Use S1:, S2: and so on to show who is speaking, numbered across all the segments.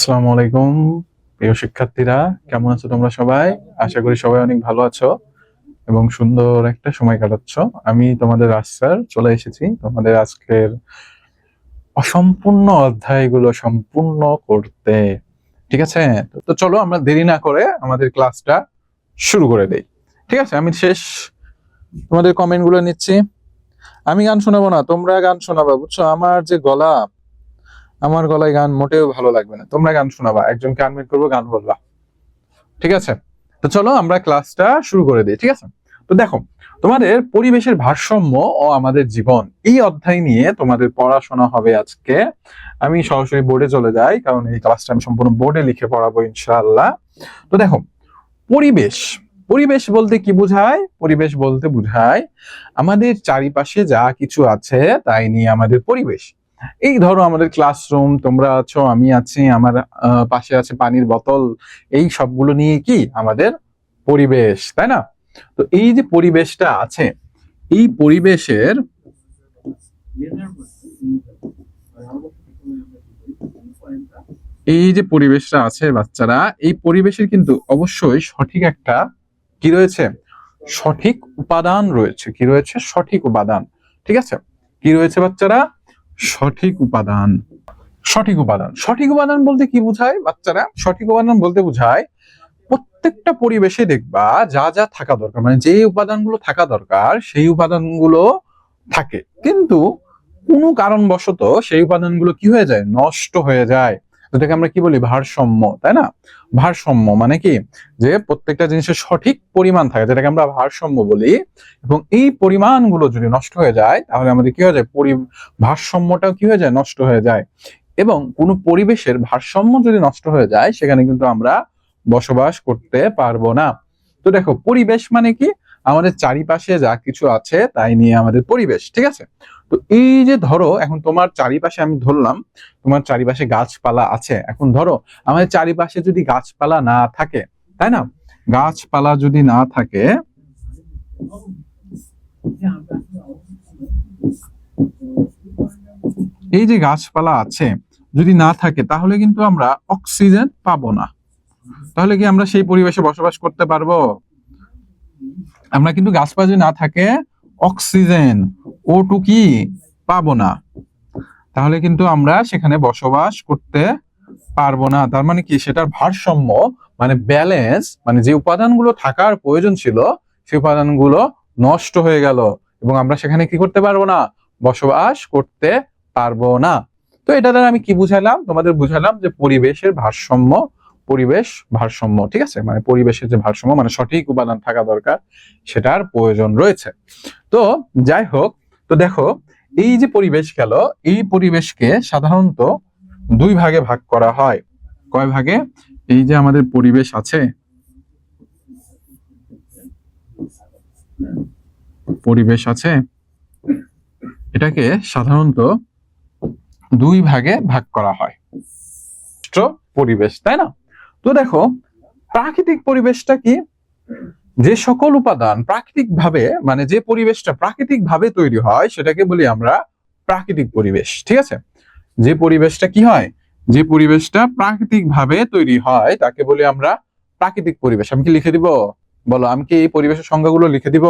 S1: আসসালামু আলাইকুম প্রিয় শিক্ষার্থীরা, কেমন আছো তোমরা সবাই? আশা করি সবাই অনেক ভালো আছো এবং সুন্দর একটা সময় কাটাচ্ছ। আমি তোমাদের স্যার চলে এসেছি তোমাদের আজকের অসম্পূর্ণ অধ্যায়গুলো সম্পূর্ণ করতে। ঠিক আছে, তো চলো আমরা দেরি না করে আমাদের ক্লাসটা শুরু করে দেই। ঠিক আছে, আমি তোমাদের কমেন্ট গুলো নিচ্ছি। আমি গান শোনাবো না, তোমরা গান শোনাবা, বুঝছো? আমার গলায় গান মোটেও ভালো লাগবে না, তোমরা গান শোনাবা, একজনকে আনমিউট করবো, গান বলবা। ঠিক আছে, তো চলো আমরা ক্লাসটা শুরু করে দিই। ঠিক আছে, তো দেখো, তোমাদের পরিবেশের ভারসাম্য ও আমাদের জীবন এই অধ্যায় নিয়ে তোমাদের পড়াশোনা হবে আজকে। আমি সরাসরি বোর্ডে চলে যাই, কারণ এই ক্লাসটা আমি সম্পূর্ণ বোর্ডে লিখে পড়াবো ইনশাআল্লাহ। তো দেখো, পরিবেশ পরিবেশ বলতে কি বোঝায়? পরিবেশ বলতে বোঝায় আমাদের চারিপাশে যা কিছু আছে তাই নিয়ে আমাদের পরিবেশ। এই ধরো আমাদের ক্লাসরুম, তোমরা আছো, আমি আছি, আমার পাশে আছে পানির বোতল, এই সবগুলো নিয়ে কি আমাদের পরিবেশ, তাই না? তো এই যে পরিবেশটা আছে, এই পরিবেশের এই যে পরিবেশটা আছে বাচ্চারা, এই পরিবেশের কিন্তু অবশ্যই সঠিক একটা কি রয়েছে, সঠিক উপাদান রয়েছে। কি রয়েছে? সঠিক উপাদান। ঠিক আছে, কি রয়েছে বাচ্চারা? সঠিক উপাদান। সঠিক উপাদান, সঠিক উপাদান বলতে কি বোঝায় বাচ্চারা? সঠিক উপাদান বলতে বোঝায় প্রত্যেকটা পরিবেশে দেখবা যা যা থাকা দরকার, মানে যে উপাদানগুলো থাকা দরকার সেই উপাদানগুলো থাকে, কিন্তু কোনো কারণবশত সেই উপাদানগুলো কি হয়ে যায়? নষ্ট হয়ে যায়। যেটাকে আমরা কি বলি? ভারসাম্য, তাই না? ভারসাম্য মানে কি? যে প্রত্যেকটা জিনিসের সঠিক পরিমাণ থাকে, যেটাকে আমরা ভারসাম্য বলি। এবং এই পরিমাণগুলো যদি নষ্ট হয়ে যায় তাহলে আমাদের কি হয়ে যায়? ভারসাম্যটাও কি হয়ে যায়? নষ্ট হয়ে যায়। এবং কোনো পরিবেশের ভারসাম্য যদি নষ্ট হয়ে যায় সেখানে কিন্তু আমরা বসবাস করতে পারবো না। তো দেখো, পরিবেশ মানে কি? আমাদের চারিপাশে যা কিছু আছে তাই নিয়ে আমাদের পরিবেশ। ঠিক আছে, তো এই যে ধরো, এখন তোমার চারিপাশে আমি ধরলাম তোমার চারিপাশে গাছপালা আছে। এখন ধরো আমাদের চারিপাশে যদি গাছপালা না থাকে, তাই না? গাছপালা যদি না থাকে, এই যে গাছপালা আছে যদি না থাকে তাহলে কিন্তু আমরা অক্সিজেন পাবো না। তাহলে কি আমরা সেই পরিবেশে বসবাস করতে পারবো? আমরা কিন্তু গাছপালা যদি না থাকে অক্সিজেন O2 কি পাবো না, তাহলে কিন্তু আমরা সেখানে বসবাস করতে পারবো না। তার মানে কি? সেটার ভারসাম্য মানে ব্যালেন্স, মানে যে উপাদানগুলো থাকার প্রয়োজন ছিল সেই উপাদানগুলো নষ্ট হয়ে গেল এবং আমরা সেখানে কি করতে পারবো না? বসবাস করতে পারবো না। তো এটা দ্বারা আমি কি বুঝালাম? তোমাদের বুঝালাম যে পরিবেশের ভারসাম্য, পরিবেশ ভারসাম্য। ঠিক আছে, মানে পরিবেশের যে ভারসাম্য মানে সঠিক উপাদান থাকা দরকার, সেটার প্রয়োজন রয়েছে। তো যাই হোক, তো দেখো, এই যে পরিবেশ গেল, এই পরিবেশকে সাধারণত দুই ভাগে ভাগ করা হয়। কয় ভাগে? এই যে আমাদের পরিবেশ আছে, পরিবেশ আছে, এটাকে সাধারণত দুই ভাগে ভাগ করা হয়। পরিবেশ, তাই না? তো দেখো, প্রাকৃতিক পরিবেশটা কি? যে সকল উপাদান প্রাকৃতিক ভাবে, মানে যে পরিবেশটা প্রাকৃতিক ভাবে তৈরি হয় সেটাকে বলি আমরা প্রাকৃতিক পরিবেশ। ঠিক আছে, যে পরিবেশটা কি হয়, যে পরিবেশটা প্রাকৃতিক ভাবে তৈরি হয় তাকে বলি আমরা প্রাকৃতিক পরিবেশ। আমি কি লিখে দিব? বলো, আমি কি এই পরিবেশের সংজ্ঞাগুলো লিখে দিব?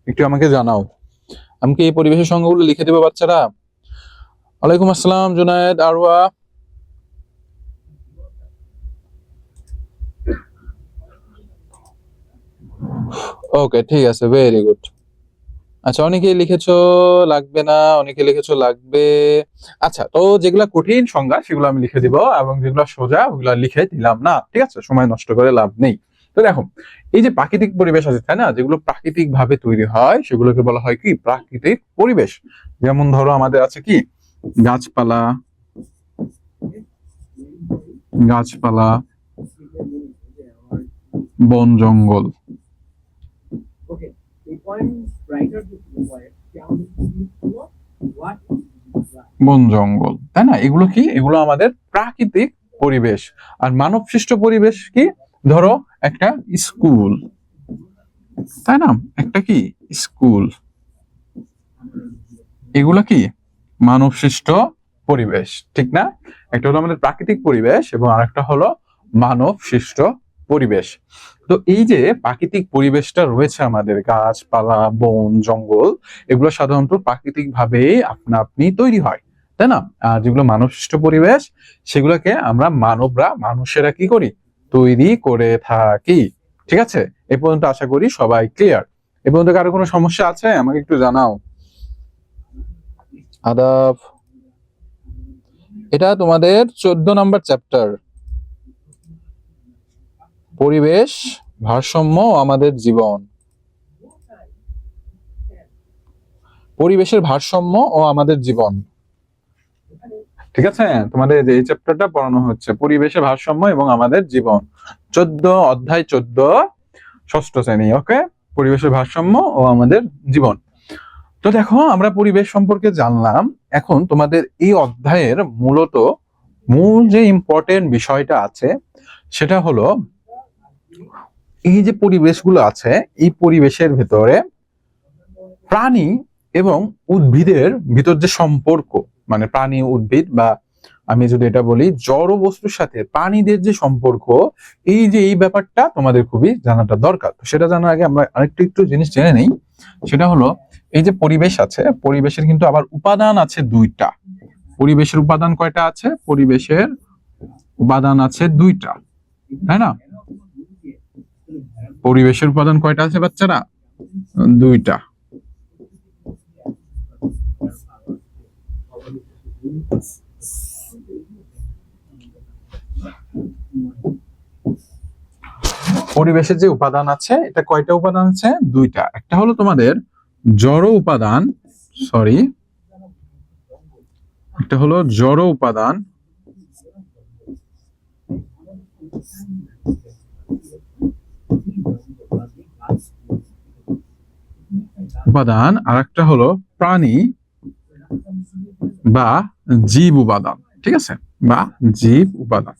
S1: একটু আমাকে জানাও, আমি কি এই পরিবেশের সংজ্ঞাগুলো লিখে দিব বাচ্চারা? ওয়ালাইকুম আসসালাম জুনায়েদ, আরওয়া। ওকে, ঠিক আছে, ভেরি গুড। আচ্ছা, অনেকে লিখেছো লাগবে না, অনেকে লিখেছো লাগবে। আচ্ছা, তো যেগুলা কঠিন সংজ্ঞা সেগুলো আমি লিখে দিব এবং যেগুলো সোজা ওগুলা লিখে দিলাম না। ঠিক আছে, সময় নষ্ট করে লাভ নেই। তো দেখো, এই যে প্রাকৃতিক পরিবেশ আছে, তাই না? যেগুলো প্রাকৃতিক ভাবে তৈরি হয় সেগুলোকে বলা হয় কি? প্রাকৃতিক পরিবেশ। যেমন ধরো আমাদের আছে কি? গাছপালা, গাছপালা, বন জঙ্গল, বন জঙ্গল, তাই না? এগুলো কি? এগুলো আমাদের প্রাকৃতিক পরিবেশ। আর মানব সৃষ্ট পরিবেশ কি? ধরো একটা স্কুল, তাই না? একটা কি? স্কুল। এগুলো কি? মানব সৃষ্ট পরিবেশ, ঠিক না? একটা হলো আমাদের প্রাকৃতিক পরিবেশ এবং আরেকটা হলো মানব সৃষ্ট পরিবেশ। তো এই যে প্রাকৃতিক পরিবেশটা রয়েছে আমাদের, গাছপালা, বন, জঙ্গল, এগুলো সাধারণত প্রাকৃতিক ভাবে আপনা আপনি তৈরি হয়, তাই না? আর যেগুলো মানব সৃষ্ট পরিবেশ, সেগুলোকে আমরা মানুষেরা কি করি, তৈরি করে থাকি। ঠিক আছে, এ পর্যন্ত আশা করি সবাই ক্লিয়ার। এ পর্যন্ত কারো কোনো সমস্যা আছে আমাকে একটু জানাও। আদাব। এটা তোমাদের 14 নম্বর চ্যাপ্টার, পরিবেশ, ভারসাম্য ও আমাদের জীবন। পরিবেশের ভারসাম্য ও আমাদের জীবন, ঠিক আছে? তোমাদের এই চ্যাপ্টারটা পড়ানো হচ্ছে, পরিবেশের ভারসাম্য এবং আমাদের জীবন, 14 অধ্যায় 14, ষষ্ঠ শ্রেণী। ওকে, পরিবেশের ভারসাম্য ও আমাদের জীবন। তো দেখো, আমরা পরিবেশ সম্পর্কে জানলাম। এখন তোমাদের এই অধ্যায়ের মূল যে ইম্পর্টেন্ট বিষয়টা আছে, সেটা হলো এই যে পরিবেশগুলো আছে, এই পরিবেশের ভেতরে প্রাণী এবং উদ্ভিদের ভিতর যে সম্পর্ক, মানে প্রাণী, উদ্ভিদ, বা আমি যদি এটা বলি জড় বস্তুর সাথে প্রাণীদের যে সম্পর্ক, এই ব্যাপারটা তোমাদের খুবই জানাটা দরকার। তো সেটা জানার আগে আমরা একটু জিনিস জেনে নেই। সেটা হলো, এই যে পরিবেশ আছে, পরিবেশের কিন্তু আবার উপাদান আছে দুইটা। পরিবেশের উপাদান কয়টা আছে? পরিবেশের উপাদান আছে দুইটা, তাই না? পরিবেশের উপাদান কয়টা আছে বাচ্চারা? দুইটা। পরিবেশের যে উপাদান আছে, এটা কয়টা উপাদান আছে? দুইটা। একটা হলো তোমাদের জড় উপাদান, একটা হলো জড় উপাদান, আর একটা হলো প্রাণী বা জীব উপাদান। ঠিক আছে, বা জীব উপাদান,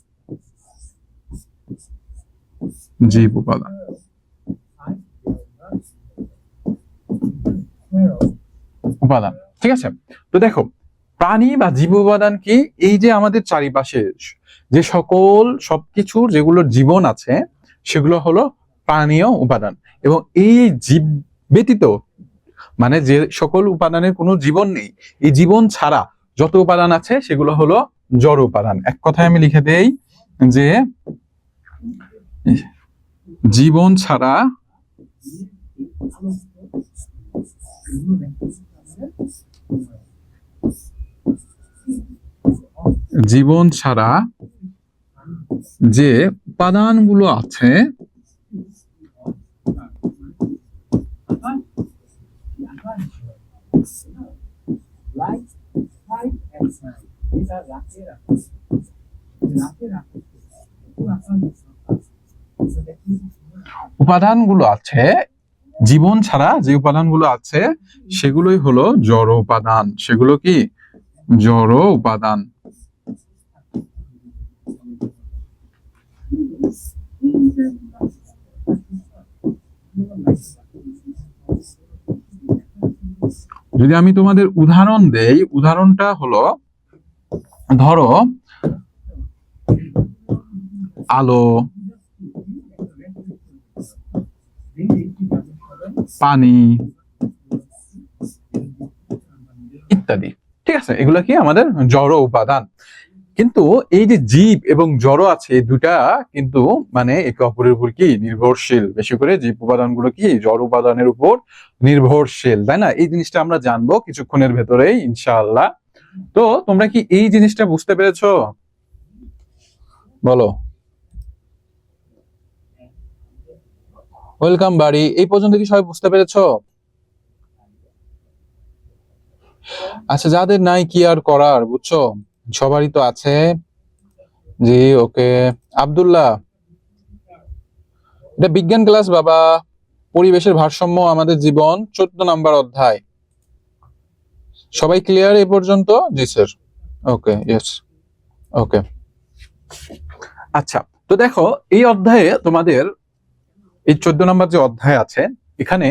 S1: উপাদান। ঠিক আছে, তো দেখো, প্রাণী বা জীব উপাদান কি? এই যে আমাদের চারিপাশে যে সবকিছুর যেগুলোর জীবন আছে, সেগুলো হলো প্রাণীয় উপাদান। এবং এই জীব ব্যতীত, মানে যে সকল উপাদানের কোনো জীবন নেই, এই জীবন ছাড়া যত উপাদান আছে সেগুলো হলো জড় উপাদান। এক কথায় আমি লিখে দেই যে জীবন ছাড়া যে উপাদানগুলো আছে, জীবন ছাড়া যে উপাদানগুলো আছে, সেগুলোই হলো জড় উপাদান। সেগুলো কি? জড় উপাদান। যদি আমি তোমাদের উদাহরণ দেই, উদাহরণটা হলো, ধরো আলো, পানি ইত্যাদি। ঠিক আছে, এগুলো কি আমাদের জড় উপাদান। কিন্তু এই যে জীব এবং জড় আছে, এই দুটা কিন্তু মানে একে অপরের উপর কি নির্ভরশীল। বেশি করে জীব উপাদানগুলো কি জড় উপাদানের উপর নির্ভরশীল, তাই না? এই জিনিসটা আমরা জানবো কিছুক্ষণের ভেতরেই ইনশাআল্লাহ। তো তোমরা কি এই জিনিসটা বুঝতে পেরেছো? বলো। ওয়েলকাম বাড়ি, এই পর্যন্ত কি সবাই বুঝতে পেরেছো? আচ্ছা, যাদের নাই কি আর করার, বুঝছো, সবারই তো আছে। জি, ওকে। আব্দুল্লাহ, এটা বিজ্ঞান ক্লাস বাবা। পরিবেশের ভারসাম্য আমাদের জীবন, 14 নম্বর অধ্যায়। সবাই ক্লিয়ার এ পর্যন্ত? জি স্যার। ওকে, ইয়েস, ওকে। আচ্ছা, তো দেখো, এই অধ্যায়ে তোমাদের এই 14 নম্বর যে অধ্যায় আছে, এখানে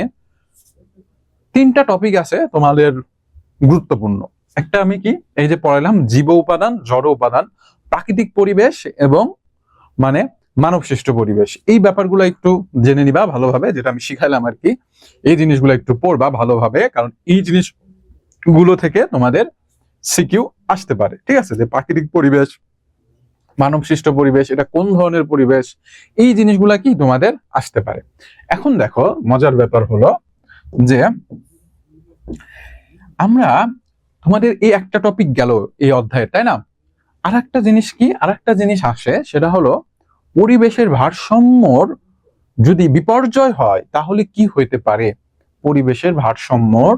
S1: 3টা টপিক আছে তোমাদের গুরুত্বপূর্ণ। একটা আমি কি এই যে পড়ালাম, জীব উপাদান, জড় উপাদান, প্রাকৃতিক পরিবেশ এবং মানে মানব সৃষ্ট পরিবেশ। এই ব্যাপারগুলো একটু জেনে নিবা ভালোভাবে, যেটা আমি শিখাইলাম আর কি। এই জিনিসগুলো একটু পড়বা ভালোভাবে, কারণ এই জিনিসগুলো থেকে তোমাদের সিকিউ আসতে পারে। ঠিক আছে, যে প্রাকৃতিক পরিবেশ, মানব সৃষ্ট পরিবেশ, এটা কোন ধরনের পরিবেশ, এই জিনিসগুলা কি তোমাদের আসতে পারে। এখন দেখো মজার ব্যাপার হলো যে আমরা তোমাদের এই একটা টপিক গেল এই অধ্যায়ে, তাই না? আর একটা জিনিস কি, আর একটা জিনিস আসে, সেটা হলো পরিবেশের ভারসাম্যর যদি বিপর্যয় হয় তাহলে কি হইতে পারে। পরিবেশের ভারসাম্যর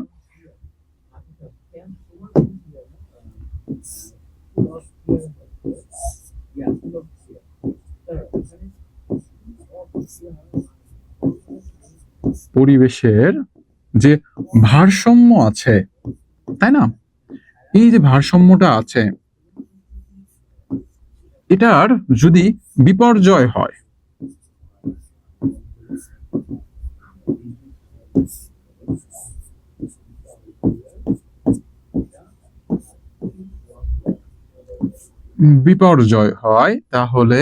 S1: পরিবেশের যে ভারসাম্য আছে, তাই না, এই যে ভারসাম্যটা আছে, এটার যদি বিপর্যয় হয়, বিপর্যয় হয় তাহলে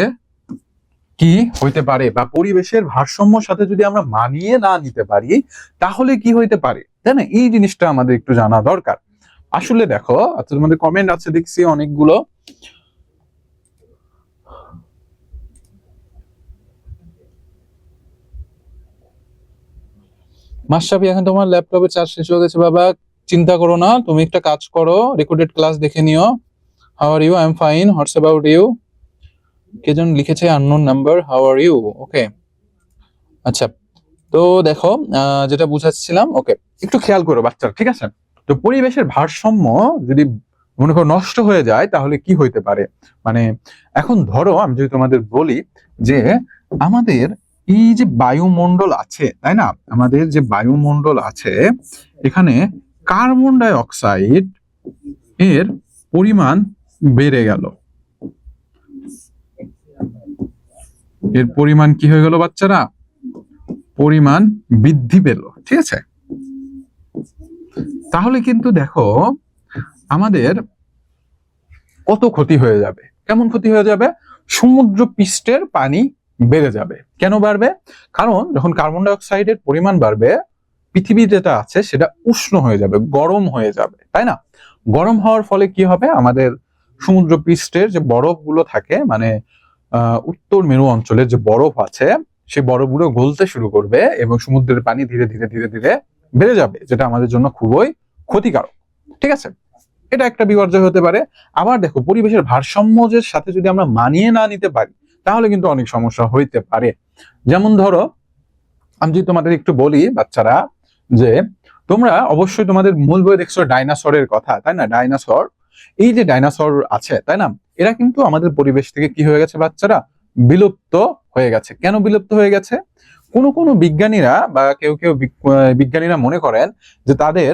S1: কি হইতে পারে, বা পরিবেশের ভারসাম্যর সাথে যদি আমরা মানিয়ে না নিতে পারি তাহলে কি হইতে পারে, তাই না? এই জিনিসটা আমাদের একটু জানা দরকার। আসলে দেখো, আচ্ছা তোমাদের কমেন্ট আছে দেখছি অনেকগুলো। মাশরাফি, এখন তোমার ল্যাপটপে চার্জ শেষ হয়ে গেছে বাবা, চিন্তা করো না, তুমি একটা কাজ করো, রেকর্ডেড ক্লাস দেখে নিও। How are you? I am fine, what's about you? কে যেন লিখেছে unknown number, how are you? Okay, আচ্ছা। তো দেখো যেটা বুঝাচ্ছিলাম, ওকে, একটু খেয়াল করো বাচ্চারা, ঠিক আছে? তো পরিবেশের ভারসাম্য যদি মনে করো নষ্ট হয়ে যায় তাহলে কি হইতে পারে। মানে এখন ধরো আমি যদি তোমাদের বলি যে আমাদের এই যে বায়ুমণ্ডল আছে, তাই না, আমাদের যে বায়ুমণ্ডল আছে, এখানে কার্বন ডাই অক্সাইড এর পরিমাণ বেড়ে গেল। এর পরিমাণ কি হয়ে গেল বাচ্চারা? পরিমাণ বৃদ্ধি পেল, ঠিক আছে? তাহলে কিন্তু দেখো আমাদের কত ক্ষতি হয়ে যাবে। কেমন ক্ষতি হয়ে যাবে? সমুদ্র পৃষ্ঠের পানি বেড়ে যাবে। কেন বাড়বে? কারণ যখন কার্বন ডাই অক্সাইডের পরিমাণ বাড়বে, পৃথিবী যেটা আছে সেটা উষ্ণ হয়ে যাবে, গরম হয়ে যাবে, তাই না? গরম হওয়ার ফলে কি হবে, আমাদের সমুদ্র পৃষ্ঠের যে বরফগুলো থাকে, মানে উত্তর মেরু অঞ্চলের যে বরফ আছে, সেই বরফগুলো গলতে শুরু করবে এবং সমুদ্রের পানি ধীরে ধীরে ধীরে ধীরে বেড়ে যাবে, যেটা আমাদের জন্য খুবই ক্ষতিকারক। ঠিক আছে, এটা একটা বিপর্যয় হতে পারে। আবার দেখো, পরিবেশের ভারসাম্যের সাথে যদি আমরা মানিয়ে না নিতে পারি তাহলে কিন্তু অনেক সমস্যা হইতে পারে। যেমন ধরো আমি যদি তোমাদের একটু বলি বাচ্চারা, যে তোমরা অবশ্যই তোমাদের মূল বই দেখছো ডাইনোসরের কথা, তাই না? ডাইনোসর, এই যে ডাইনোসর আছে, তাই না, এরা কিন্তু আমাদের পরিবেশ থেকে কি হয়ে গেছে বাচ্চারা? বিলুপ্ত হয়ে গেছে। কেন বিলুপ্ত হয়ে গেছে? কোনো বিজ্ঞানীরা বা কেউ কেউ বিজ্ঞানীরা মনে করেন যে তাদের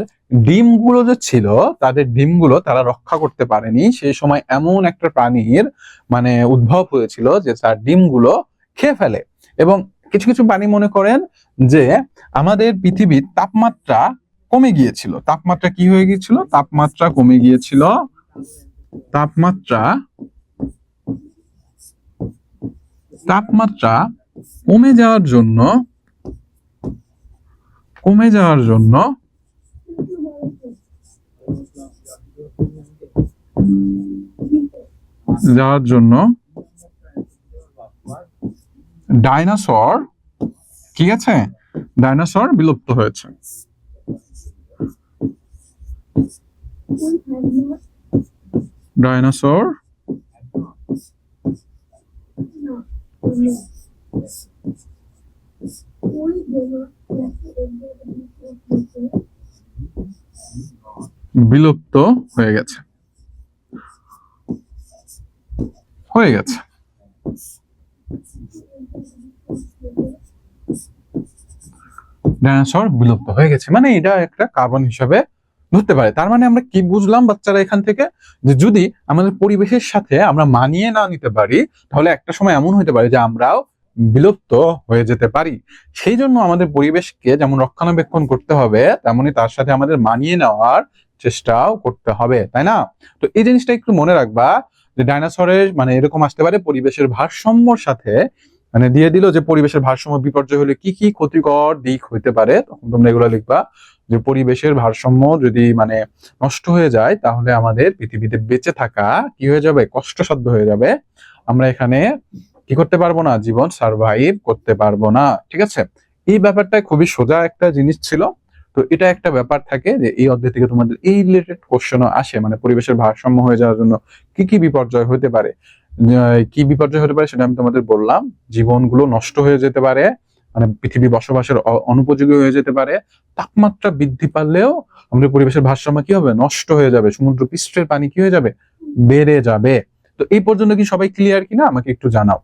S1: ডিমগুলো যে ছিল, তাদের ডিমগুলো তারা রক্ষা করতে পারেনি। সেই সময় এমন একটা প্রাণীর মানে উদ্ভব হয়েছিল যে তার ডিমগুলো খেয়ে ফেলে। এবং কিছু কিছু প্রাণী মনে করেন যে আমাদের পৃথিবীর তাপমাত্রা কমে গিয়েছিল। তাপমাত্রা কি হয়ে গিয়েছিল? তাপমাত্রা কমে গিয়েছিল। তাপমাত্রা তাপমাত্রা কমে যাওয়ার জন্য ডাইনোসর, ঠিক আছে, ডাইনোসর বিলুপ্ত হয়েছে। ডাইনোসর বিলুপ্ত হয়ে গেছে। ডাইনোসর বিলুপ্ত হয়ে গেছে, মানে এটা একটা কার্বন হিসাবে ধরতে পারে। তার মানে আমরা কি বুঝলাম বাচ্চারা এখান থেকে, যে যদি আমাদের পরিবেশের সাথে আমরা মানিয়ে না নিতে পারি তাহলে একটা সময় এমন হতে পারে যে আমরাও বিলুপ্ত হয়ে যেতে পারি। সেই জন্য আমাদের পরিবেশকে যেমন রক্ষণাবেক্ষণ করতে হবে, তেমনি তার সাথে আমাদের মানিয়ে নেওয়ার চেষ্টাও করতে হবে, তাই না? তো এই জিনিসটা একটু মনে রাখবা যে ডাইনোসরের মানে এরকম আসতে পারে পরিবেশের ভারসাম্যর সাথে, মানে দিয়ে দিল যে পরিবেশের ভারসাম্য বিপর্যয় হলে কি কি ক্ষতিকর দিক হইতে পারে, তখন তোমরা এগুলো লিখবা যে পরিবেশের ভারসাম্য যদি মানে নষ্ট হয়ে যায় তাহলে আমাদের পৃথিবীতে বেঁচে থাকা কি হয়ে যাবে, কষ্টসাধ্য হয়ে যাবে। আমরা এখানে কি করতে পারবো না, জীবন সার্ভাইভ করতে পারবো না। ঠিক আছে, এই ব্যাপারটা খুবই সোজা একটা জিনিস ছিল। তো এটা একটা ব্যাপার থাকে যে এই অধ্যায় থেকে তোমাদের এই রিলেটেড কোশ্চেনও আসে, মানে পরিবেশের ভারসাম্য হয়ে যাওয়ার জন্য কি কি বিপর্যয় হতে পারে। কি বিপর্যয় হতে পারে সেটা আমি তোমাদের বললাম। জীবনগুলো নষ্ট হয়ে যেতে পারে, মানে পৃথিবী বসবাসের অনুপযোগী হয়ে যেতে পারে। তাপমাত্রা বৃদ্ধি পারলেও আমাদের পরিবেশের ভারসাম্য কি হবে, নষ্ট হয়ে যাবে। সমুদ্র পৃষ্ঠের পানি কি হয়ে যাবে, বেড়ে যাবে। তো এই পর্যন্ত কি সবাই ক্লিয়ার কিনা আমাকে একটু জানাও।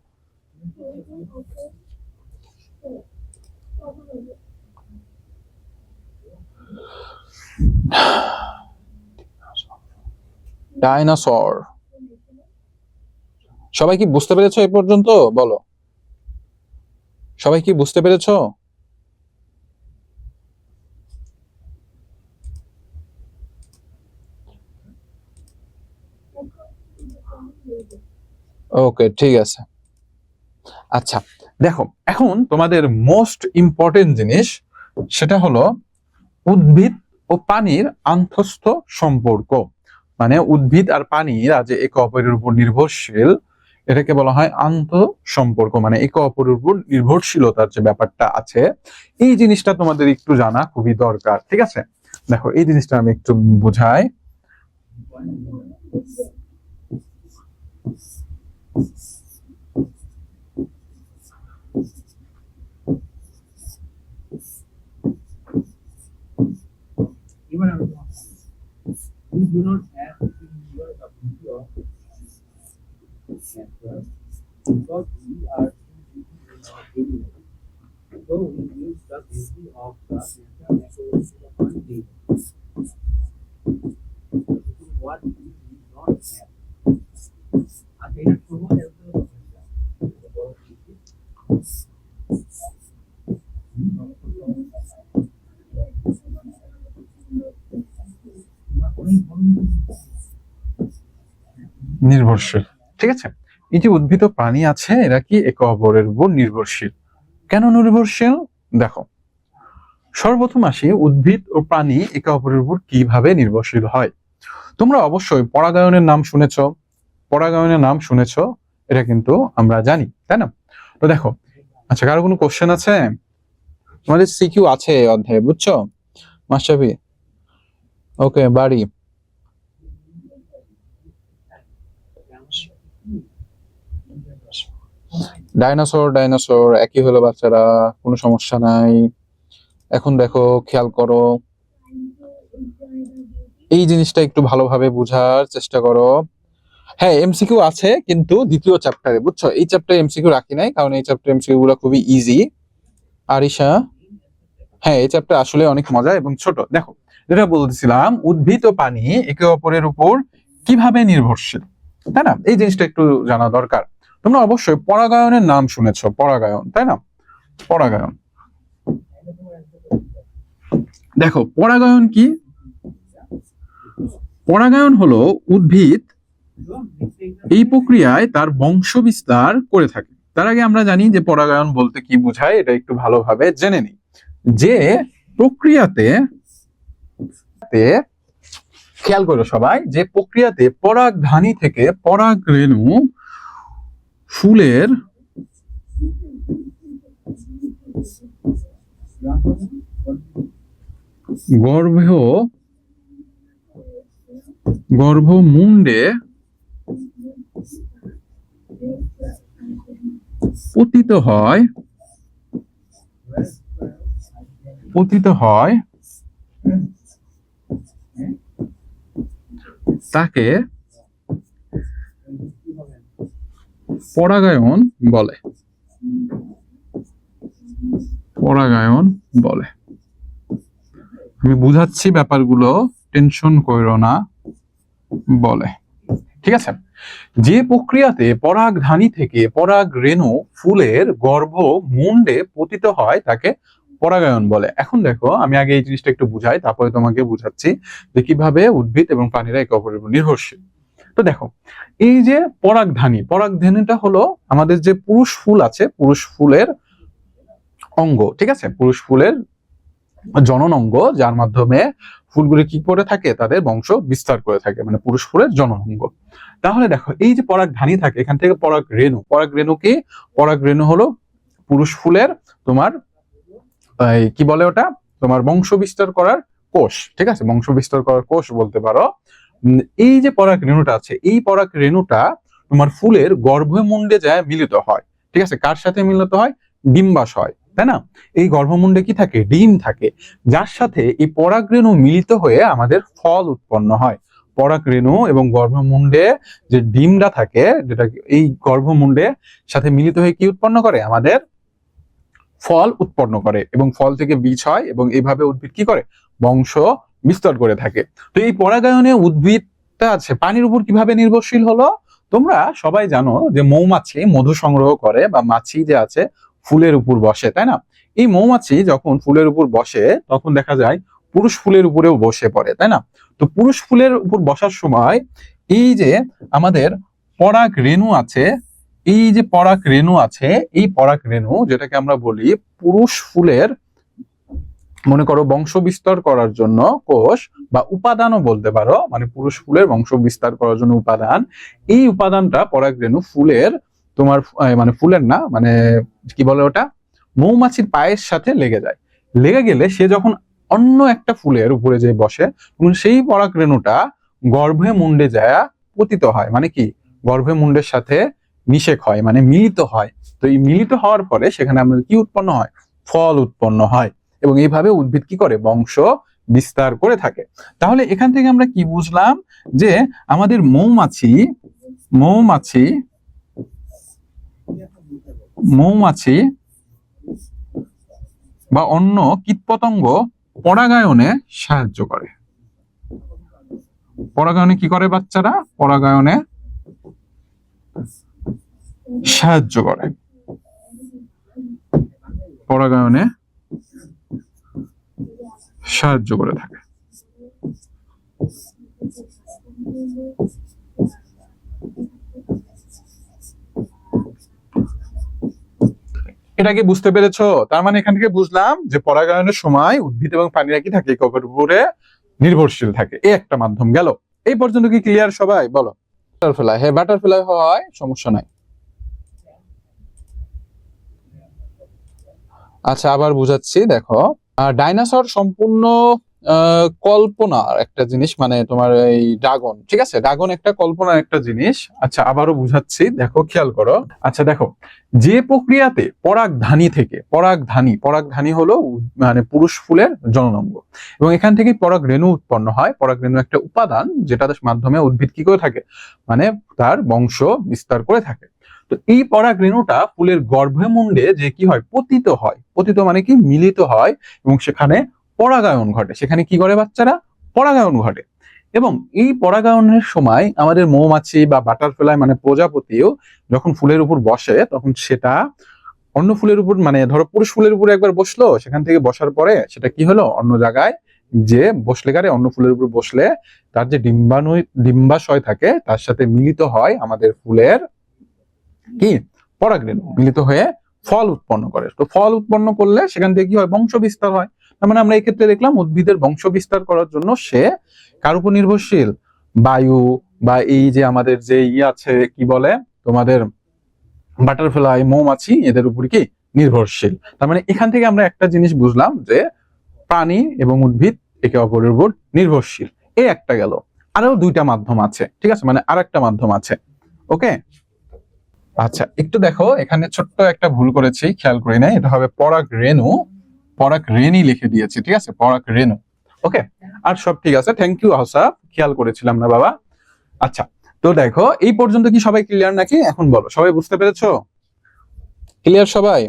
S1: ডাইনোসর, সবাই কি বুঝতে পেরেছো এই পর্যন্ত? বলো, সবাই কি বুঝতে পেরেছো? ওকে, ঠিক আছে। আচ্ছা, দেখো এখন তোমাদের মোস্ট ইম্পর্টেন্ট জিনিস, সেটা হলো উদ্ভিদ ও পানির আন্তঃস্থ সম্পর্ক। মানে উদ্ভিদ আর পানিরা যে একে অপরের উপর নির্ভরশীল, এটাকে বলা হয় আন্তঃ সম্পর্ক। মানে একে অপরের উপর নির্ভরশীলতার যে ব্যাপারটা আছে, এই জিনিসটা তোমাদের একটু জানা খুবই দরকার। ঠিক আছে, দেখো এই জিনিসটা আমি একটু বুঝাই। We do not have to use the beauty of nature because we are too busy in our daily life. So we use the beauty of the nature as one day. What we do not have. Again, someone else নির্ভরশীল। ঠিক আছে, এই যে উদ্ভিদ ও প্রাণী আছে এরা কি একে অপরের উপর নির্ভরশীল। কেন নির্ভরশীল? দেখো, সর্বপ্রথম আসি উদ্ভিদ ও প্রাণী একে অপরের উপর কিভাবে নির্ভরশীল হয়। তোমরা অবশ্যই পরাগায়নের নাম শুনেছো, পরাগায়নের নাম শুনেছো, এটা কিন্তু আমরা জানি, তাই না? তো দেখো, আচ্ছা কারো কোনো কোশ্চেন আছে? তোমাদের সিকিউ আছে অধ্যায়ে, বুঝছো মাশরাফি? ওকে, বাড়ি ডাইনোসর, ডাইনোসর একই হলো বাচ্চারা, কোনো সমস্যা নাই। এখন দেখো, খেয়াল করো, এই জিনিসটা একটু ভালোভাবে বুঝার চেষ্টা করো। হ্যাঁ, এমসিকিউ আছে কিন্তু দ্বিতীয় চ্যাপ্টারে, বুঝছো? এই চ্যাপ্টারে এমসিকিউ রাখি নাই কারণ এই চ্যাপ্টারে এমসিকিউ গুলো খুবই ইজি। আরিশা, হ্যাঁ এই চ্যাপ্টার আসলে অনেক মজা এবং ছোট। দেখো, যেটা বলতেছিলাম, উদ্ভিদ ও পানি একে অপরের উপর কিভাবে নির্ভরশীল, তাই না? এই জিনিসটা একটু জানা দরকার। তোমরা অবশ্যই পরাগায়নের নাম শুনেছো, পরাগায়ন, তাই না? পরাগায়ন, দেখো পরাগায়ন কি? পরাগায়ন হলো উদ্ভিদ এই প্রক্রিয়ায় তার বংশ বিস্তার করে থাকে। তার আগে আমরা জানি যে পরাগায়ন বলতে কি বোঝায়, এটা একটু ভালোভাবে জেনে নিই। যে প্রক্রিয়াতে, খেয়াল করো সবাই, যে প্রক্রিয়াতে পরাগধানী থেকে পরাগ রেণু ফুলের গর্ভমুণ্ডে পতিত হয় তাকে পরাগায়ন বলে। পরাগায়ন বলে। আমি বুঝাচ্ছি ব্যাপারগুলো, টেনশন করো না, বলে। ঠিক আছে, যে প্রক্রিয়াতে পরাগধানী থেকে পরাগ রেণু ফুলের গর্ভমুণ্ডে পতিত হয় তাকে পরাগায়ন বলে। এখন দেখো আমি আগে এই জিনিসটা একটু বুঝাই, তারপরে তোমাকে বুঝাচ্ছি যে কিভাবে উদ্ভিদ এবং প্রাণীরা একে অপরের উপর নির্ভরশীল। তো দেখো, এই যে পরাগধানীটা হলো আমাদের যে পুরুষ ফুল আছে, পুরুষ ফুলের অঙ্গ, ঠিক আছে, পুরুষ ফুলের জনন অঙ্গ, যার মাধ্যমে ফুলগুলি কি করে থাকে, তাদের বংশ বিস্তার করে থাকে, মানে পুরুষ ফুলের জনন অঙ্গ। তাহলে দেখো এই যে পরাগধানী থাকে, এখান থেকে পরাগরেণু কি, পরাগরেণু হলো পুরুষ ফুলের তোমার কি বলে ওটা, তোমার বংশ বিস্তার করার কোষ, ঠিক আছে, বংশ বিস্তার করার কোষ বলতে পারো। এই যে পরাগরেণুটা আছে, এই পরাগরেণুটা তোমার ফুলের গর্ভমুণ্ডে যায় মিলিত হয়, ঠিক আছে, কার সাথে মিলিত হয়, ডিম্বাশয়, তাই না। এই গর্ভমুণ্ডে কি থাকে, ডিম থাকে, যার সাথে এই পরাগরেণু মিলিত হয়ে আমাদের ফল উৎপন্ন হয়। পরাগরেণু এবং গর্ভমুণ্ডে যে ডিমটা থাকে, যেটা এই গর্ভমুণ্ডে সাথে মিলিত হয়ে কি উৎপন্ন করে, আমাদের ফল উৎপন্ন করে, এবং ফল থেকে বীজ হয়, এবং এইভাবে উদ্ভিদ কি করে, বংশ বিস্তার করে থাকে। তো এই পরাগায়নে উদ্ভিদটা আছে পানির উপর কিভাবে নির্ভরশীল হলো, তোমরা সবাই জানো যে মৌমাছি মধু সংগ্রহ করে, বা মাছি যে আছে ফুলের উপর বসে, তাই না। এই মৌমাছি যখন ফুলের উপর বসে, তখন দেখা যায় পুরুষ ফুলের উপরেও বসে পড়ে, তাই না। তো পুরুষ ফুলের উপর বসার সময় এই যে আমাদের পরাগ রেণু আছে, এই যে পরাগ রেণু আছে, এই পরাগ রেণু যেটাকে আমরা বলি পুরুষ ফুলের, মনে করো বংশ বিস্তার করার জন্য কোষ বা উপাদানও বলতে পারো, মানে পুরুষ ফুলের বংশ বিস্তার করার জন্য উপাদান, এই উপাদানটা পরাগ রেণু ফুলের তোমার মানে ফুলের না, মানে কি বলে ওটা, মৌমাছির পায়ের সাথে লেগে যায়। লেগে গেলে সে যখন অন্য একটা ফুলের উপরে যে বসে, তখন সেই পরাগ রেণুটা গর্ভে মুন্ডে যায় পতিত হয়, মানে কি, গর্ভে মুন্ডের সাথে নিষেক হয়, মানে মিলিত হয়। তো এই মিলিত হওয়ার পরে সেখানে আমাদের কি উৎপন্ন হয়, ফল উৎপন্ন হয়, এবং এইভাবে উদ্ভিদ কি করে, বংশ বিস্তার করে থাকে। তাহলে এখান থেকে আমরা কি বুঝলাম, যে আমাদের মৌমাছি মৌমাছি মৌমাছি বা অন্য কীটপতঙ্গ পরাগায়নে সাহায্য করে। পরাগায়নে কি করে বাচ্চারা, পরাগায়নে সাহায্য করে, পরাগায়নে সাহায্য করে থাকে। এটা কি বুঝতে পেরেছো? তার মানে এখান থেকে বুঝলাম যে পরাগায়নের সময় উদ্ভিদ এবং প্রাণীরা কি থাকে, একে অপরের উপরে নির্ভরশীল থাকে। এই একটা মাধ্যম গেল। এই পর্যন্ত কি ক্লিয়ার সবাই? বলো। বাটারফ্লাই, হ্যাঁ বাটারফ্লাই হয়, সমস্যা নাই। আচ্ছা আবার বুঝাচ্ছি, দেখো ডাইনোসর সম্পূর্ণ কল্পনার একটা জিনিস, মানে তোমার এই ড্রাগন, ঠিক আছে, ড্রাগন একটা কল্পনার একটা জিনিস। আচ্ছা আবারও বুঝাচ্ছি, দেখো খেয়াল করো। আচ্ছা দেখো, যে প্রক্রিয়াতে পরাগধানী হলো মানে পুরুষ ফুলের জননাঙ্গ, এবং এখান থেকে পরাগ রেণু উৎপন্ন হয়। পরাগ রেণু একটা উপাদান, যেটার মাধ্যমে উদ্ভিদ কি করে থাকে, মানে তার বংশ বিস্তার করে থাকে। তো এই পরাগ রেণুটা ফুলের গর্ভমুণ্ডে যে কি হয়, পতিত মানে কি, মিলিত হয়, এবং সেখানে পরাগায়ন ঘটে। সেখানে কি করে বাচ্চারা, পরাগায়ন ঘটে। এবং এই পরাগায়নের সময় আমাদের মৌমাছি বা বাটারফ্লাই মানে প্রজাপতিও যখন ফুলের উপর বসে, তখন সেটা অন্য ফুলের উপর, মানে ধরো পুরুষ ফুলের উপর একবার বসলো, সেখান থেকে বসার পরে সেটা কি হলো, অন্য জায়গায় যে বসলে গারে, অন্য ফুলের উপর বসলে তার যে ডিম্বাশয় থাকে, তার সাথে মিলিত হয় আমাদের ফুলের কি, পরাগরেণু, মিলিত হয়ে ফল উৎপন্ন করে। তো ফল উৎপন্ন করলে সেখান থেকে কি হয়, বংশ বিস্তার হয়। তার মানে আমরা এই ক্ষেত্রে দেখলাম উদ্ভিদের বংশ বিস্তার করার জন্য সে কার উপর নির্ভরশীল, বায়ু বা এই যে আমাদের যে আছে কি বলে তোমাদের বাটারফ্লাই, মৌমাছি, এদের উপর কি নির্ভরশীল। তার মানে এখান থেকে আমরা একটা জিনিস বুঝলাম যে প্রাণী এবং উদ্ভিদ একে অপরের উপর নির্ভরশীল। এই একটা গেল। আরো দুইটা মাধ্যম আছে, ঠিক আছে, মানে আর একটা মাধ্যম আছে। ওকে, আচ্ছা একটু দেখো, এখানে ছোট্ট একটা ভুল করেছি, খেয়াল করি না, এটা হবে পরাগ রেণী লিখে দিয়েছি, ঠিক আছে, পরাগ রেণু। ওকে, আর সব ঠিক আছে, থ্যাংক ইউ আহসাব, খেয়াল করেছিলাম না বাবা। আচ্ছা, তো দেখো এই পর্যন্ত কি সবাই ক্লিয়ার নাকি? এখন বলো, সবাই বুঝতে পেরেছো? ক্লিয়ার সবাই?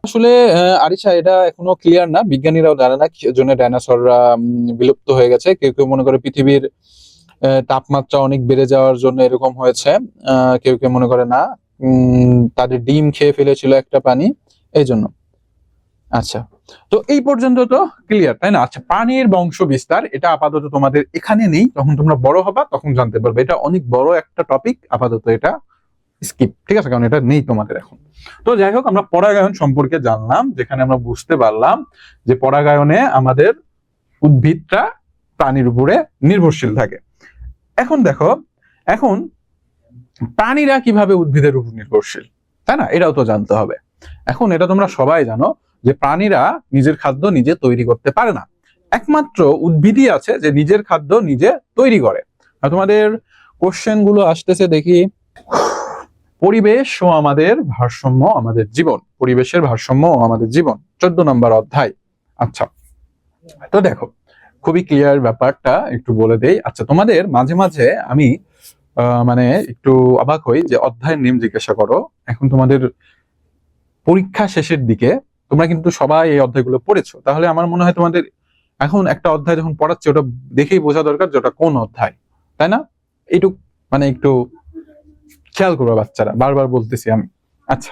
S1: আসলে আরিশা, এটা এখনো ক্লিয়ার না, বিজ্ঞানীরাও জানে না কি জন্য ডাইনোসররা বিলুপ্ত হয়ে গেছে। কেউ কেউ মনে করে পৃথিবীর তাপমাত্রা অনেক বেড়ে যাওয়ার জন্য এরকম হয়েছে, কেউ কেউ মনে করে না তাদের ডিম খেয়ে ফেলেছিল একটা প্রাণী, এই জন্য। আচ্ছা তো এই পর্যন্ত তো ক্লিয়ার, তাই না? আচ্ছা, প্রাণীর বংশ বিস্তার এটা আপাতত তোমাদের এখানে নেই, যখন তোমরা বড় হবা তখন জানতে পারবে। এটা অনেক বড় একটা টপিক, আপাতত এটা স্কিপ, ঠিক আছে, কারণ এটা নেই তোমাদের এখন। তো যাই হোক, আমরা পরাগায়ন সম্পর্কে জানলাম, যেখানে আমরা বুঝতে পারলাম যে পরাগায়নে আমাদের উদ্ভিদটা প্রাণীর উপরে নির্ভরশীল থাকে। এখন দেখো, এখন প্রাণীরা কিভাবে উদ্ভিদের উপর নির্ভরশীল, তাই না? এটাও তো জানতে হবে। এখন এটা তোমরা সবাই জানো যে প্রাণীরা নিজের খাদ্য নিজে তৈরি করতে পারে না, একমাত্র উদ্ভিদই আছে যে নিজের খাদ্য নিজে তৈরি করে। আর তোমাদের কোশ্চেন গুলো আসতেছে দেখি। পরিবেশ ও আমাদের ভারসাম্য আমাদের জীবন, পরিবেশের ভারসাম্য ও আমাদের জীবন, 14 নম্বর অধ্যায়। আচ্ছা, তো দেখো খুবই ক্লিয়ার ব্যাপারটা একটু বলে দেই। আচ্ছা, তোমাদের মাঝে মাঝে আমি মানে একটু অবাক হই যে অধ্যায়ের নেম জিজ্ঞাসা করো। এখন তোমাদের পরীক্ষা শেষের দিকে তোমরা কিন্তু সবাই এই অধ্যায়গুলো পড়েছো, তাহলে আমার মনে হয় তোমাদের এখন একটা অধ্যায় যখন পড়াচ্ছে ওটা দেখেই বোঝা দরকার যে ওটা কোন অধ্যায়, তাই না? এইটুক মানে একটু খেয়াল করবো বাচ্চারা, বারবার বলতেছি আমি। আচ্ছা,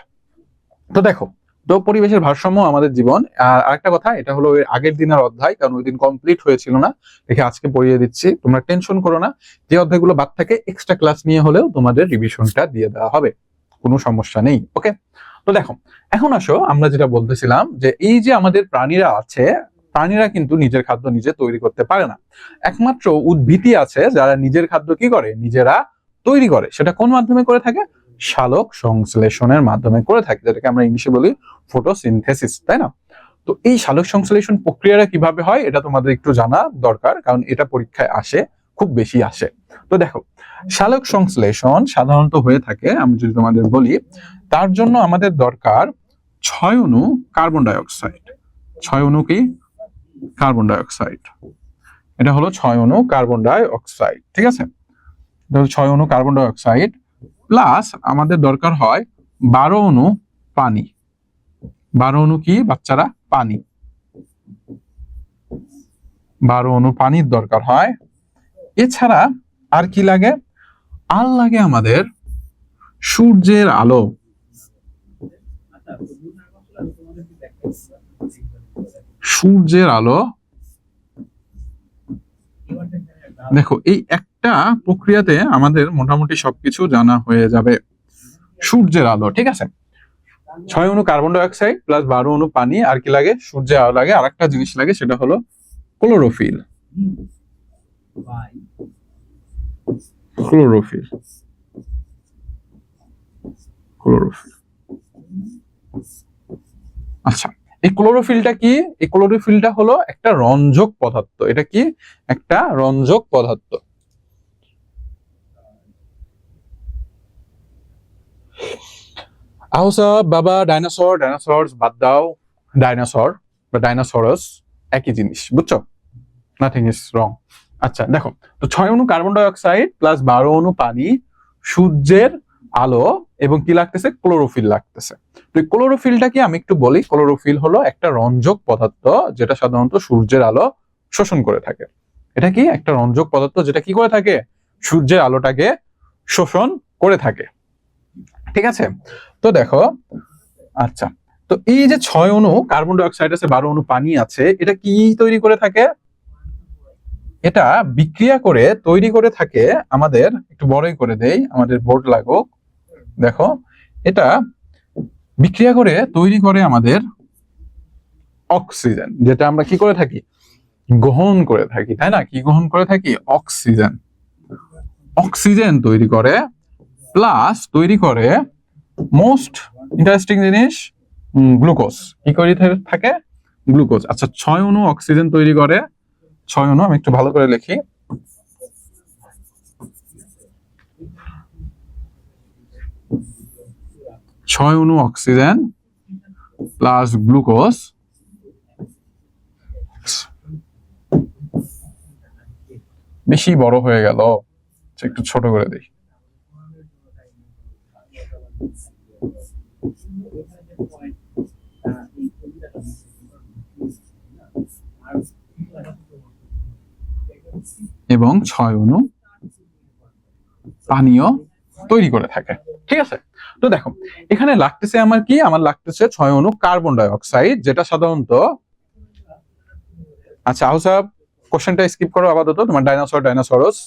S1: তো দেখো, তো পরিবেশের ভারসাম্য আমাদের জীবন। আর আরেকটা কথা, এটা হলো ওই আগের দিনের অধ্যায়, কারণ ওই দিন কমপ্লিট হয়েছিল না, দেখে আজকে পড়িয়ে দিচ্ছি। তোমরা টেনশন করো না, যে অধ্যায়গুলো বাদ থাকে এক্সট্রা ক্লাস নিয়ে হলেও তোমাদের রিভিশনটা দিয়ে দেওয়া হবে, কোনো সমস্যা নেই। ওকে, তো দেখো এখন আসো, আমরা যেটা বলতেছিলাম যে এই যে আমাদের প্রাণীরা আছে, প্রাণীরা কিন্তু নিজের খাদ্য নিজে তৈরি করতে পারে না, একমাত্র উদ্ভিদই আছে যারা নিজের খাদ্য কি করে, নিজেরা তৈরি করে। সেটা কোন মাধ্যমে করে থাকে? সালোক সংশ্লেষণের মাধ্যমে করে থাকে, যেটাকে আমরা ইংলিশে বলি ফটোসিনথেসিস, তাই না? তো এই সালোক সংশ্লেষণ প্রক্রিয়াটা কিভাবে হয় এটা তোমাদের একটু জানা দরকার, কারণ এটা পরীক্ষায় আসে, খুব বেশি আসে। তো দেখো, সালোক সংশ্লেষণ সাধারণত হয়ে থাকে, আমি যদি তোমাদের বলি, তার জন্য আমাদের দরকার 6 অণু কার্বন ডাই অক্সাইড। 6 অণু কি? Carbon die oxide. এটা হলো 6 অণু কার্বন ডাই অক্সাইড, ঠিক আছে? এটা হলো 6 অণু কার্বন ডাই অক্সাইড, প্লাস আমাদের দরকার হয় 12 অণু পানি। 12 অণু কি বাচ্চারা? পানি। 12 অণু পানির দরকার হয়। এছাড়া আর কি লাগে? আর লাগে আমাদের সূর্যের আলো। সূর্যের আলো, দেখো এই একটা প্রক্রিয়াতে আমাদের মোটামুটি সবকিছু জানা হয়ে যাবে। সূর্যের আলো, ঠিক আছে? 6 অণু কার্বন ডাই অক্সাইড প্লাস 12 অণু পানি, আর কি লাগে? সূর্যের আলো লাগে। আর একটা জিনিস লাগে, সেটা হলো ক্লোরোফিল। Chlorophyll, chlorophyll. আচ্ছা, এই ক্লোরোফিলটা কি? এই ক্লোরোফিলটা হলো একটা রঞ্জক পদার্থ। এটা কি? একটা রঞ্জক পদার্থ। আহসা বাবা, ডাইনোসর, ডাইনোসর বাদ দাও, ডাইনোসর বা ডাইনোসরাস একই জিনিস, বুঝছো? Nothing is wrong. আচ্ছা দেখো, তো 6 অণু কার্বন ডাই অক্সাইড প্লাস 12 অণু পানি, সূর্যের আলো, এবং কি লাগতেছে? ক্লোরোফিল লাগতেছে। তো এই ক্লোরোফিলটা কি আমি একটু বলি। ক্লোরোফিল হলো একটা রঞ্জক পদার্থ যেটা সাধারণত সূর্যের আলো শোষণ করে থাকে। এটা কি? একটা রঞ্জক পদার্থ যেটা কি করে থাকে? সূর্যের আলোটাকে শোষণ করে থাকে, ঠিক আছে? তো দেখো, আচ্ছা, তো এই যে 6 অণু কার্বন ডাই অক্সাইড আছে, 12 অণু পানি আছে, এটা কি তৈরি করে থাকে? এটা বিক্রিয়া করে তৈরি করে থাকে আমাদের, একটু বড়ই করে দেই, আমাদের বোর্ড লাগুক। দেখো, এটা বিক্রিয়া করে তৈরি করে আমাদের অক্সিজেন, যেটা আমরা কি করে থাকি? গ্রহণ করে থাকি, তাই না? কি গ্রহণ করে থাকি? অক্সিজেন। অক্সিজেন তৈরি করে, প্লাস তৈরি করে মোস্ট ইন্টারেস্টিং জিনিস, গ্লুকোজ। কি করে থাকে? গ্লুকোজ। আচ্ছা, 6 অণু অক্সিজেন তৈরি করে। 6 অণু, আমি একটু ভালো করে লিখি। 6 অণু অক্সিজেন প্লাস গ্লুকোজ, বেশি বড় হয়ে গেল, একটু ছোট করে দিই। এবং 6 অণু পানীয় তৈরি করে থাকে, ঠিক আছে? তো দেখো, এখানে লাগতেছে আমার কি? আমার লাগতেছে 6 অণু কার্বন ডাই অক্সাইড, যেটা সাধারণত আচ্ছা আহসাব, কোশ্চেনটা স্কিপ করো আপাতত। তোমার ডাইনোসর ডাইনোসরস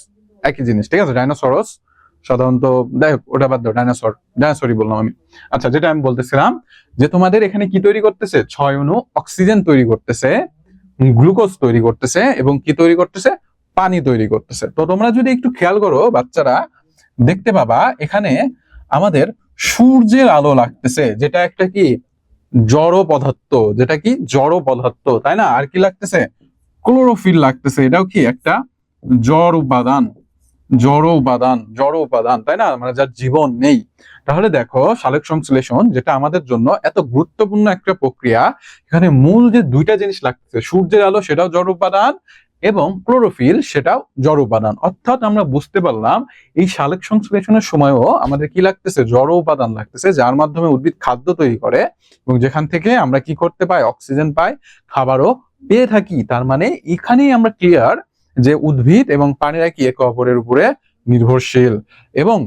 S1: একই জিনিস, ঠিক আছে? ডাইনোসরস সাধারণত, যাই হোক ওটা বাদ দাও, ডাইনোসরই বললাম আমি। আচ্ছা, যেটা আমি বলতেছিলাম যে তোমাদের এখানে কি তৈরি করতেছে, 6 অণু অক্সিজেন তৈরি করতেছে, গ্লুকোজ তৈরি করতেছে, এবং কি তৈরি করতেছে, পানি তৈরি করতেছে। তো তোমরা যদি একটু খেয়াল করো বাচ্চারা, দেখতে পাবা এখানে আমাদের সূর্যের আলো লাগতেছে, যেটা একটা কি জড় পদার্থ, যেটা কি জড় পদার্থ, তাই না? আর কি লাগতেছে, ক্লোরোফিল লাগতেছে, এটাও কি একটা জড় উপাদান, জড় উপাদান, তাই না? মানে যার জীবন নেই। তাহলে দেখো সালোক সংশ্লেষণ যেটা আমাদের জন্য এত গুরুত্বপূর্ণ একটা প্রক্রিয়া, এখানে মূল যে দুইটা জিনিস লাগতেছে, সূর্যের আলো সেটাও জড় উপাদান, এবং ক্লোরোফিল সেটাও জড় উপাদান। অর্থাৎ আমরা বুঝতে পারলাম এই সালোক সংশ্লেষণের সময়ও আমাদের কি লাগতেছে, জড় উপাদান লাগতেছে, যার মাধ্যমে উদ্ভিদ খাদ্য তৈরি করে, এবং যেখান থেকে আমরা কি করতে পাই, অক্সিজেন পাই, খাবারও পেয়ে থাকি। তার মানে এখানেই আমরা ক্লিয়ার যে উদ্ভিদ এবং প্রাণীরা কি একে অপরের উপরে নির্ভরশীল। এবং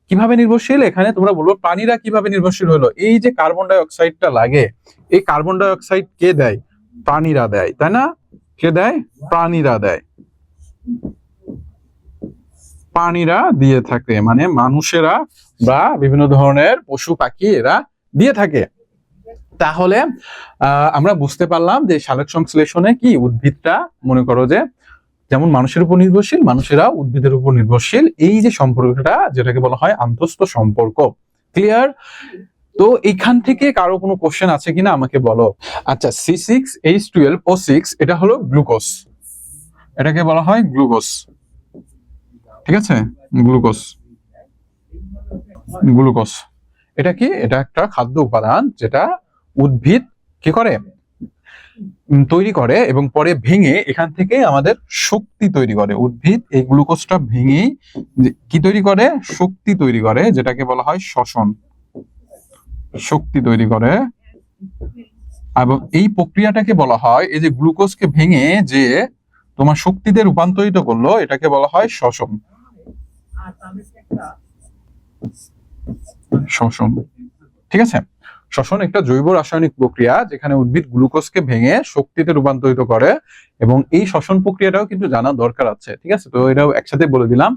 S1: কিভাবে নির্ভরশীল, এখানে তোমরা বলবো প্রাণীরা কিভাবে নির্ভরশীল হলো, এই যে কার্বন ডাই অক্সাইডটা লাগে, এই কার্বন ডাই অক্সাইড কে দেয়, প্রাণীরা দেয়, তাই না? কে দেয়, প্রাণীরা দেয়, প্রাণীরা দিয়ে থাকে, মানে মানুষেরা বা বিভিন্ন ধরনের পশু পাখি এরা দিয়ে থাকে। তাহলে আমরা বুঝতে পারলাম যে সালোক সংশ্লেষণে কি উদ্ভিদটা মনে করো যে যেমন মানুষের উপর নির্ভরশীল, মানুষেরা উদ্ভিদের উপর নির্ভরশীল, এই যে সম্পর্কটা যেটাকে বলা হয় আন্তঃস্থ সম্পর্ক। ক্লিয়ার? তো এখান থেকে কারো কোনো কোশ্চেন আছে কিনা আমাকে বলো। আচ্ছা, C6H12O6 এটা হলো গ্লুকোজ, এটাকে বলা হয় গ্লুকোজ, ঠিক আছে? গ্লুকোজ, গ্লুকোজ এটা কি, এটা একটা খাদ্য উপাদান যেটা উদ্ভিদ কি করে, তৈরি করে, এবং পরে ভেঙে এখান থেকে আমাদের শক্তি তৈরি করে। উদ্ভিদ এই গ্লুকোজটা ভেঙে কি তৈরি করে, শক্তি তৈরি করে, যেটাকে বলা হয় শ্বসন, শক্তি তৈরি করে। এবং এই প্রক্রিয়াটাকে বলা হয়, এই যে গ্লুকোজকে ভেঙে যে তোমার শক্তিতে রূপান্তরিত করলো, এটাকে বলা হয় শ্বসন, শ্বসন, ঠিক আছে? শ্বসন একটা জৈব রাসায়নিক প্রক্রিয়া যেখানে উদ্ভিদ গ্লুকোজকে ভেঙে শক্তিতে রূপান্তরিত করে, এবং এই শ্বসন প্রক্রিয়াটাও কিন্তু জানা দরকার আছে, ঠিক আছে? তো এটাও একসাথে বলে দিলাম।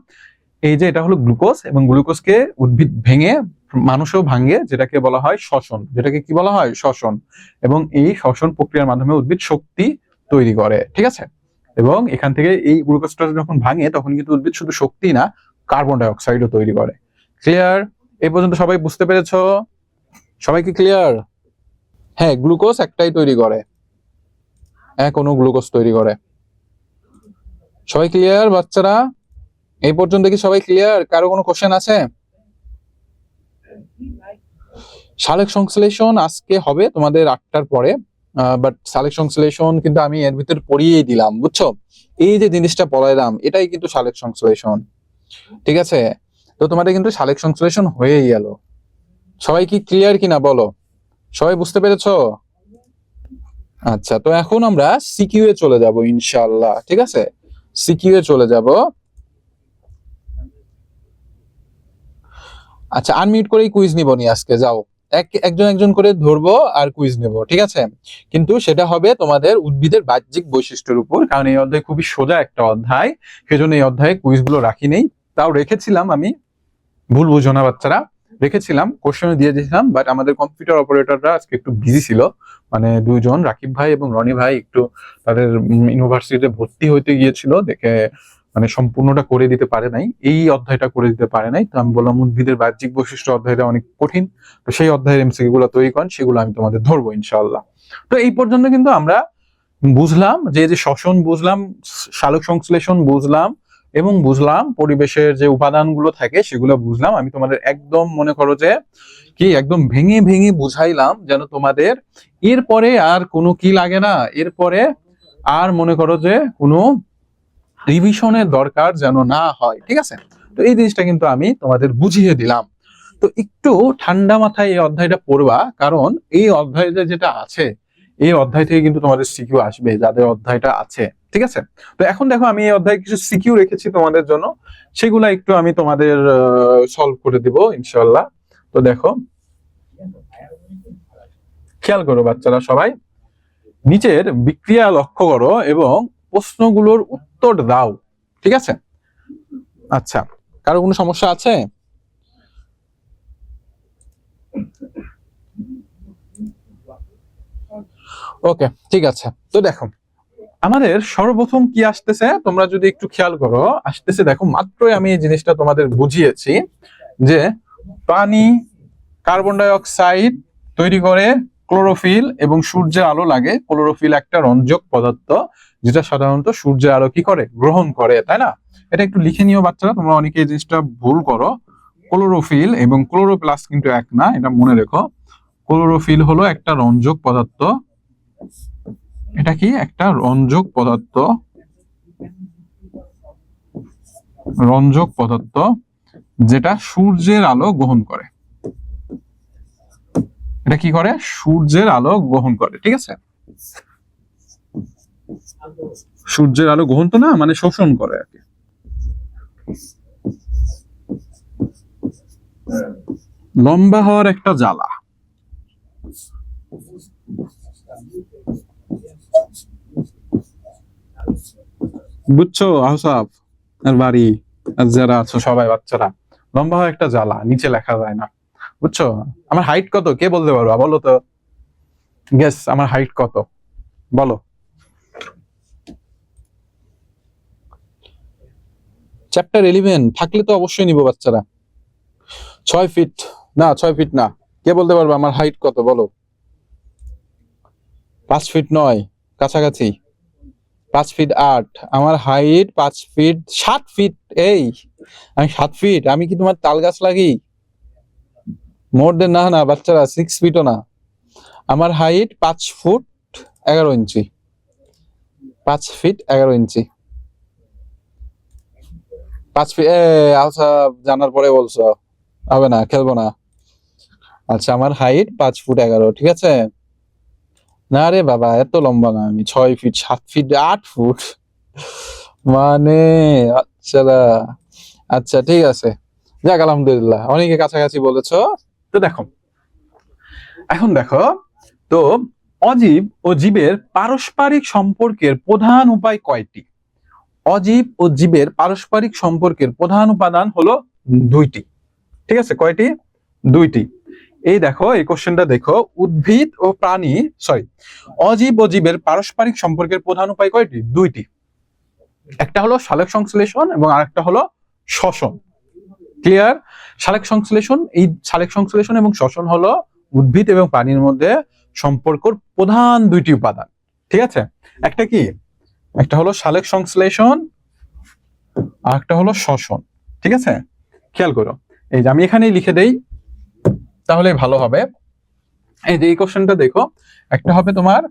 S1: এই যে এটা হলো গ্লুকোজ, এবং গ্লুকোজকে উদ্ভিদ ভেঙে মানুষও ভাঙে, যেটাকে বলা হয় শ্বসন, যেটাকে কি বলা হয়, শ্বসন। এবং এই শ্বসন প্রক্রিয়ার মাধ্যমে উদ্ভিদ শক্তি তৈরি করে, ঠিক আছে? এবং এখান থেকে এই গ্লুকোজটা যখন ভাঙে তখন কিন্তু উদ্ভিদ শুধু শক্তি না, কার্বন ডাই অক্সাইডও তৈরি করে। ক্লিয়ার? এই পর্যন্ত সবাই বুঝতে পেরেছো? সবাই কি ক্লিয়ার? হ্যাঁ, গ্লুকোজ একটাই তৈরি করে, এক অণু গ্লুকোজ তৈরি করে। সবাই ক্লিয়ার বাচ্চারা? এই পর্যন্ত কি সবাই ক্লিয়ার? কারো কোনো কোশ্চেন আছে? সালোক সংশ্লেষণ আজকে হবে তোমাদের 8টার পরে, বাট সালোক সংশ্লেষণ কিন্তু আমি এর ভিতর পড়িয়েই দিলাম, বুঝছো? এই যে জিনিসটা পড়াইলাম এটাই কিন্তু সালোক সংশ্লেষণ, ঠিক আছে? তো তোমাদের কিন্তু সালোক সংশ্লেষণ হয়েই গেল। সবাই কি ক্লিয়ার কিনা বলো? সবাই বুঝতে পেরেছো? আচ্ছা, তো এখন আমরা সিকিউ এ চলে যাব ইনশাআল্লাহ, ঠিক আছে? সিকিউ এ চলে যাব। আচ্ছা, আনমিউট করেই কুইজ নিব নি আজকে, যাও একজন একজন করে ধরবো আর কুইজ নেব, ঠিক আছে? কিন্তু সেটা হবে তোমাদের উদ্ভিদের বাহ্যিক বৈশিষ্ট্যের উপর, কারণ এই অধ্যায় খুবই সোজা একটা অধ্যায়, সেজন্য এই অধ্যায়ে কুইজগুলো রাখি নেই। তাও রেখেছিলাম আমি, ভুল বুঝো না বাচ্চারা, রেখেছিলাম, কোশ্চেন দিয়ে দিয়েছিলাম, বাট আমাদের কম্পিউটার অপারেটররা আজকে একটু বিজি ছিল, মানে দুইজন, রাকিব ভাই এবং রনি ভাই একটু তাদের ইউনিভার্সিটিতে ভর্তি হইতে গিয়েছিল, দেখে মানে সম্পূর্ণটা করে দিতে পারে নাই, এই অধ্যায়টা করে দিতে পারে নাই। তো আমি বললাম উদ্ভিদের বাহ্যিক বৈশিষ্ট্য অধ্যায়টা অনেক কঠিন, তো সেই অধ্যায়ের এমসিকিউ গুলো তৈরি করেন, সেগুলো আমি তোমাদের ধরবো ইনশাআল্লাহ। তো এই পর্যন্ত কিন্তু আমরা বুঝলাম যে শ্বসন বুঝলাম, সালোক সংশ্লেষণ বুঝলাম, এবং বুঝলাম পরিবেশের যে উপাদানগুলো থাকে সেগুলো বুঝলাম। আমি তোমাদের একদম মনে করো যে কি একদম ভেঙে ভেঙে বুঝাইলাম, যেন তোমাদের এরপরে আর কোনো কি লাগে না, এরপরে আর মনে করো যে কোনো রিভিশনের দরকার যেন না হয়, ঠিক আছে? তো এই জিনিসটা কিন্তু আমি তোমাদের বুঝিয়ে দিলাম। তো একটু ঠান্ডা মাথায় এই অধ্যায়টা পড়বা, কারণ এই অধ্যায়টা যেটা আছে, এই অধ্যায় থেকে কিন্তু তোমাদের সিকিউ আসবে, যাদের অধ্যায়টা আছে, ঠিক আছে? তো এখন দেখো আমি এই অধ্যায়ে কিছু সিকিউ রেখেছি তোমাদের জন্য, সেগুলা একটু আমি তোমাদের সলভ করে দিব ইনশাআল্লাহ। তো দেখো, খেয়াল করো বাচ্চারা সবাই, নিচের বিক্রিয়া লক্ষ্য করো এবং প্রশ্নগুলোর উত্তর দাও। ঠিক আছে? আচ্ছা, কারো কোনো সমস্যা আছে? ওকে, ঠিক আছে। তো দেখো আমাদের সর্বপ্রথম কি আসতেছে, তোমরা যদি একটু খেয়াল করো, আসতেছে দেখো, মাত্রই আমি এই জিনিসটা তোমাদের বুঝিয়েছি যে পানি কার্বন ডাই অক্সাইড তৈরি করে ক্লোরোফিল এবং সূর্যের আলো লাগে। ক্লোরোফিল একটা রঞ্জক পদার্থ যেটা সাধারণত সূর্যের আলো কি করে, গ্রহণ করে, তাই না? এটা একটু লিখে নিও বাচ্চারা, তোমরা অনেকে এই জিনিসটা ভুল করো। ক্লোরোফিল এবং ক্লোরোপ্লাস কিন্তু এক না, এটা মনে রেখো। ক্লোরোফিল হলো একটা রঞ্জক পদার্থ। এটা কি একটা রঞ্জক পদার্থ, রঞ্জক পদার্থ যেটা সূর্যের আলো গ্রহণ করে। এটা কি করে? সূর্যের আলো গ্রহণ করে। ঠিক আছে? সূর্যের আলো গ্রহণ তো না, মানে শোষণ করে আর কি। লম্বা হওয়ার একটা জ্বালা। বুঝছো আহসাব আর বাড়ি আর যারা আছো সবাই বাচ্চারা, লম্বা হওয়ার একটা জ্বালা, নিচে লেখা যায় না। বুঝছো? আমার হাইট কত কে বলতে পারবা? বলো তো, গেস, আমার হাইট কত বলো? চ্যাপ্টার 11 থাকলে তো অবশ্যই নিব বাচ্চারা। 6 ফিট না, 6 ফিট না। কে বলতে পারবে আমার হাইট কত বলো? 5 ফিট 9, কাছাকাছি। 5 ফিট 8, আমার হাইট 5 ফিট 7 ফিট। এই আমি 7 ফিট, আমি কি তোমার তাল গাছ লাগি? মোর দেন না, না বাচ্চারা 6 ফিটও না। আমার হাইট 5 ফুট 11 ইঞ্চি। 5 ফিট 11 ইঞ্চি। 5 ফিট। আচ্ছা, জানার পরে বলছো, হবে না, খেলবো না। আচ্ছা, আমার হাইট 5 ফুট 11, ঠিক আছে? না রে বাবা, এত লম্বা না আমি। 6 ফিট 7 ফিট 8 ফুট মানে। আচ্ছা, আচ্ছা ঠিক আছে, যাক আলহামদুলিল্লাহ, অনেকে কাছাকাছি বলেছো। তো দেখো, এখন দেখো তো, অজীব ও জীবের পারস্পরিক সম্পর্কের প্রধান উপায় কয়টি? অজীব ও জীবের পারস্পরিক সম্পর্কের প্রধান উপাদান হলো দুইটি। ঠিক আছে? কয়টি? দুইটি। এই দেখো, এই কোশ্চেনটা দেখো, উদ্ভিদ ও প্রাণী, সরি, অজীব ও জীবের পারস্পরিক সম্পর্কের প্রধান উপায় কয়টি? দুইটি। একটা হলো সালোক সংশ্লেষণ এবং আরেকটা হলো শ্বসন। ক্লিয়ার? সালোক সংশ্লেষণ, এই সালোক সংশ্লেষণ এবং শ্বসন হলো উদ্ভিদ এবং প্রাণীর মধ্যে সম্পর্কের প্রধান দুইটি উপাদান। ঠিক আছে? একটা কি? একটা হলো সালোক সংশ্লেষণ আর একটা হলো শ্বসন। ঠিক আছে? খেয়াল করো, এই যে আমি এখানেই লিখে দেই, তাহলে ভালো হবে। এই যে এই কোশ্চেনটা দেখো, একটা হবে তোমার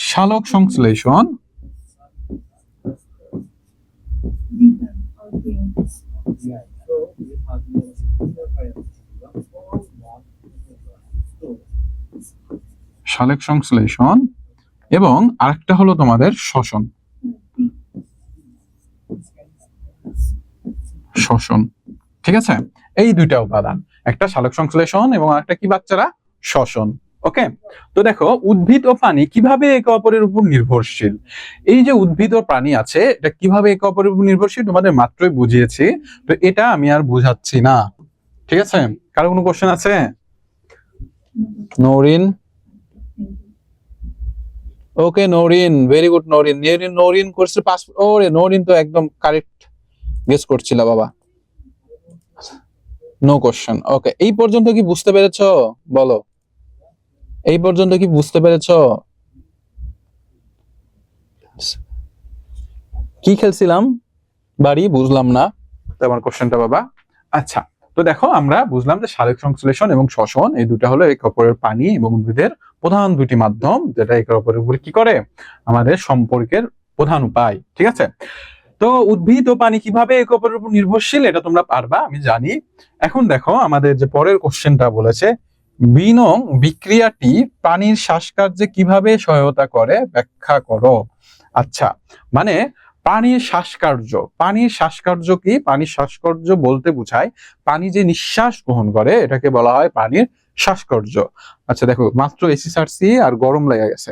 S1: সালোক সংশ্লেষণ সালোক সংশ্লেষণ এবং আরেকটা হলো তোমাদের শ্বসন। শ্বসন। ঠিক আছে? এই দুইটা উপাদান, একটা সালোক সংশ্লেষণ এবং আরেকটা কি বাচ্চারা? শ্বসন। ওকে, তো দেখো উদ্ভিদ ও প্রাণী কিভাবে একে অপরের উপর নির্ভরশীল। এই যে উদ্ভিদ ও প্রাণী আছে, এটা কিভাবে একে অপরের উপর নির্ভরশীল তোমাদের মাত্রই বুঝিয়েছি, তো এটা আমি আর বুঝাচ্ছি না। ঠিক আছে? কারো কোনো কোশ্চেন আছে? নরিন, ওকে নরিন, ভেরি গুড নরিন। নরিন করছে 5 ফুট। ওরে নরিন তো একদম কারেক্ট গেস করছিল বাবা। No question. ওকে, এই পর্যন্ত কি বুঝতে পেরেছো? বলো, এই পর্যন্ত কি বুঝতে পেরেছো? কি খেলছিলাম বাড়ি, বুঝলাম না তোমার কোশ্চেনটা বাবা। আচ্ছা, তো দেখো আমরা বুঝলাম যে সালোক সংশ্লেষণ এবং শ্বসন এই দুটো হলো একে অপরের পানি এবং উদ্ভিদের প্রধান দুটি মাধ্যম, যেটা একে অপরের উপরে কি করে, আমাদের সম্পর্কের প্রধান উপায়। ঠিক আছে? তো উদ্ভিদ ও পানি কিভাবে একে অপরের উপর নির্ভরশীল, এটা তোমরা পারবা আমি জানি। এখন দেখো আমাদের যে পরের কোশ্চেনটা বলেছে, বিনং বিক্রিয়াটি পানির শ্বাসকার্যে কিভাবে সহায়তা করে ব্যাখ্যা করো। আচ্ছা, মানে পানির শ্বাসকার্য, পানির শ্বাসকার্য কি? পানির শ্বাসকার্য বলতে বোঝায় পানি যে নিঃশ্বাস গ্রহণ করে, এটাকে বলা হয় পানির শ্বাসকার্য। আচ্ছা দেখো, মাত্র এসি সারসি আর গরম লেগে গেছে,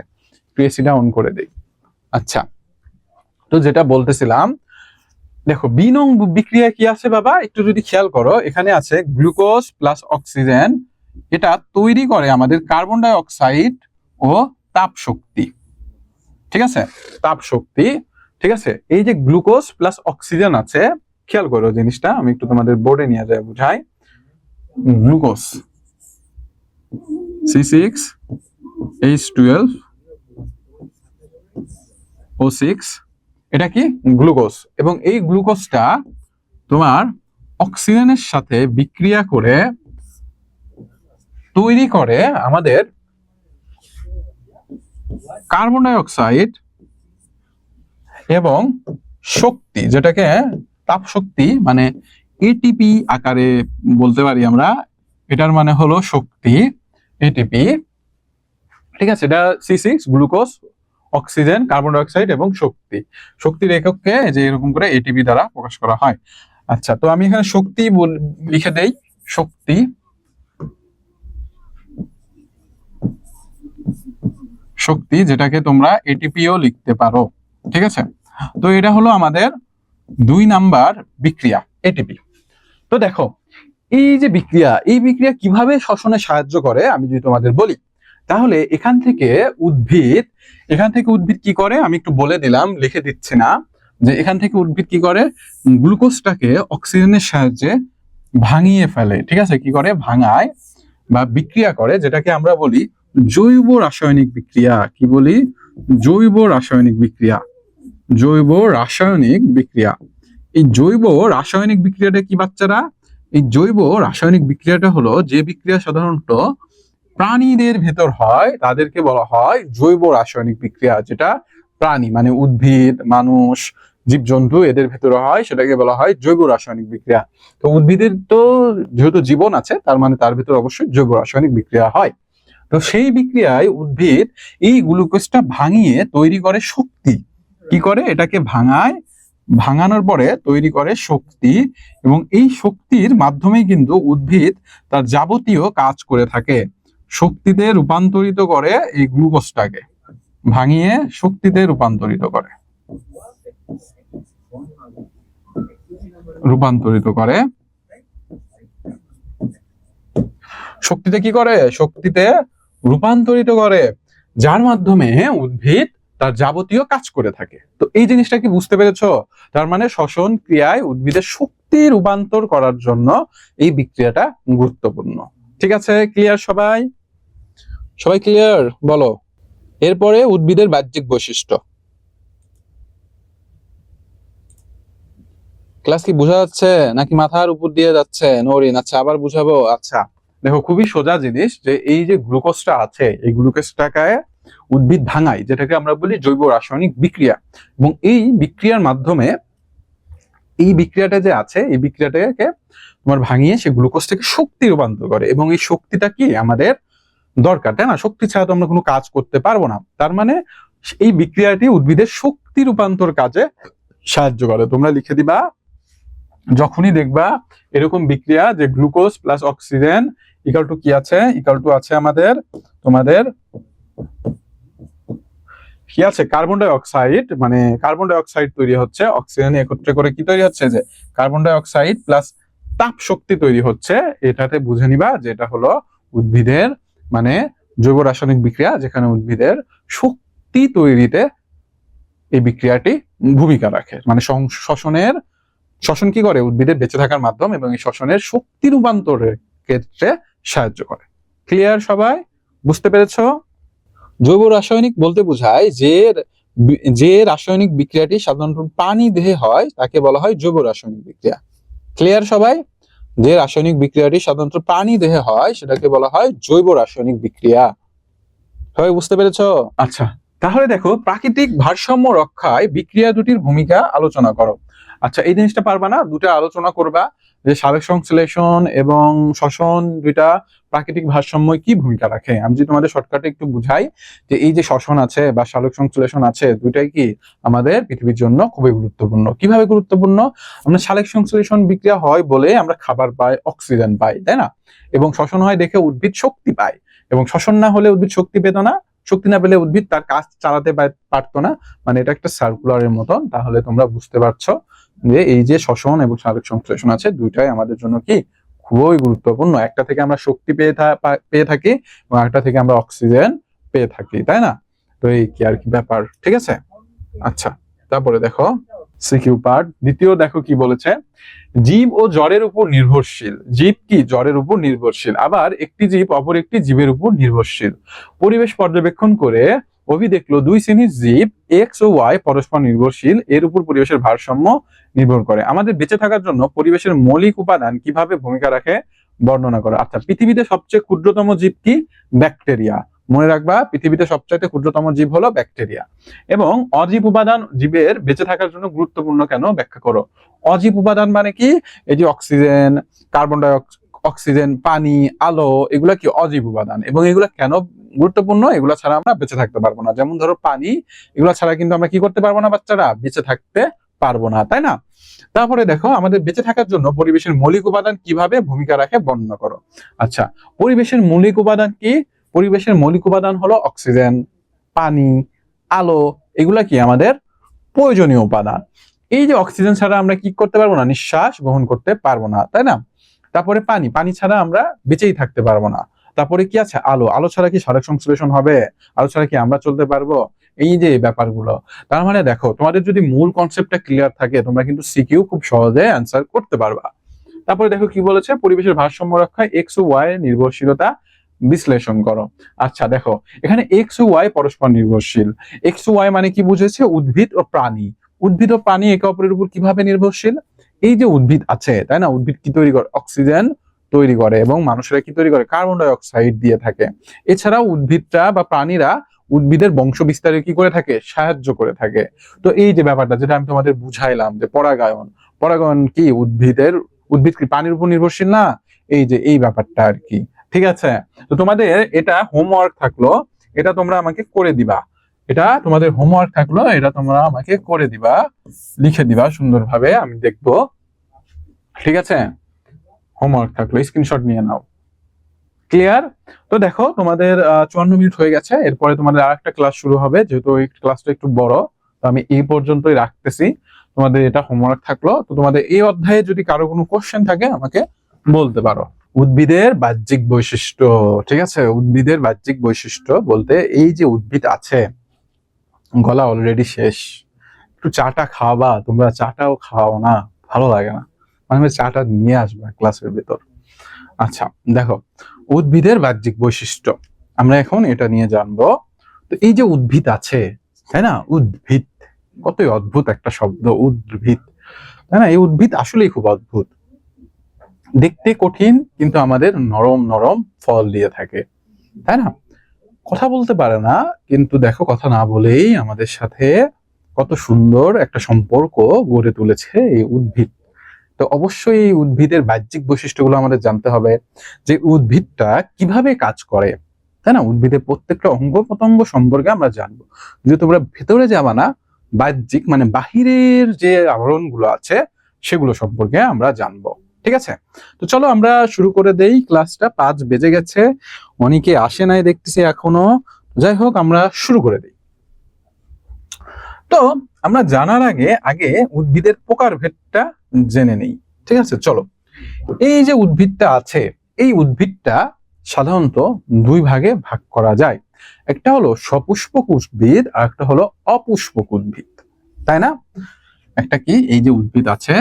S1: একটু এসিটা অন করে দেই। আচ্ছা, তো যেটা বলতেছিলাম, দেখো বি নং বিক্রিয়া কি আছে বাবা, একটু যদি খেয়াল করো, এখানে আছে গ্লুকোজ প্লাস অক্সিজেন, এটা তৈরি করে আমাদের কার্বন ডাই অক্সাইড ও তাপ শক্তি। ঠিক আছে, তাপ শক্তি। ঠিক আছে, এই যে গ্লুকোজ প্লাস অক্সিজেন আছে, খেয়াল করো জিনিসটা, আমি একটু তোমাদের বোর্ডে নিয়ে যাই বুঝাই। গ্লুকোজ C6H12O6, এটা কি গ্লুকোজ, এবং এই গ্লুকোজটা তোমার অক্সিজেনের সাথে বিক্রিয়া করে তৈরি করে আমাদের কার্বন ডাই অক্সাইড এবং শক্তি, যেটাকে তাপ শক্তি মানে এটিপি আকারে বলতে পারি আমরা, এটার মানে হলো শক্তি, এটিপি। ঠিক আছে, এটা C6 glucose, oxygen, carbon die oxide এবং শক্তি। শক্তির এককে যে এরকম করে এটিপি দ্বারা প্রকাশ করা হয়। আচ্ছা, তো আমি এখানে শক্তি লিখে দেই, শক্তি। শক্তি, যেটাকে তোমরা এটিপিও লিখতে পারো। ঠিক আছে, তো এটা হলো আমাদের 2 নাম্বার বিক্রিয়া, এটিপি। তো দেখো এই যে বিক্রিয়া, এই বিক্রিয়া কিভাবে শ্বসনে সাহায্য করে আমি যদি তোমাদের বলি, তাহলে এখান থেকে উদ্ভিদ কি করে আমি একটু বলে দিলাম, লিখে দিচ্ছি না, যে এখান থেকে উদ্ভিদ কি করে, গ্লুকোজটাকে অক্সিজেনের সাহায্যে ভাঙিয়ে ফেলে। ঠিক আছে, কি করে, ভাঙায় বা বিক্রিয়া করে, যেটাকে আমরা বলি জৈব রাসায়নিক বিক্রিয়া। কি বলি, জৈব রাসায়নিক বিক্রিয়া। জৈব রাসায়নিক বিক্রিয়া। এই জৈব রাসায়নিক বিক্রিয়াটা কি বাচ্চারা, এই জৈব রাসায়নিক বিক্রিয়াটা হলো যে বিক্রিয়া সাধারণত প্রাণীদের ভেতর হয়, তাদেরকে বলা হয় জৈব রাসায়নিক বিক্রিয়া। যেটা প্রাণী মানে উদ্ভিদ, মানুষ, জীবজন্তু, এদের ভেতরে হয়, সেটাকে বলা হয় জৈব রাসায়নিক বিক্রিয়া। তো উদ্ভিদের তো যেহেতু জীবন আছে, তার মানে তার ভেতরে অবশ্যই জৈব রাসায়নিক বিক্রিয়া হয়। তো সেই বিক্রিয়ায় উদ্ভিদ এই গ্লুকোজটা ভাঙিয়ে তৈরি করে শক্তি। কি করে, এটাকে ভাঙায়, ভাঙানোর পরে তৈরি করে শক্তি, এবং এই শক্তির মাধ্যমেই কিন্তু উদ্ভিদ তার যাবতীয় কাজ করে থাকে। শক্তিতে রূপান্তরিত করে, এই গ্লুকোজটাকে ভাঙিয়ে শক্তিতে রূপান্তরিত করে, শক্তিতে কি করে, শক্তিতে রূপান্তরিত করে, যার মাধ্যমে উদ্ভিদ তার যাবতীয় কাজ করে থাকে। তো এই জিনিসটা কি বুঝতে পেরেছো? তার মানে শ্বসন ক্রিয়ায় উদ্ভিদের শক্তি রূপান্তর করার জন্য এই বিক্রিয়াটা গুরুত্বপূর্ণ। ঠিক আছে, ক্লিয়ার সবাই? সবাই ক্লিয়ার বলো। এরপরে উদ্ভিদের বাহ্যিক বৈশিষ্ট্য। ক্লাস কি বোঝা যাচ্ছে নাকি মাথার উপর দিয়ে যাচ্ছে নরিন? আচ্ছা, আবার বুঝাবো। আচ্ছা দেখো, খুবই সোজা জিনিস, যে এই যে গ্লুকোজটা আছে, এই গ্লুকোজটাকে উদ্ভিদ ভাঙায়, যেটাকে আমরা বলি জৈব রাসায়নিক বিক্রিয়া, এবং এই বিক্রিয়ার মাধ্যমে এই বিক্রিয়াটা যে আছে, এই বিক্রিয়াটাকে তোমার ভাঙিয়ে সে গ্লুকোজটাকে শক্তি রূপান্তর করে, এবং এই শক্তিটা কি আমাদের দরকার, তাই না? শক্তি ছাড়া তো আমরা কোনো কাজ করতে পারবো না। তার মানে এই বিক্রিয়াটি উদ্ভিদের শক্তি রূপান্তর কাজে সাহায্য করে। তোমরা লিখে দিবা যখনই দেখবা এরকম বিক্রিয়া, যে glucose plus oxygen equal to কি আছে, ইকাল টু আছে আমাদের তোমাদের কি আছে, কার্বন ডাই অক্সাইড, মানে কার্বন ডাই অক্সাইড তৈরি হচ্ছে, অক্সিজেন একত্রে করে কি তৈরি হচ্ছে, যে কার্বন ডাই অক্সাইড প্লাস তাপ শক্তি তৈরি হচ্ছে। এটাতে বুঝে নিবা যে এটা হলো উদ্ভিদের মানে জৈব রাসায়নিক বিক্রিয়া, যেখানে উদ্ভিদের শক্তি তৈরিতে এই বিক্রিয়াটি ভূমিকা রাখে। মানে শ্বসন কি করে, উদ্ভিদের বেঁচে থাকার মাধ্যম, এবং এই শ্বসনের শক্তি রূপান্তরের ক্ষেত্রে সাহায্য করে। ক্লিয়ার সবাই? বুঝতে পেরেছো? জৈব রাসায়নিক বলতে বোঝায় যে রাসায়নিক বিক্রিয়াটি সাধারণত প্রাণী দেহে হয়, তাকে বলা হয় জৈব রাসায়নিক বিক্রিয়া। ক্লিয়ার সবাই? যে রাসায়নিক বিক্রিয়াটি সাধারণত প্রাণী দেহে হয়, সেটাকে বলা হয় জৈব রাসায়নিক বিক্রিয়া। সবাই বুঝতে পেরেছো? আচ্ছা, তাহলে দেখো, প্রাকৃতিক ভারসাম্য রক্ষায় বিক্রিয়া দুটির ভূমিকা আলোচনা করো। আচ্ছা, এই জিনিসটা পারবা না, দুটো আলোচনা করবা, যে সালোক সংশ্লেষণ এবং শ্বসন দুইটা প্রাকৃতিক ভারসাম্য কি ভূমিকা রাখে। আমি যদি তোমাদের শর্টকাটে একটু বুঝাই, যে এই যে শ্বসন আছে বা সালোক সংশ্লেষণ আছে, দুইটাই কি আমাদের পৃথিবীর জন্য খুবই গুরুত্বপূর্ণ। কিভাবে গুরুত্বপূর্ণ? আমরা সালোক সংশ্লেষণ বিক্রিয়া হয় বলে আমরা খাবার পাই, অক্সিজেন পাই, তাই না? এবং শ্বসন হয় দেখে উদ্ভিদ শক্তি পায়, এবং শ্বসন না হলে উদ্ভিদ শক্তি পেত না, শক্তি না পেলে উদ্ভিদ তার কাজ চালাতে পারতো না, মানে এটা একটা সার্কুলারের মতন। তাহলে তোমরা বুঝতে পারছো যে এই যে শ্বসন এবং সালোক সংশ্লেষণ আছে, দুইটাই আমাদের জন্য কি খুবই গুরুত্বপূর্ণ। একটা থেকে আমরা শক্তি পেয়ে থাকি এবং একটা থেকে আমরা অক্সিজেন পেয়ে থাকি, তাই না? তো এই কি আর কি ব্যাপার, ঠিক আছে। আচ্ছা, তারপরে দেখো সিকিউ পার্ট দ্বিতীয়, দেখো কি বলেছে, জীব ও জড়ের উপর নির্ভরশীল। জীব কি জড়ের উপর নির্ভরশীল, আবার একটি জীব অপর একটি জীবের উপর নির্ভরশীল। পরিবেশ পর্যবেক্ষণ করে অভি দেখলো দুই শ্রেণীর জীব এক্স ও ওয়াই পরস্পর নির্ভরশীল, এর উপর পরিবেশের ভারসাম্য নির্ভর করে। আমাদের বেঁচে থাকার জন্য পরিবেশের মৌলিক উপাদান কিভাবে ভূমিকা রাখে বর্ণনা করো। আচ্ছা, পৃথিবীতে সবচেয়ে ক্ষুদ্রতম জীব কি? ব্যাকটেরিয়া। মনে রাখবা, পৃথিবীতে সবচাইতে ক্ষুদ্রতম জীব হলো ব্যাকটেরিয়া। এবং অজীব উপাদান জীবের বেঁচে থাকার জন্য গুরুত্বপূর্ণ কেন ব্যাখ্যা করো। অজীব উপাদান মানে কি? এই যে অক্সিজেন, কার্বন অক্সিজেন, পানি, আলো, এগুলা কি অজীব উপাদান, এবং এগুলা কেন গুরুত্বপূর্ণ? এগুলা ছাড়া আমরা বেঁচে থাকতে পারবো না। যেমন ধরো পানি, এগুলা ছাড়া কিন্তু আমরা কি করতে পারবো না বাচ্চারা? বেঁচে থাকতে পারবো না, তাই না? তারপরে দেখো, আমাদের বেঁচে থাকার জন্য পরিবেশের মৌলিক উপাদান কিভাবে ভূমিকা রাখে বর্ণনা করো। আচ্ছা, পরিবেশের মৌলিক উপাদান কি? পরিবেশের মৌলিক উপাদান হলো অক্সিজেন, পানি, আলো, এগুলা কি আমাদের প্রয়োজনীয় উপাদান। এই যে অক্সিজেন ছাড়া আমরা কি করতে পারবো না? নিঃশ্বাস গ্রহণ করতে পারবো না, তাই না? তারপরে পানি, পানি ছাড়া আমরা বেঁচেই থাকতে পারবো না। তারপরে কি আছে? আলো, আলো ছাড়া কি সালোক সংশ্লেষণ হবে? আলো ছাড়া কি আমরা চলতে পারবো? এই যে ব্যাপারগুলো, তার মানে দেখো, তোমাদের যদি মূল কনসেপ্টটা ক্লিয়ার থাকে, তোমরা কিন্তু সিকিউ খুব সহজে অ্যান্সার করতে পারবা। তারপরে দেখো কি বলেছে, পরিবেশের ভারসাম্য রক্ষায় এক্স ও ওয়াই নির্ভরশীলতা বিশ্লেষণ করো। আচ্ছা দেখো, এখানে এক্স ও ওয়াই পরস্পর নির্ভরশীল। এক্স ও ওয়াই মানে কি বুঝেছে? উদ্ভিদ ও প্রাণী। উদ্ভিদ ও প্রাণী একে অপরের উপর কিভাবে নির্ভরশীল? এই যে উদ্ভিদ আছে, তাই না, উদ্ভিদ কি তৈরি করে? অক্সিজেন তৈরি করে, এবং মানুষেরা কি তৈরি করে? কার্বন ডাই অক্সাইড দিয়ে থাকে। এছাড়াও উদ্ভিদরা বা প্রাণীরা উদ্ভিদের বংশ বিস্তারে কি করে থাকে? সাহায্য করে থাকে। তো এই যে ব্যাপারটা যেটা আমি তোমাদের বুঝাইলাম, যে পরাগায়ন, পরাগায়ন কি উদ্ভিদ কি পানির উপর নির্ভরশীল না? এই যে এই ব্যাপারটা আর কি, ঠিক আছে। তো তোমাদের এটা হোমওয়ার্ক থাকলো, এটা তোমরা আমাকে করে দিবা। এটা তোমাদের হোমওয়ার্ক থাকলো, এটা তোমরা আমাকে করে দিবা, লিখে দিবা সুন্দরভাবে, আমি দেখবো, ঠিক আছে। হোমওয়ার্ক থাকলো, স্ক্রিনশট নিয়ে নাও। ক্লিয়ার? তো দেখো, তোমাদের 54 মিনিট হয়ে গেছে। এরপরে তোমাদের আরেকটা ক্লাস শুরু হবে, যেহেতু এই ক্লাসটা একটু বড়, তো আমি এই পর্যন্তই রাখতেছি। তোমাদের এটা হোমওয়ার্ক থাকলো। তো তোমাদের এই অধ্যায়ে যদি কারো কোনো কোশ্চেন থাকে আমাকে বলতে পারো। উদ্ভিদের বাহ্যিক বৈশিষ্ট্য, ঠিক আছে, উদ্ভিদের বাহ্যিক বৈশিষ্ট্য বলতে এই যে উদ্ভিদ আছে, গলা অলরেডি শেষ, একটু চাটা খাওয়াবা। তোমরা চাটাও খাওয়াও না, ভালো লাগে না, মানে চাটা নিয়ে আসবা ক্লাসের ভেতর। আচ্ছা দেখো, উদ্ভিদের বাহ্যিক বৈশিষ্ট্য আমরা এখন এটা নিয়ে জানবো। তো এই যে উদ্ভিদ আছে, তাই না, উদ্ভিদ কতই অদ্ভুত একটা শব্দ, উদ্ভিদ, তাই না? এই উদ্ভিদ আসলেই খুব অদ্ভুত, দেখতে কঠিন কিন্তু আমাদের নরম নরম ফল দিয়ে থাকে, তাই না? কথা বলতে পারে না, কিন্তু দেখো কথা না বলেই আমাদের সাথে কত সুন্দর একটা সম্পর্ক গড়ে তুলেছে এই উদ্ভিদ। তো অবশ্যই এই উদ্ভিদের বাহ্যিক বৈশিষ্ট্যগুলো আমাদের জানতে হবে, যে উদ্ভিদটা কিভাবে কাজ করে, তাই না? উদ্ভিদের প্রত্যেকটা অঙ্গ প্রত্যঙ্গ সম্পর্কে আমরা জানবো। যদি তোমরা ভেতরে যাবা না, বাহ্যিক মানে বাহিরের যে আবরণগুলো আছে সেগুলো সম্পর্কে আমরা জানবো, ঠিক আছে। তো চলো আমরা শুরু করে দেই ক্লাসটা। 5 বেজে গেছে, অনেকে আসে নাই দেখতেছি এখনো। যাই হোক, আমরা শুরু করে দিই। তো আমরা জানার আগে আগে উদ্ভিদের প্রকারভেদটা জেনে নেই, ঠিক আছে। চলো, এই যে উদ্ভিদটা আছে, এই উদ্ভিদটা সাধারণত 2 ভাগে ভাগ করা যায়। একটা হলো সপুষ্পক উদ্ভিদ, আর একটা হলো অপুষ্পক উদ্ভিদ, তাই না? একটা কি, এই যে উদ্ভিদ আছে,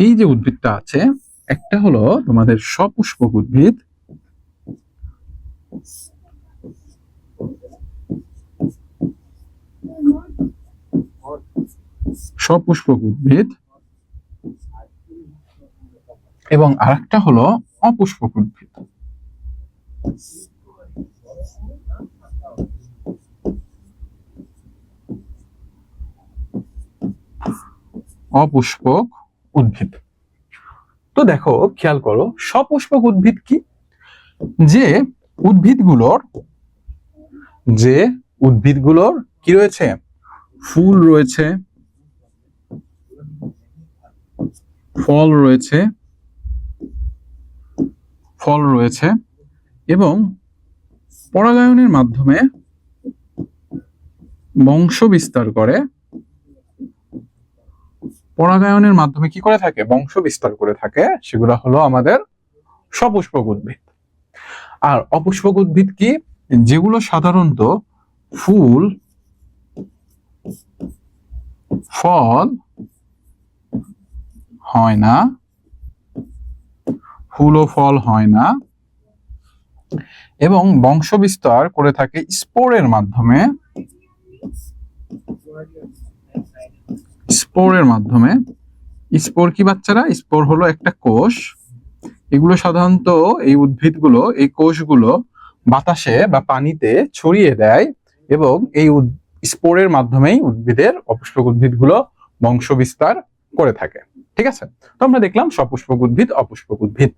S1: এই যে উদ্ভিদটা আছে, একটা হলো তোমাদের সপুষ্পক উদ্ভিদ, সপুষ্পক উদ্ভিদ, এবং আরেকটা হলো অপুষ্পক উদ্ভিদ। অপুষ্পক উদ্ভিদ। তো দেখো, খেয়াল করো, সপুষ্পক উদ্ভিদ কি? যে উদ্ভিদগুলোর কি রয়েছে? ফুল রয়েছে, ফল রয়েছে, ফল রয়েছে এবং পরাগায়নের মাধ্যমে বংশ বিস্তার করে। পরাগায়নের মাধ্যমে কি করে থাকে? বংশ বিস্তার করে থাকে। সেগুলো হলো আমাদের সপুষ্পক উদ্ভিদ। আর অপুষ্পক উদ্ভিদ কি? যেগুলো সাধারণত ফুল ফল হয় না, ফুল ও ফল হয় না এবং বংশ বিস্তার করে থাকে স্পোরের মাধ্যমে। স্পোরের মাধ্যমে। স্পোর কি বাচ্চারা? স্পোর হলো একটা কোষ। এগুলো সাধারণত এই উদ্ভিদগুলো, এই কোষগুলো বাতাসে বা পানিতে ছড়িয়ে দেয় এবং এই স্পোরের মাধ্যমেই উদ্ভিদের, অপুষ্পক উদ্ভিদগুলো বংশ বিস্তার করে থাকে। ঠিক আছে? তো আমরা দেখলাম সপুষ্পক উদ্ভিদ, অপুষ্পক উদ্ভিদ।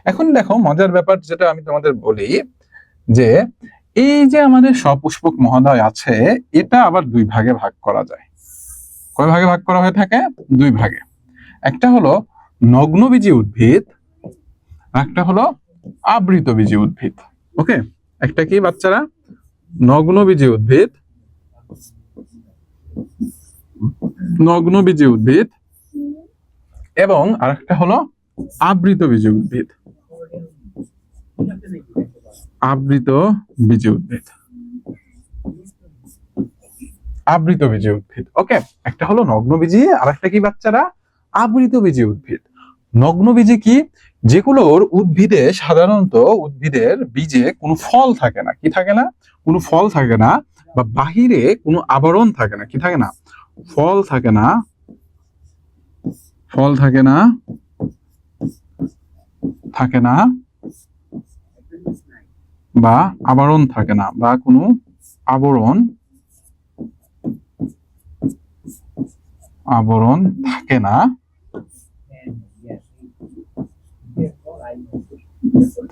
S1: এখন দেখো মজার ব্যাপার যেটা আমি তোমাদের বলি, যে এই যে আমাদের সপুষ্পক মহোদয় আছে, এটা আবার দুই ভাগে ভাগ করা যায়। কয় ভাগে ভাগ করা হয়ে থাকে? দুই ভাগে। একটা হলো নগ্নবীজী উদ্ভিদ, একটা হলো আবৃতবীজী উদ্ভিদ। ওকে, একটা কি বাচ্চারা? নগ্নবীজী উদ্ভিদ, নগ্নবীজী উদ্ভিদ এবং আরেকটা হলো আবৃতবীজী উদ্ভিদ, আবৃতবীজী উদ্ভিদ, আবৃতবীজী উদ্ভিদ। ওকে, একটা হলো নগ্নবীজী, আর একটা কি বাচ্চারা? আবৃতবীজী উদ্ভিদ। নগ্নবীজী কি? যেগুলোর উদ্ভিদে সাধারণত উদ্ভিদের বীজে কোনো ফল থাকে না। কি থাকে না? কোনো ফল থাকে না, বা বাহিরে কোনো আবরণ থাকে না। কি থাকে না? ফল থাকে না, ফল থাকে না, থাকে না, বা আবরণ থাকে না, বা কোনো আবরণ, আবরণ থাকে না,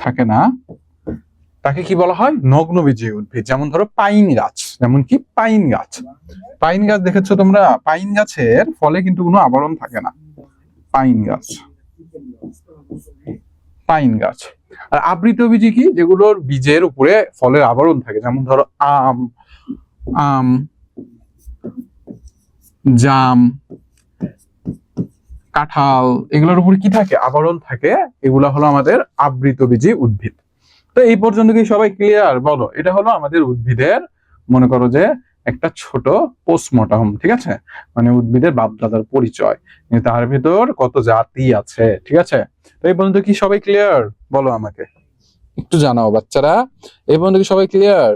S1: থাকে না, তাকে কি বলা হয়? নগ্নবীজী উদ্ভিদ। যেমন ধরো পাইন গাছ, যেমন কি পাইন গাছ। পাইন গাছ দেখেছো তোমরা? পাইন গাছের ফলে কিন্তু কোনো আবরণ থাকে না। পাইন গাছ, পাইন গাছ। আর আবৃতবীজী কি? যেগুলোর বীজের উপরে ফলের আবরণ থাকে। যেমন ধরো আম, আম, জাম, কাঁঠাল, এগুলোর উপরে কি থাকে? আবরণ থাকে। এগুলা হলো আমাদের আবৃতবীজী উদ্ভিদ। তো এই পর্যন্ত কি সবাই ক্লিয়ার? বলো, এটা হলো আমাদের উদ্ভিদের, মনে করো যে একটা ছোট পোস্টমর্টম। ঠিক আছে? মানে উদ্ভিদের বাপদাদার পরিচয়, তার ভিতর কত জাতি আছে। ঠিক আছে? তো এই পর্যন্ত কি সবাই ক্লিয়ার? বলো আমাকে, একটু জানাও বাচ্চারা, এই পর্যন্ত কি সবাই ক্লিয়ার?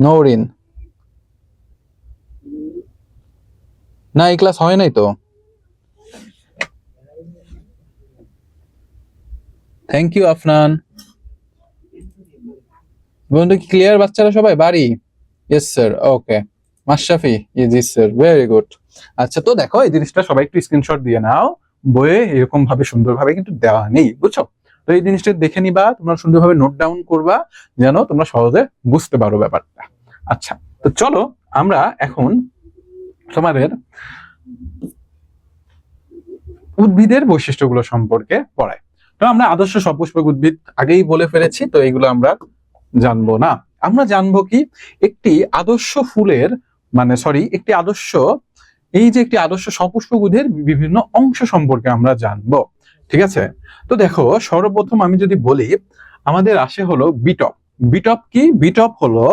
S1: নওরিন, না এই ক্লাস হয় নাই তো। Thank you Afnan. বন্ধু কি ক্লিয়ার বাচ্চারা সবাই? বাড়ি? Yes sir. ওকে, মাশরাফি, জি স্যার, ভেরি গুড। আচ্ছা, তো দেখো এই জিনিসটা সবাই একটু স্ক্রিনশট দিয়ে নাও। বইয়ে এরকম ভাবে সুন্দরভাবে কিন্তু দেওয়া নেই, বুঝছো? তো এই জিনিসটা দেখে নিবা, তোমরা সুন্দরভাবে নোট ডাউন করবা, যেন তোমরা সহজে বুঝতে পারো ব্যাপারটা। আচ্ছা, তো চলো আমরা এখন তোমাদের উদ্ভিদের বৈশিষ্ট্যগুলো সম্পর্কে পড়াই। তো আমরা আদর্শ সপুষ্পক উদ্ভিদ আগেই বলে ফেলেছি, তো এইগুলো আমরা জানবো না। আমরা জানবো কি? একটি আদর্শ ফুলের, মানে সরি, একটি আদর্শ, এই যে একটি আদর্শ সপুষ্পক উদ্ভিদের বিভিন্ন অংশ সম্পর্কে আমরা জানবো। ঠিক আছে? তো দেখো, সর্বপ্রথম আমি যদি বলি, আমাদের আসে হলো বিটপ। বিটপ কি? বিটপ হলো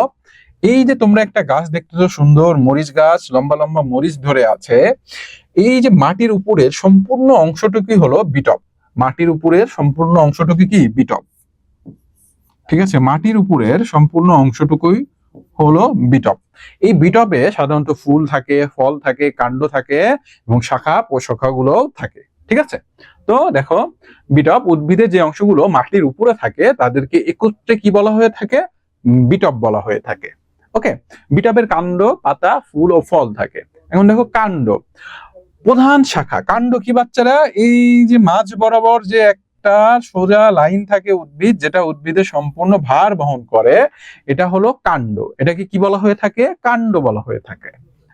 S1: এই যে তোমরা একটা গাছ দেখতেছো, সুন্দর মরিচ গাছ, লম্বা লম্বা মরিচ ধরে আছে। এই যে মাটির উপরের সম্পূর্ণ অংশটুকুই হলো বিটপ। মাটির উপরের সম্পূর্ণ অংশটুকু কি? বিটপ। ঠিক আছে? মাটির উপরের সম্পূর্ণ অংশটুকুই হলো বিটপ। এই বিটপে সাধারণত ফুল থাকে, ফল থাকে, কাণ্ড থাকে এবং শাখা প্রশাখাগুলো থাকে। ঠিক আছে? তো দেখো, বিটপ উদ্ভিদের যে অংশগুলো মাটির উপরে থাকে তাদেরকে একত্রে কি বলা হয়ে থাকে? বিটপ বলা হয়ে থাকে। ওকে, বিটপের কাণ্ড, পাতা, ফুল ও ফল থাকে। এখন দেখো কাণ্ড, প্রধান শাখা। কাণ্ড কি বাচ্চারা? এই যে মাঝ বরাবর যে একটা সোজা লাইন থাকে উদ্ভিদ, যেটা উদ্ভিদের সম্পূর্ণ ভার বহন করে, এটা হলো কাণ্ড। এটাকে কি বলা হয়ে থাকে? কাণ্ড বলা হয়ে থাকে।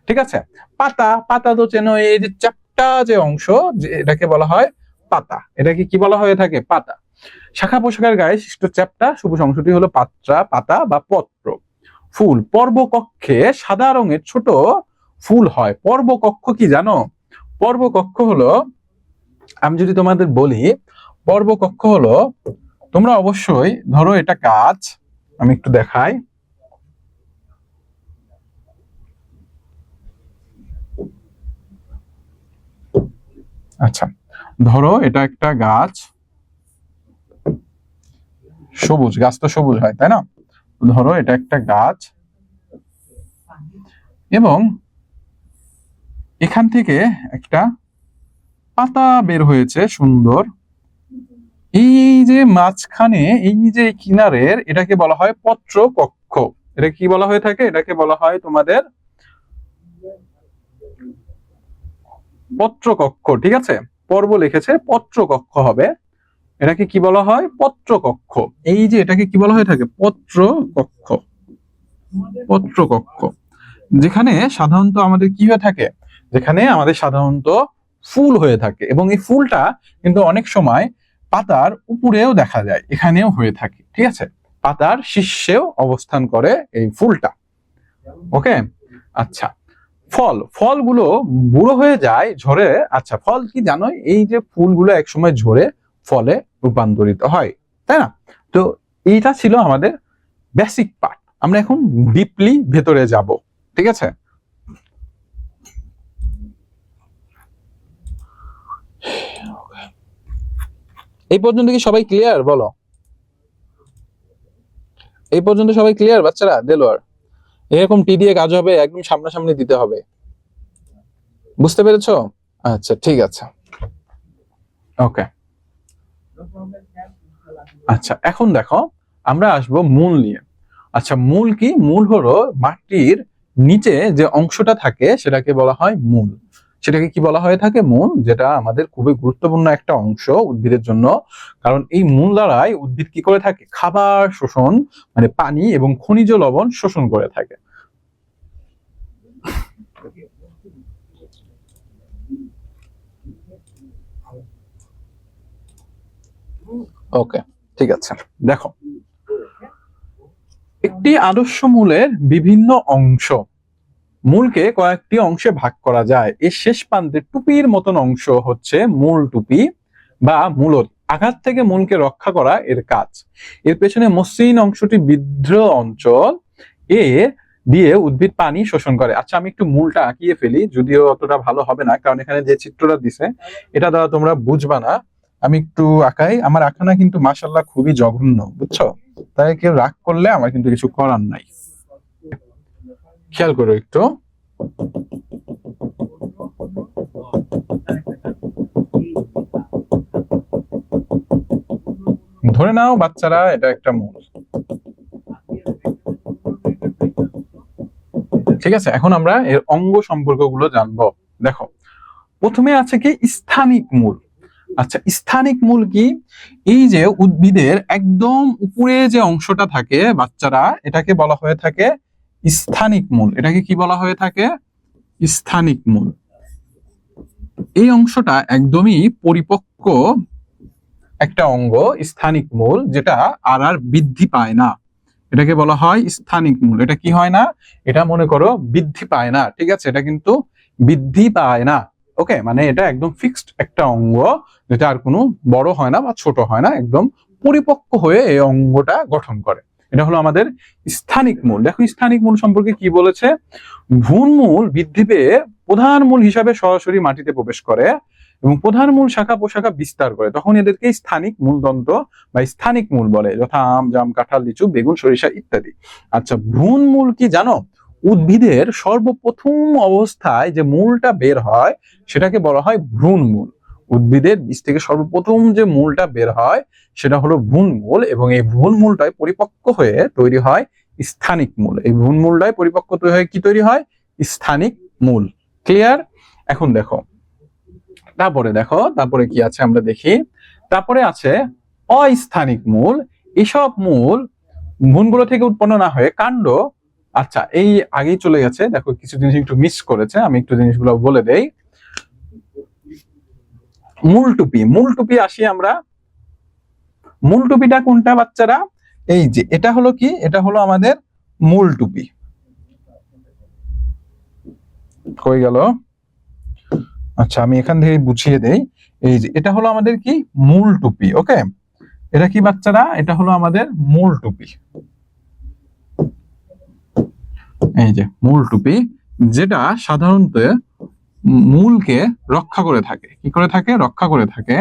S1: ঠিক আছে? পাতা, পাতা তো চেনো, এই যে চ্যাপ্টা যে অংশ, এটাকে বলা হয় পাতা, এটাকে কি বলা হয়ে থাকে? পাতা। শাখা পোশাকের গায়ে সৃষ্ট চ্যাপ্টা সবুজ অংশটি হলো পাত্রা, পাতা বা পত্র। ফুল, পর্বকক্ষে সাদা রঙের ছোট ফুল হয়। পর্বকক্ষ কি জানো? পর্বকক্ষ হলো, আমি যদি তোমাদের বলি, পর্বকক্ষ হলো, তোমরা অবশ্যই ধরো এটা গাছ, আমি একটু দেখাই। আচ্ছা, ধরো এটা একটা গাছ, সবুজ, গাছ তো সবুজ হয় তাই না? ধরো এটা একটা গাছ এবং এখান থেকে একটা পাতা বের হয়েছে সুন্দর। এই যে মাঝখানে, এই যে কিনারের, এটাকে বলা হয় পত্র কক্ষ। এটা কি বলা হয়ে থাকে? এটাকে বলা হয় তোমাদের পত্র কক্ষ। ঠিক আছে, পর্ব লিখেছে, পত্র কক্ষ হবে। এটাকে কি বলা হয়? পত্র কক্ষ। এই যে এটাকে কি বলা হয়ে থাকে? পত্র কক্ষ। পত্র কক্ষ, যেখানে সাধারণত আমাদের কি হয়ে থাকে? যেখানে আমাদের সাধারণত ফুল হয়ে থাকে, এবং এই ফুলটা কিন্তু অনেক সময় পাতার উপরেও দেখা যায়, এখানেও হয়ে থাকে। ঠিক আছে, পাতার শীর্ষেও অবস্থান করে এই ফুলটা। ওকে, আচ্ছা, ফল, ফলগুলো বুড়ো হয়ে যায় ঝরে। আচ্ছা, ফল কি জানো? এই যে ফুলগুলো একসময় ঝরে ফলে রূপান্তরিত হয়, তাই না? তো এইটা ছিল আমাদের বেসিক পার্ট। আমরা এখন ডিপলি ভেতরে যাব। ঠিক আছে, এই পর্যন্ত কি সবাই ক্লিয়ার? বলো, এই পর্যন্ত সবাই ক্লিয়ার বাচ্চারা? দেলোয়ার, এরকম টি দিয়ে কাজ হবে, একদম সামনাসামনি দিতে হবে, বুঝতে পেরেছো? আচ্ছা, ঠিক আছে, ওকে। আচ্ছা, এখন দেখো আমরা আসবো মূল নিয়ে। আচ্ছা, মূল কি? মূল হলো মাটির নিচে যে অংশটা থাকে সেটাকে বলা হয় মূল। সেটাকে কি বলা হয়ে থাকে? মূল, যেটা আমাদের খুবই গুরুত্বপূর্ণ একটা অংশ উদ্ভিদের জন্য। কারণ এই মূল দ্বারাই উদ্ভিদ কি করে থাকে? খাবার শোষণ, মানে পানি এবং খনিজ লবণ শোষণ করে থাকে। ওকে, ঠিক আছে, দেখো, একটি আদর্শ মূলের বিভিন্ন অংশ। মূলকে কয়েকটি অংশে ভাগ করা যায়। এর শেষ প্রান্তে টুপির মতন অংশ হচ্ছে মূল টুপি বা মূলত। আঘাত থেকে মূলকে রক্ষা করা এর কাজ। এর পেছনে মসৃণ অংশটি বৃদ্ধ অঞ্চল, এ দিয়ে উদ্ভিদ পানি শোষণ করে। আচ্ছা, আমি একটু মূলটা আঁকিয়ে ফেলি, যদিও অতটা ভালো হবে না, কারণ এখানে যে চিত্রটা দিছে এটা দ্বারা তোমরা বুঝবা না। আমি একটু আঁকাই। আমার আঁকানা কিন্তু মাশাআল্লাহ খুবই জঘন্য, বুঝছো? তাই কেউ রাগ করলে আমার কিন্তু কিছু করার নাই। খেয়াল করো একটু। ধরে নাও বাচ্চারা এটা একটা মূল। ঠিক আছে, এখন আমরা এর অঙ্গ সম্পর্কগুলো জানবো। দেখো, প্রথমে আছে কি? স্থানিক মূল। আচ্ছা, স্থানিক মূল কি? এই যে উদ্ভিদের একদম উপরে যে অংশটা থাকে বাচ্চারা, এটাকে বলা হয়ে থাকে স্থানিক মূল। এটাকে কি বলা হয়ে থাকে? স্থানিক মূল। এই অংশটা একদমই পরিপক্ক একটা অঙ্গ, স্থানিক মূল, যেটা আর বৃদ্ধি পায় না। এটাকে বলা হয় স্থানিক মূল। এটা কি হয় না? এটা মনে করো বৃদ্ধি পায় না। ঠিক আছে, এটা কিন্তু বৃদ্ধি পায় না। ওকে, মানে এটা একদম ফিক্সড একটা অঙ্গ, যেটা আর কোনো বড় হয় না বা ছোট হয় না, একদম পরিপক্ক হয়ে এই অঙ্গটা গঠন করে। এটা হলো আমাদের স্থানিক মূল। দেখো স্থানিক মূল সম্পর্কে কি বলেছে? ভ্রূণ মূল বৃদ্ধি পেয়ে প্রধান মূল হিসাবে সরাসরি মাটিতে প্রবেশ করে এবং প্রধান মূল শাখা প্রশাখা বিস্তার করে, তখন এদেরকে স্থানিক মূলতন্ত্র বা স্থানিক মূল বলে, যথা আম, জাম, কাঁঠাল, লিচু, বেগুন, সরিষা ইত্যাদি। আচ্ছা, ভ্রূণ মূল কি জানো? উদ্ভিদের সর্বপ্রথম অবস্থায় যে মূলটা বের হয় সেটাকে বলা হয় ভ্রূণ মূল। উদ্ভিদের বীজ থেকে সর্বপ্রথম যে মূলটা বের হয় সেটা হলো ভ্রূণ মূল, এবং এই ভ্রূণ মূলটাই পরিপক্ক হয়ে তৈরি হয় স্থানিক মূল। এই ভ্রূণ মূলটাই পরিপক্ক হয়ে কি তৈরি হয়? স্থানিক মূল। ক্লিয়ার? এখন দেখো, তারপরে কি আছে আমরা দেখি। তারপরে আছে অস্থানিক মূল। এসব মূল ভ্রূণগুলো থেকে উৎপন্ন না হয়ে কাণ্ড। আচ্ছা, এই আগেই চলে গেছে, দেখো কিছু জিনিস একটু মিস করেছে, আমি একটু জিনিসগুলো বলে দেই। মূলটুপি আসি আমরা। মূলটুপিটা কোনটা বাচ্চারা? এই যে এটা হলো কি, এটা হলো আমাদের মূলটুপি। কই গেল? আচ্ছা আমি এখান থেকে বুঝিয়ে দেই। এই যে এটা হলো আমাদের কি, মূলটুপি। ওকে, এটা কি বাচ্চারা? এটা হলো আমাদের মূলটুপি। এই যে মূলটুপি, যেটা সাধারণত মূলকে রক্ষা করে থাকে। কি করে থাকে? রক্ষা করে থাকে।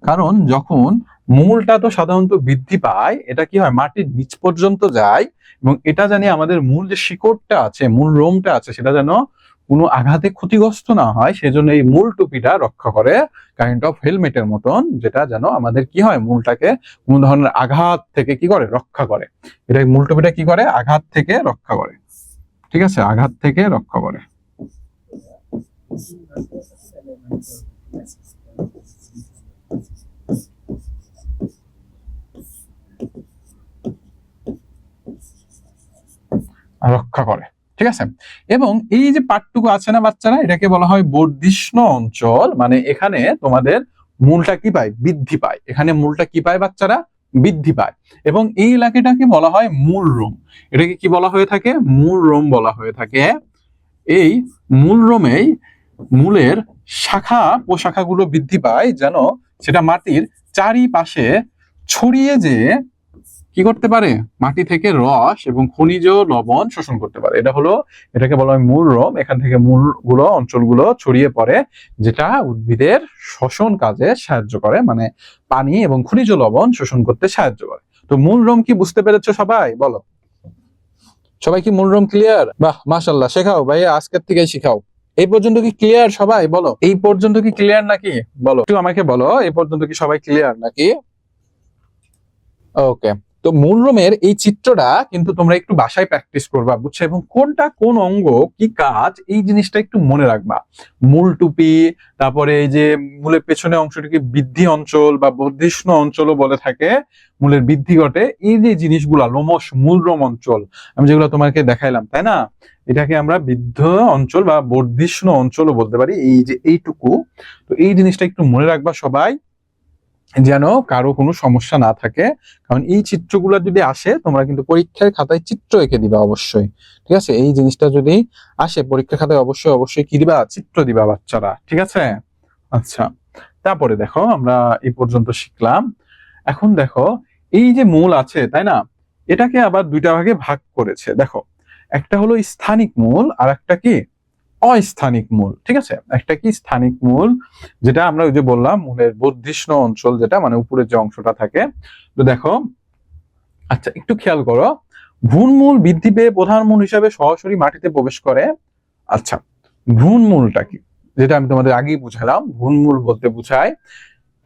S1: কারণ যখন মূলটা তো সাধারণত বৃদ্ধি পায়, এটা কি হয়, মাটির নিচ পর্যন্ত যায়, এবং এটা জানি আমাদের মূল যে শিকড়টা আছে, মূল রোমটা আছে, সেটা যেন কোনো আঘাতে ক্ষতিগ্রস্ত না হয়, সেজন্য এই মূল টুপিটা রক্ষা করে, কাইন্ড অফ হেলমেটের মতন, যেটা যেন আমাদের কি হয়, মূলটাকে কোনো ধরনের আঘাত থেকে কি করে, রক্ষা করে। এটা মূল টুপিটা কি করে? আঘাত থেকে রক্ষা করে। ঠিক আছে, আঘাত থেকে রক্ষা করে। রক্ষা করে, ঠিক আছে। এবং এই যে পার্টটুকু আছে না বাচ্চারা, এটাকে বলা হয় বর্ধিষ্ণু অঞ্চল। মানে এখানে তোমাদের মূলটা কি পায়? বৃদ্ধি পায়। এখানে মূলটা কি পায় বাচ্চারা? বৃদ্ধি পায়। এবং এই এলাকাটাকে বলা হয় মূল রোম। এটাকে কি বলা হয়ে থাকে? মূল রোম বলা হয়ে থাকে। এই মূল রোমেই মূলের শাখা প্রশাখাগুলো বৃদ্ধি পায়, যেন সেটা মাটির চারিপাশে ছড়িয়ে যেয়ে কি করতে পারে? মাটি থেকে রস এবং খনিজ লবণ শোষণ করতে পারে। এটাকে বলা হয় মূল রোম। এখান থেকে মূলগুলো, অঞ্চলগুলো ছড়িয়ে পড়ে, যেটা উদ্ভিদের শ্বসন কাজে সাহায্য করে, মানে পানি এবং খনিজ লবণ শোষণ করতে সাহায্য করে। তো মূল রোম কি বুঝতে পেরেছো সবাই? বলো, সবাই কি মূল রোম ক্লিয়ার? বাহ, মাশাআল্লাহ, শেখাও ভাইয়া, আজকের থেকে শিখাও। এই পর্যন্ত কি ক্লিয়ার সবাই? বলো, এই পর্যন্ত কি ক্লিয়ার নাকি? বলো, একটু আমাকে বলো, এই পর্যন্ত কি সবাই ক্লিয়ার নাকি? ওকে। তো মূল রোমের এই চিত্রটা কিন্তু তোমরা একটু বাসায় প্র্যাকটিস করবা, বুঝছো? এবং কোনটা কোন অঙ্গ কি কাজ, এই জিনিসটা একটু মনে রাখবা। মূল টুপি, তারপরে এই যে মূলের পেছনে অংশটিকে বৃদ্ধি অঞ্চল বা বর্ধিষ্ণু অঞ্চলও বলে থাকে, মূলের বৃদ্ধি ঘটে। এই যে জিনিসগুলা, লোমশ মূল রোম অঞ্চল, আমি যেগুলো তোমাকে দেখাইলাম, তাই না? এটাকে আমরা বৃদ্ধ অঞ্চল বা বর্ধিষ্ণু অঞ্চলও বলতে পারি। এই যে এইটুকু, তো এই জিনিসটা একটু মনে রাখবা সবাই, যেন কারো কোনো সমস্যা না থাকে। কারণ এই চিত্রগুলো যদি আসে, তোমরা কিন্তু পরীক্ষার খাতায় চিত্র এঁকে দিবা অবশ্যই। ঠিক আছে, এই জিনিসটা যদি আসে পরীক্ষার খাতায়, অবশ্যই অবশ্যই কি দিবা? চিত্র দিবা বাচ্চারা। ঠিক আছে, আচ্ছা। তারপরে দেখো, আমরা এই পর্যন্ত শিখলাম। এখন দেখো, এই যে মূল আছে, তাই না, এটাকে আবার দুইটা ভাগে ভাগ করেছে। দেখো, একটা হলো স্থানিক মূল, আর একটা কি? অস্থানিক মূল। ঠিক আছে, একটা কি? স্থানিক মূল, যেটা আমরা ওই যে বললাম, মূলের বর্ধিষ্ণু অঞ্চল, যেটা মানে উপরের যে অংশটা থাকে। তো দেখো, আচ্ছা একটু খেয়াল করো, ভ্রূণমূল বৃদ্ধি পেয়ে প্রধান মূল হিসাবে সরাসরি মাটিতে প্রবেশ করে। আচ্ছা, ভ্রূণমূলটা কি? যেটা আমি তোমাদের আগেই বুঝালাম, ভ্রূণমূল বলতে বুঝায়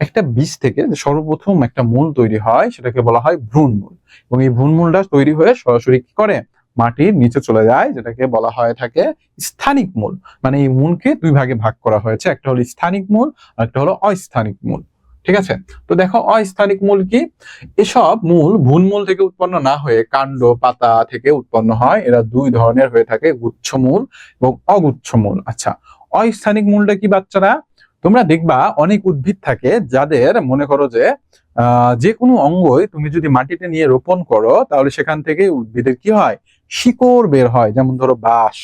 S1: একটা বীজ থেকে যে সর্বপ্রথম একটা মূল তৈরি হয়, সেটাকে বলা হয় ভ্রূণমূল। এবং এই ভ্রূণমূলটা তৈরি হয়ে সরাসরি কি করে? মাটির নিচে চলে যায়, যেটাকে বলা হয় থাকে স্থানিক মূল। মানে এই মূলকে দুই ভাগে ভাগ করা হয়েছে, একটা হলো স্থানিক মূল, আর একটা হলো অস্থানিক মূল। ঠিক আছে, তো দেখো অস্থানিক মূল কি? এসব মূল ভ্রূণমূল থেকে উৎপন্ন না হয়ে কাণ্ড পাতা থেকে উৎপন্ন হয়। এরা দুই ধরনের হয়ে থাকে, গুচ্ছমূল এবং অগুচ্ছমূল। আচ্ছা, অস্থানিক মূলটা কি বাচ্চারা? তোমরা দেখবা অনেক উদ্ভিদ থাকে যাদের, মনে করো যে যে কোনো অঙ্গই তুমি যদি মাটিতে নিয়ে রোপণ করো, তাহলে সেখান থেকে উদ্ভিদের কি হয়? শিকড় বের হয়। যেমন ধরো বাঁশ,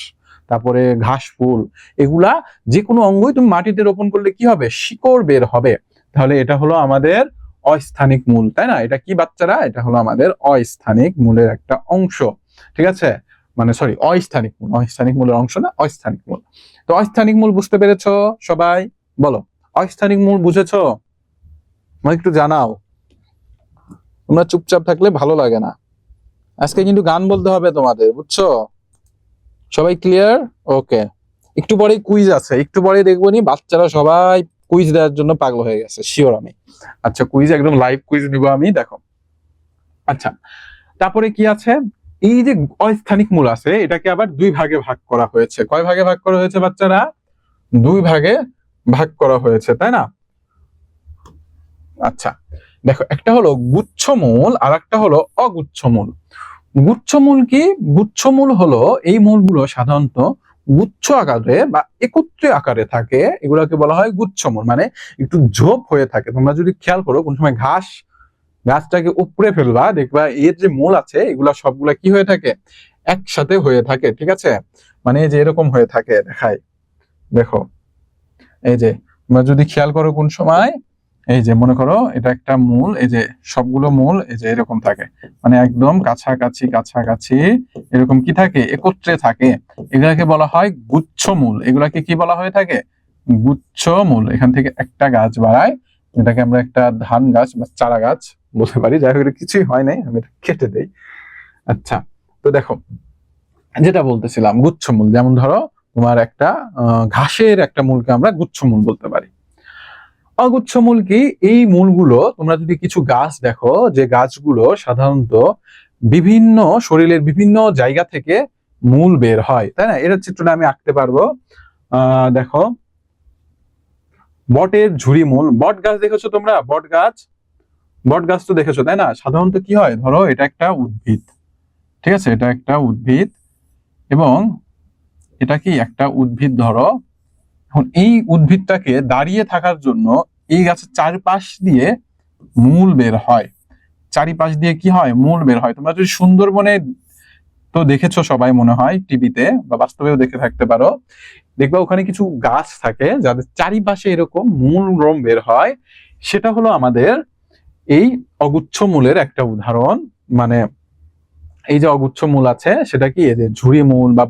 S1: তারপরে ঘাস ফুল, এগুলা যে কোনো অঙ্গই তুমি মাটিতে রোপণ করলে কি হবে? শিকড় বের হবে। তাহলে এটা হলো আমাদের অস্থানিক মূল, তাই না? এটা কি বাচ্চারা? এটা হলো আমাদের অস্থানিক মূলের একটা অংশ। ঠিক আছে, মানে সরি, অস্থানিক মূল, অস্থানিক মূলের অংশ না, অস্থানিক মূল। তো অস্থানিক মূল বুঝতে পেরেছো সবাই? বলো, অস্থানিক মূল বুঝেছো? আমাকে একটু জানাও, তোমরা চুপচাপ থাকলে ভালো লাগে না। আজকে কিন্তু গান বলতে হবে তোমাদের, বুঝছো? সবাই ক্লিয়ার? ওকে। একটু পরেই কুইজ আছে, একটু পরেই দেখবো নি বাচ্চারা সবাই কুইজ দেওয়ার জন্য পাগল হয়ে গেছে, শিওর আমি। আচ্ছা, কুইজ একদম লাইভ কুইজ নিব আমি, দেখো। আচ্ছা, তারপরে কি আছে? এই যে অস্থানিক মূল আছে, এটাকে আবার দুই ভাগে ভাগ করা হয়েছে। কয় ভাগে ভাগ করা হয়েছে বাচ্চারা? দুই ভাগে ভাগ করা হয়েছে, তাই না? আচ্ছা, দেখো, একটা হলো গুচ্ছমূল আর একটা হলো অগুচ্ছমূল। গুচ্ছমূল কি? গুচ্ছমূল হলো এই মূলগুলো সাধারণত গুচ্ছ আকারে বা একত্রে আকারে থাকে এগুলোকে বলা হয় গুচ্ছমূল, মানে একটু ঝোপ হয়ে থাকে। তোমরা যদি খেয়াল করো কোন সময় গাছটাকে উপড়ে ফেলবা, দেখবা এর যে মূল আছে এগুলা সবগুলা কি হয়ে থাকে, একসাথে হয়ে থাকে, ঠিক আছে। মানে যে এরকম হয়ে থাকে, দেখাই দেখো, এই যে তোমরা যদি খেয়াল করো কোন সময়, এই যে মনে করো এটা একটা মূল, এই যে সবগুলো মূল এই যে এরকম থাকে, মানে একদম কাছাকাছি কাছাকাছি এরকম কি থাকে, একত্রে থাকে। এগুলাকে বলা হয় গুচ্ছমূল। এগুলাকে কি বলা হয়ে থাকে, গুচ্ছমূল। এখান থেকে একটা গাছ বাড়ায়, এটাকে আমরা একটা ধান গাছ বা চারা গাছ বলতে পারি। যাই হোক, এটা কিছুই হয় নাই, আমি এটা কেটে দেই। আচ্ছা, তো দেখো যেটা বলতেছিলাম গুচ্ছমূল, যেমন ধরো তোমার একটা ঘাসের একটা মূলকে আমরা গুচ্ছমূল বলতে পারি। অগুচ্ছমূল কি, এই মূলগুলো তোমরা যদি কিছু গাছ দেখো, যে গাছগুলো সাধারণত বিভিন্ন শরীরের বিভিন্ন জায়গা থেকে মূল বের হয়, তাই না। এর চিত্রটা আমি আঁকতে পারবো। দেখো, বটের ঝুরি মূল, বট গাছ দেখেছো তোমরা, বট গাছ তো দেখেছো তাই না। সাধারণত কি হয়, ধরো এটা একটা উদ্ভিদ, ঠিক আছে, এটা একটা উদ্ভিদ, এবং এটা কি একটা উদ্ভিদ ধরো। এখন এই উদ্ভিদটাকে দাঁড়িয়ে থাকার জন্য এই গাছের চারপাশ দিয়ে মূল বের হয়, চারিপাশ দিয়ে কি হয়, মূল বের হয়। তোমরা যদি সুন্দরবনে তো দেখেছো সবাই মনে হয় টিভিতে বা বাস্তবেও দেখে থাকতে পারো, দেখবা ওখানে কিছু গাছ থাকে যাদের চারিপাশে এরকম মূল রোম বের হয়। সেটা হলো আমাদের এই অগুচ্ছ মূলের একটা উদাহরণ। মানে এই যে অগুচ্ছ মূল আছে সেটা কি, এই যে ঝুরি মূল বা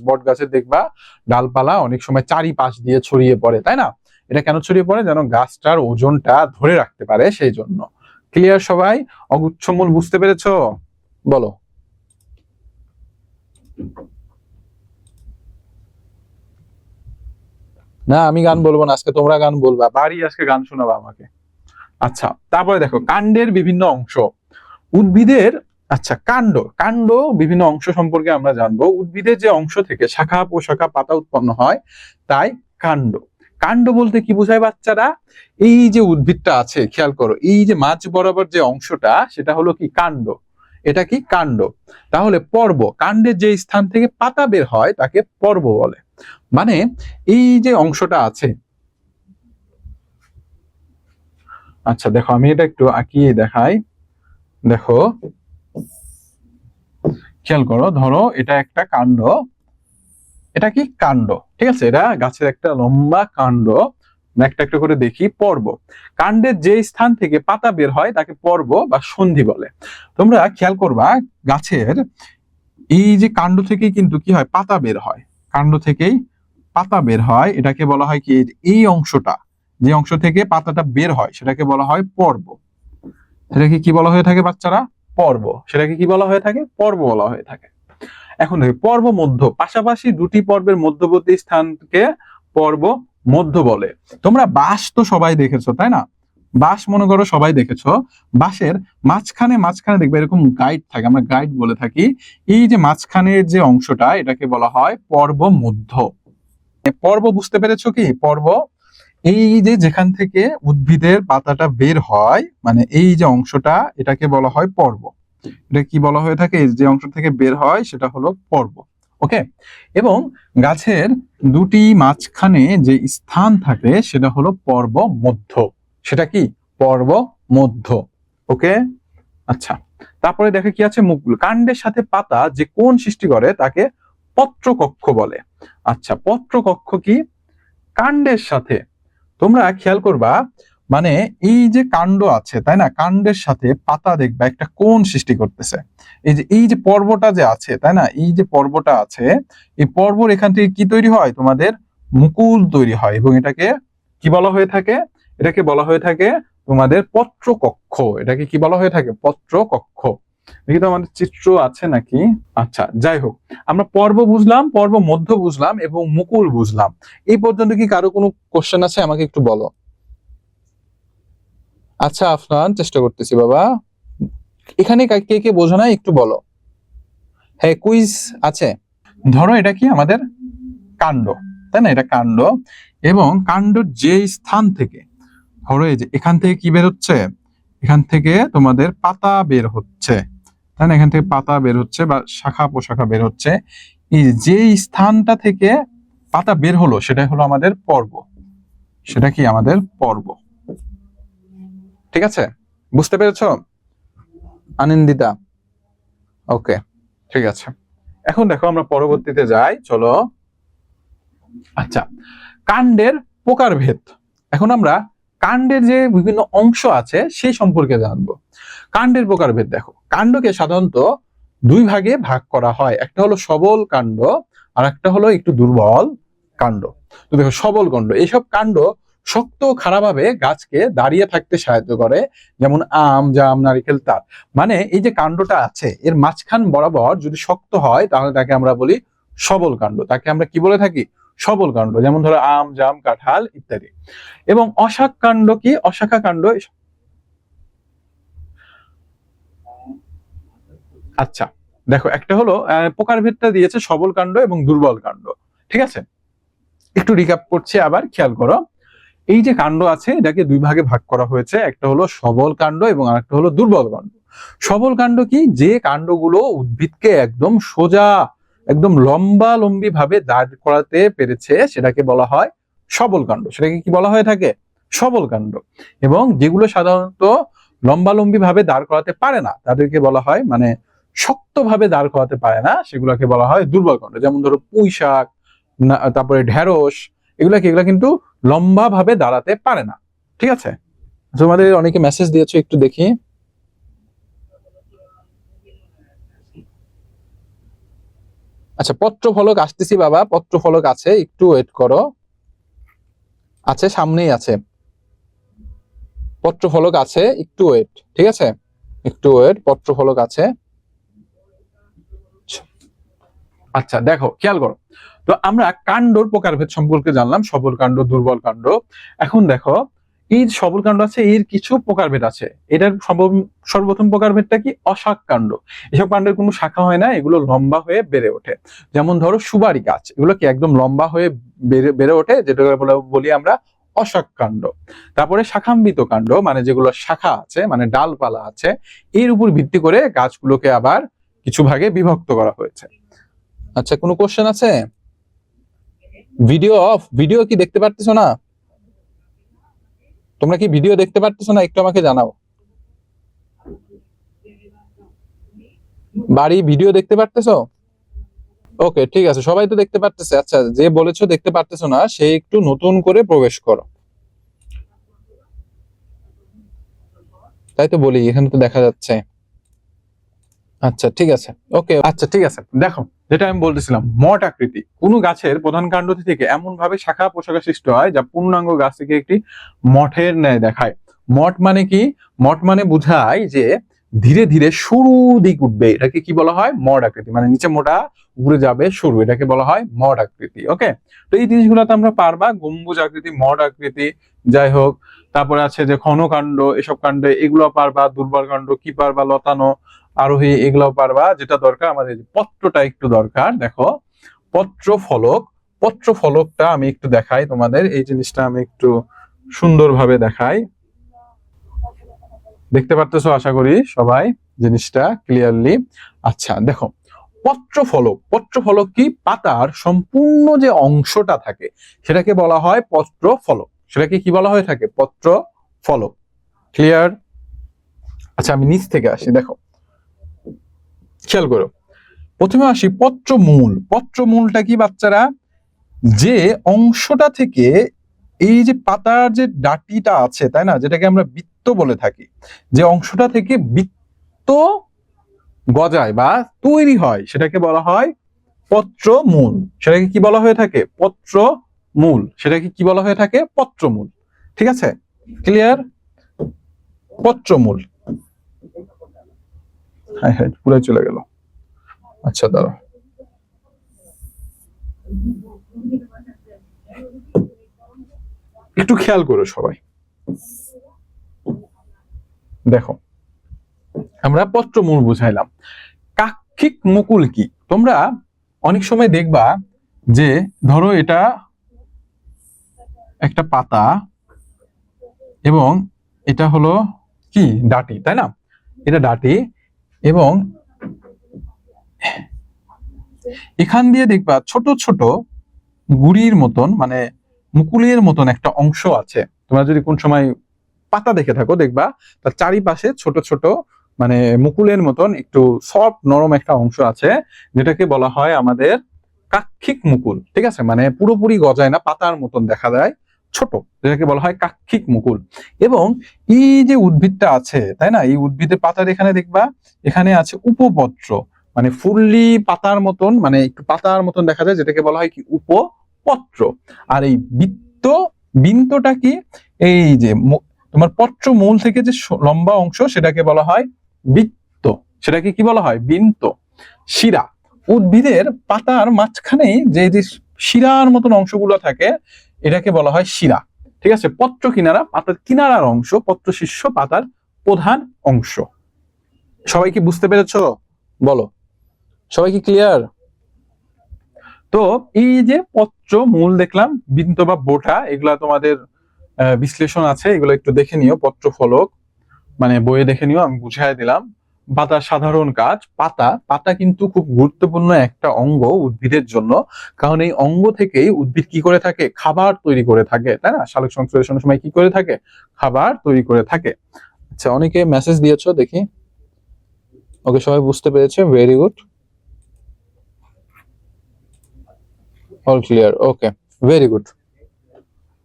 S1: বট গাছের দেখবা ডালপালা অনেক সময় চারিপাশ দিয়ে ছড়িয়ে পড়ে, তাই না। এটা কেন ছড়িয়ে পড়ে, যেন গাছটার ওজনটা ধরে রাখতে পারে, সেই জন্য। ক্লিয়ার সবাই, অগুচ্ছ মূল বুঝতে পেরেছো, বলো। না আমি গান বলবো না আজকে, তোমরা গান বলবা, বাড়ি আজকে গান শোনাবা আমাকে। আচ্ছা, তারপরে দেখো কাণ্ডের বিভিন্ন অংশ উদ্ভিদের। আচ্ছা, কাণ্ড কাণ্ড বিভিন্ন অংশ সম্পর্কে আমরা জানবো। উদ্ভিদের যে অংশ থেকে শাখা প্রশাখা পাতা উৎপন্ন হয় তাই কাণ্ড। কাণ্ড বলতে কি বোঝায় বাচ্চারা, এই যে উদ্ভিদটা আছে খেয়াল করো, এই যে মাঝ বরাবর যে অংশটা সেটা হলো কি কাণ্ড, এটা কি কাণ্ড। তাহলে পর্ব, কাণ্ডের যে স্থান থেকে পাতা বের হয় তাকে পর্ব বলে। মানে এই যে অংশটা আছে, আচ্ছা দেখো আমি এটা একটু আঁকিয়ে দেখাই। দেখো খেয়াল করো, ধরো এটা একটা কাণ্ড, এটা কি কাণ্ড, ঠিক আছে, এটা গাছের একটা লম্বা কাণ্ড। একটা একটা করে দেখি, পর্ব, কাণ্ডের যে স্থান থেকে পাতা বের হয় তাকে পর্ব বা সন্ধি বলে। তোমরা খেয়াল করবা গাছের এই যে কাণ্ড থেকেই কিন্তু কি হয়, পাতা বের হয়, কাণ্ড থেকেই পাতা বের হয়, এটাকে বলা হয় কি, এই অংশটা, যে অংশ থেকে পাতাটা বের হয় সেটাকে বলা হয় পর্ব। সেটাকে কি বলা হয়ে থাকে বাচ্চারা, পর্ব। সেটাকে কি বলা হয়ে থাকে, পর্ব বলা হয়ে থাকে। এখন দেখো পর্ব মধ্য, পাশাপাশি দুটি পর্বের মধ্যবর্তী স্থানকে পর্ব মধ্য বলে। তোমরা বাঁশ তো সবাই দেখেছো তাই না, বাঁশ মনে করো সবাই দেখেছো, বাঁশের মাঝখানে মাঝখানে দেখবে এরকম গাইড থাকে, আমরা গাইড বলে থাকি। এই যে মাঝখানের যে অংশটা এটাকে বলা হয় পর্ব মধ্য। পর্ব বুঝতে পেরেছো কি, পর্ব এই যে যেখান থেকে উদ্ভিদের পাতাটা বের হয়, মানে এই যে অংশটা এটাকে বলা হয় পর্ব। এটা কি বলা হয়ে থাকে, যে অংশ থেকে বের হয় সেটা হলো পর্ব। ওকে, এবং গাছের দুটি মাঝখানে যে স্থান থাকে সেটা হলো পর্ব মধ্য। সেটা কি, পর্ব মধ্য। ওকে, আচ্ছা, তারপরে দেখে কি আছে, মুকুল, কাণ্ডের সাথে পাতা যে কোণ সৃষ্টি করে তাকে পত্রকক্ষ বলে। আচ্ছা, পত্রকক্ষ কি, কাণ্ডের সাথে, তোমরা খেয়াল করবা, মানে এই যে কাণ্ড আছে তাই না, কাণ্ডের সাথে পাতা দেখবা একটা কোণ সৃষ্টি করতেছে। এই যে পর্বটা যে আছে তাই না, এই যে পর্বটা আছে, এই পর্বর এখান থেকে কি তৈরি হয়, তোমাদের মুকুল তৈরি হয়, এবং এটাকে কি বলা হয়ে থাকে, এটাকে বলা হয়ে থাকে তোমাদের পত্রকক্ষ। এটাকে কি বলা হয়ে থাকে, পত্রকক্ষ। দেখি তো আমাদের চিত্র আছে নাকি। আচ্ছা, যাই হোক, আমরা পর্ব বুঝলাম, পর্ব মধ্য বুঝলাম, এবং মুকুল বুঝলাম। এই পর্যন্ত কি কারো কোনো কোশ্চেন আছে, আমাকে একটু বলো। আচ্ছা আফনান, চেষ্টা করতেছি বাবা। এখানে কে কে বোঝো না একটু বলো। হ্যাঁ, কুইজ আছে। ধরো এটা কি আমাদের কাণ্ড, তাই না, এটা কাণ্ড, এবং কাণ্ডর যে স্থান থেকে, ধরো এই যে এখান থেকে কি বের হচ্ছে, এখান থেকে তোমাদের পাতা বের হচ্ছে, তাই না, এখান থেকে পাতা বের হচ্ছে বা শাখা প্রশাখা বের হচ্ছে। এই যে স্থানটা থেকে পাতা বের হলো সেটাই হলো আমাদের পর্ব। সেটা কি আমাদের পর্ব। ঠিক আছে, বুঝতে পেরেছো আনন্দিতা? ওকে, ঠিক আছে। এখন দেখো আমরা পরবর্তীতে যাই, চলো। আচ্ছা, কাণ্ডের প্রকারভেদ। এখন আমরা কাণ্ডের যে বিভিন্ন অংশ আছে সেই সম্পর্কে জানবো। কাণ্ডের প্রকারভেদ দেখো, কাণ্ডকে সাধারণত দুই ভাগে ভাগ করা হয়, একটা হলো সবল কাণ্ড আর একটা হলো একটু দুর্বল কাণ্ড। তো দেখো, সবল কাণ্ড, এইসব কাণ্ড শক্ত খাড়াভাবে গাছকে দাঁড়িয়ে থাকতে সাহায্য করে, যেমন আম, জাম, নারিকেল, তার। মানে এই যে কাণ্ডটা আছে এর মাঝখান বরাবর যদি শক্ত হয় তাহলে তাকে আমরা বলি সবল কাণ্ড। তাকে আমরা কি বলে থাকি? সবল কাণ্ড। যেমন ধরো আম, জাম, কাঁঠাল ইত্যাদি। এবং অশাখ কাণ্ড কি? অশাখা কাণ্ড। আচ্ছা, দেখো, একটা হলো প্রকারভেদটা দিয়েছে সবল কাণ্ড এবং দুর্বল কাণ্ড। ঠিক আছে, একটু রিক্যাপ করছি, আবার খেয়াল করো। এই যে কাণ্ড আছে এটাকে দুই ভাগে ভাগ করা হয়েছে, একটা হলো সবল কাণ্ড এবং আরেকটা হলো দুর্বল কাণ্ড। সবল কাণ্ড কি? যে কাণ্ডগুলো উদ্ভিদকে একদম সোজা, একদম লম্বা লম্বি ভাবে দাঁড় করাতে পেরেছে সেটাকে বলা হয় সবল কাণ্ড। সেটাকে কি বলা হয়ে থাকে? সবল কাণ্ড। এবং যেগুলো সাধারণত লম্বালম্বি ভাবে দাঁড় করাতে পারে না তাদেরকে বলা হয়, মানে শক্তভাবে দাঁড় করাতে পারে না, সেগুলোকে বলা হয় দুর্বল কাণ্ড। যেমন ধরো পুঁই শাক, তারপরে ঢেঁড়স, এগুলা কিন্তু লম্বা ভাবে দাঁড়াতে পারে না। ঠিক আছে, তোমাদের অনেকে মেসেজ দিয়েছো, একটু দেখি। আচ্ছা, পত্র ফলক আসতেছি বাবা, পত্র ফলক আছে, একটু ওয়েট করো। আছে, সামনেই আছে, পত্র ফলক আছে, একটু ওয়েট। ঠিক আছে, একটু ওয়েট, পত্র ফলক আছে। আচ্ছা, দেখো, খেয়াল করো। তো আমরা কাণ্ডর প্রকারভেদ সম্পর্কে জানলাম, সবল কাণ্ড, দুর্বল কাণ্ড। এখন দেখো, এই সবল কাণ্ড আছে, এর কিছু প্রকারভেদ আছে। এটার সর্বপ্রথম প্রকারভেদটা কি? অশাখ কাণ্ড। এসব কাণ্ডের কোনো শাখা হয় না, এগুলো লম্বা হয়ে বেড়ে ওঠে। যেমন ধরো সুপারি গাছ, এগুলো কি একদম লম্বা হয়ে বেড়ে ওঠে, যেটা বলি আমরা অশাখ কাণ্ড। তারপরে শাখাম্বিত কাণ্ড, মানে যেগুলো শাখা আছে, মানে ডালপালা আছে, এর উপর ভিত্তি করে গাছগুলোকে আবার কিছু ভাগে বিভক্ত করা হয়েছে। আচ্ছা, কোনো কোশ্চেন আছে? ভিডিও অফ, ভিডিও কি দেখতে পারতেছো না? তোমরা কি ভিডিও দেখতে পারতেছো না? একটু আমাকে জানাও। বাড়ি ভিডিও দেখতে পারতেছো? ওকে, ঠিক আছে, সবাই তো দেখতে পারতেছে। আচ্ছা, যে বলেছো দেখতে পারতেছো না সে একটু নতুন করে প্রবেশ করো। তাই তো বলি, এখানে তো দেখা যাচ্ছে। আচ্ছা, ঠিক আছে, ওকে, আচ্ছা, ঠিক আছে। দেখো, যেটা আমি বলতেছিলাম, মঠ আকৃতি। কোন গাছের প্রধান কাণ্ড থেকে এমন ভাবে শাখা পোশাকা সৃষ্টি হয় যা পূর্ণাঙ্গ গাছ থেকে একটি মঠের ন্যায় দেখায়। মঠ মানে কি? মঠ মানে বোঝায় যে ধীরে ধীরে সরু দিক উঠবে, এটাকে কি বলা হয়? মঠ আকৃতি। মানে নিচে মোটা, উপরে যাবে সরু, এটাকে বলা হয় মঠ আকৃতি। ওকে, তো এই জিনিসগুলো তো আমরা পারবা, গম্বুজ আকৃতি, মঠ আকৃতি, যাই হোক। তারপরে আছে যে ক্ষণকাণ্ড, এসব কাণ্ডে এগুলো পারবা। দুর্বল কাণ্ড কি পারবা? লতানো, আরোহী, এগুলাও পারবা। যেটা দরকার আমাদের পত্রটা একটু দরকার। দেখো, পত্র ফলক, পত্র ফলকটা আমি একটু দেখাই তোমাদের, এই জিনিসটা আমি একটু সুন্দরভাবে দেখাই। দেখতে পারতেছো আশা করি সবাই জিনিসটা ক্লিয়ারলি। আচ্ছা, দেখো, পত্র ফলক। পত্র ফলক কি? পাতার সম্পূর্ণ যে অংশটা থাকে সেটাকে বলা হয় পত্র ফলক। সেটাকে কি বলা হয়ে থাকে? পত্র ফলক। ক্লিয়ার? আচ্ছা, আমি নিচ থেকে আসি, দেখো, খেয়াল করো। প্রথমে আসি পত্রমূল। পত্রমূলটা কি বাচ্চারা? যে অংশটা থেকে এই যে পাতার যে ডাটিটা আছে, তাই না, যেটাকে আমরা বৃত্ত বলে থাকি, যে অংশটা থেকে বৃত্ত গজায় বা তৈরি হয় সেটাকে বলা হয় পত্রমূল। সেটাকে কি বলা হয়ে থাকে? পত্রমূল। সেটাকে কি বলা হয়ে থাকে? পত্রমূল। ঠিক আছে, ক্লিয়ার? পত্রমূল। হ্যাঁ হ্যাঁ, পুরো চলে গেল। আচ্ছা, দাঁড়াও, একটু খেয়াল করো সবাই। দেখো, আমরা পত্রমূল বুঝাইলাম। কাক্ষিক মুকুল কি? তোমরা অনেক সময় দেখবা যে ধরো এটা একটা পাতা এবং এটা হলো কি? ডাটি, তাই না? এটা ডাটি এবং এখান দিয়ে দেখবা ছোট ছোট গুড়ির মতন মানে মুকুলের মতন একটা অংশ আছে। তোমরা যদি কোন সময় পাতা দেখে থাকো দেখবা তার চারিপাশে ছোট ছোট মানে মুকুলের মতন একটু সফট নরম একটা অংশ আছে, যেটাকে বলা হয় আমাদের কাক্ষিক মুকুল। ঠিক আছে, মানে পুরোপুরি গজায় না, পাতার মতন দেখা যায়, ছোট, যেটাকে বলা হয় কাক্ষিক মুকুল। এবং এই যে উদ্ভিদটা আছে তাই না, এই উদ্ভিদের পাতার এখানে দেখবা এখানে আছে উপপত্র, মানে ফুললি পাতার মতন, মানে একটু পাতার মতন দেখা যায়, যেটাকে বলা হয় কি উপপত্র। আর এই বিন্তটা কি, এই যে তোমার পত্র মূল থেকে যে লম্বা অংশ সেটাকে বলা হয় বৃত্ত, সেটাকে কি বলা হয়, বিন্ত। শিরা, উদ্ভিদের পাতার মাঝখানে যে যে শিরার মতন অংশগুলো থাকে এটাকে বলা হয় শিরা। ঠিক আছে, পত্র কিনারা, পাতার কিনারার অংশ, পত্র শীর্ষ পাতার প্রধান অংশ। সবাই কি বুঝতে পেরেছো? বলো, সবাই কি ক্লিয়ার? তো এই যে পত্র মূল দেখলাম, বিন্ত বা বোটা, এগুলা তোমাদের বিশ্লেষণ আছে, এগুলো একটু দেখে নিও, পত্র ফলক মানে বইয়ে দেখে নিও, আমি বুঝাই দিলাম। পাতার সাধারণ কাজ, পাতা কিন্তু খুব গুরুত্বপূর্ণ একটা অঙ্গ উদ্ভিদের জন্য, কারণ এই অঙ্গ থেকেই উদ্ভিদ কি করে থাকে, খাবার তৈরি করে থাকে, তাই না? সালোক সংশ্লেষণের সময় কি করে থাকে, খাবার তৈরি করে থাকে। আচ্ছা, অনেকে মেসেজ দিয়েছো দেখি। ওকে, সবাই বুঝতে পেরেছে, ভেরি গুড, অল ক্লিয়ার, ওকে, ভেরি গুড।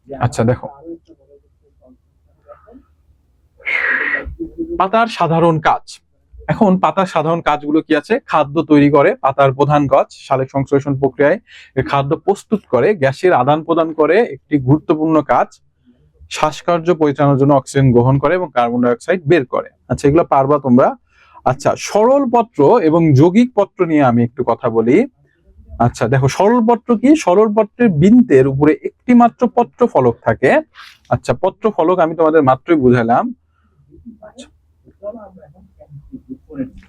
S1: আচ্ছা দেখো, পাতার সাধারণ কাজ। এখন পাতার সাধারণ কাজগুলো কি আছে? খাদ্য তৈরি করে, পাতার প্রধান কাজ সালোক সংশ্লেষণ প্রক্রিয়ায় খাদ্য প্রস্তুত করে, গ্যাসের আদান প্রদান করে, একটি গুরুত্বপূর্ণ কাজ শ্বাসকার্য পরিচালনার জন্য অক্সিজেন গ্রহণ করে এবং কার্বন ডাই অক্সাইড বের করে। আচ্ছা, এগুলো পারবা তোমরা। আচ্ছা, সরল পত্র এবং যৌগিক পত্র নিয়ে আমি একটু কথা বলি। আচ্ছা দেখো, সরল পত্র কি? সরল পত্রের বৃন্তের উপরে একটি মাত্র পত্র ফলক থাকে। আচ্ছা, পত্র ফলক আমি তোমাদের মাত্রই বুঝালাম।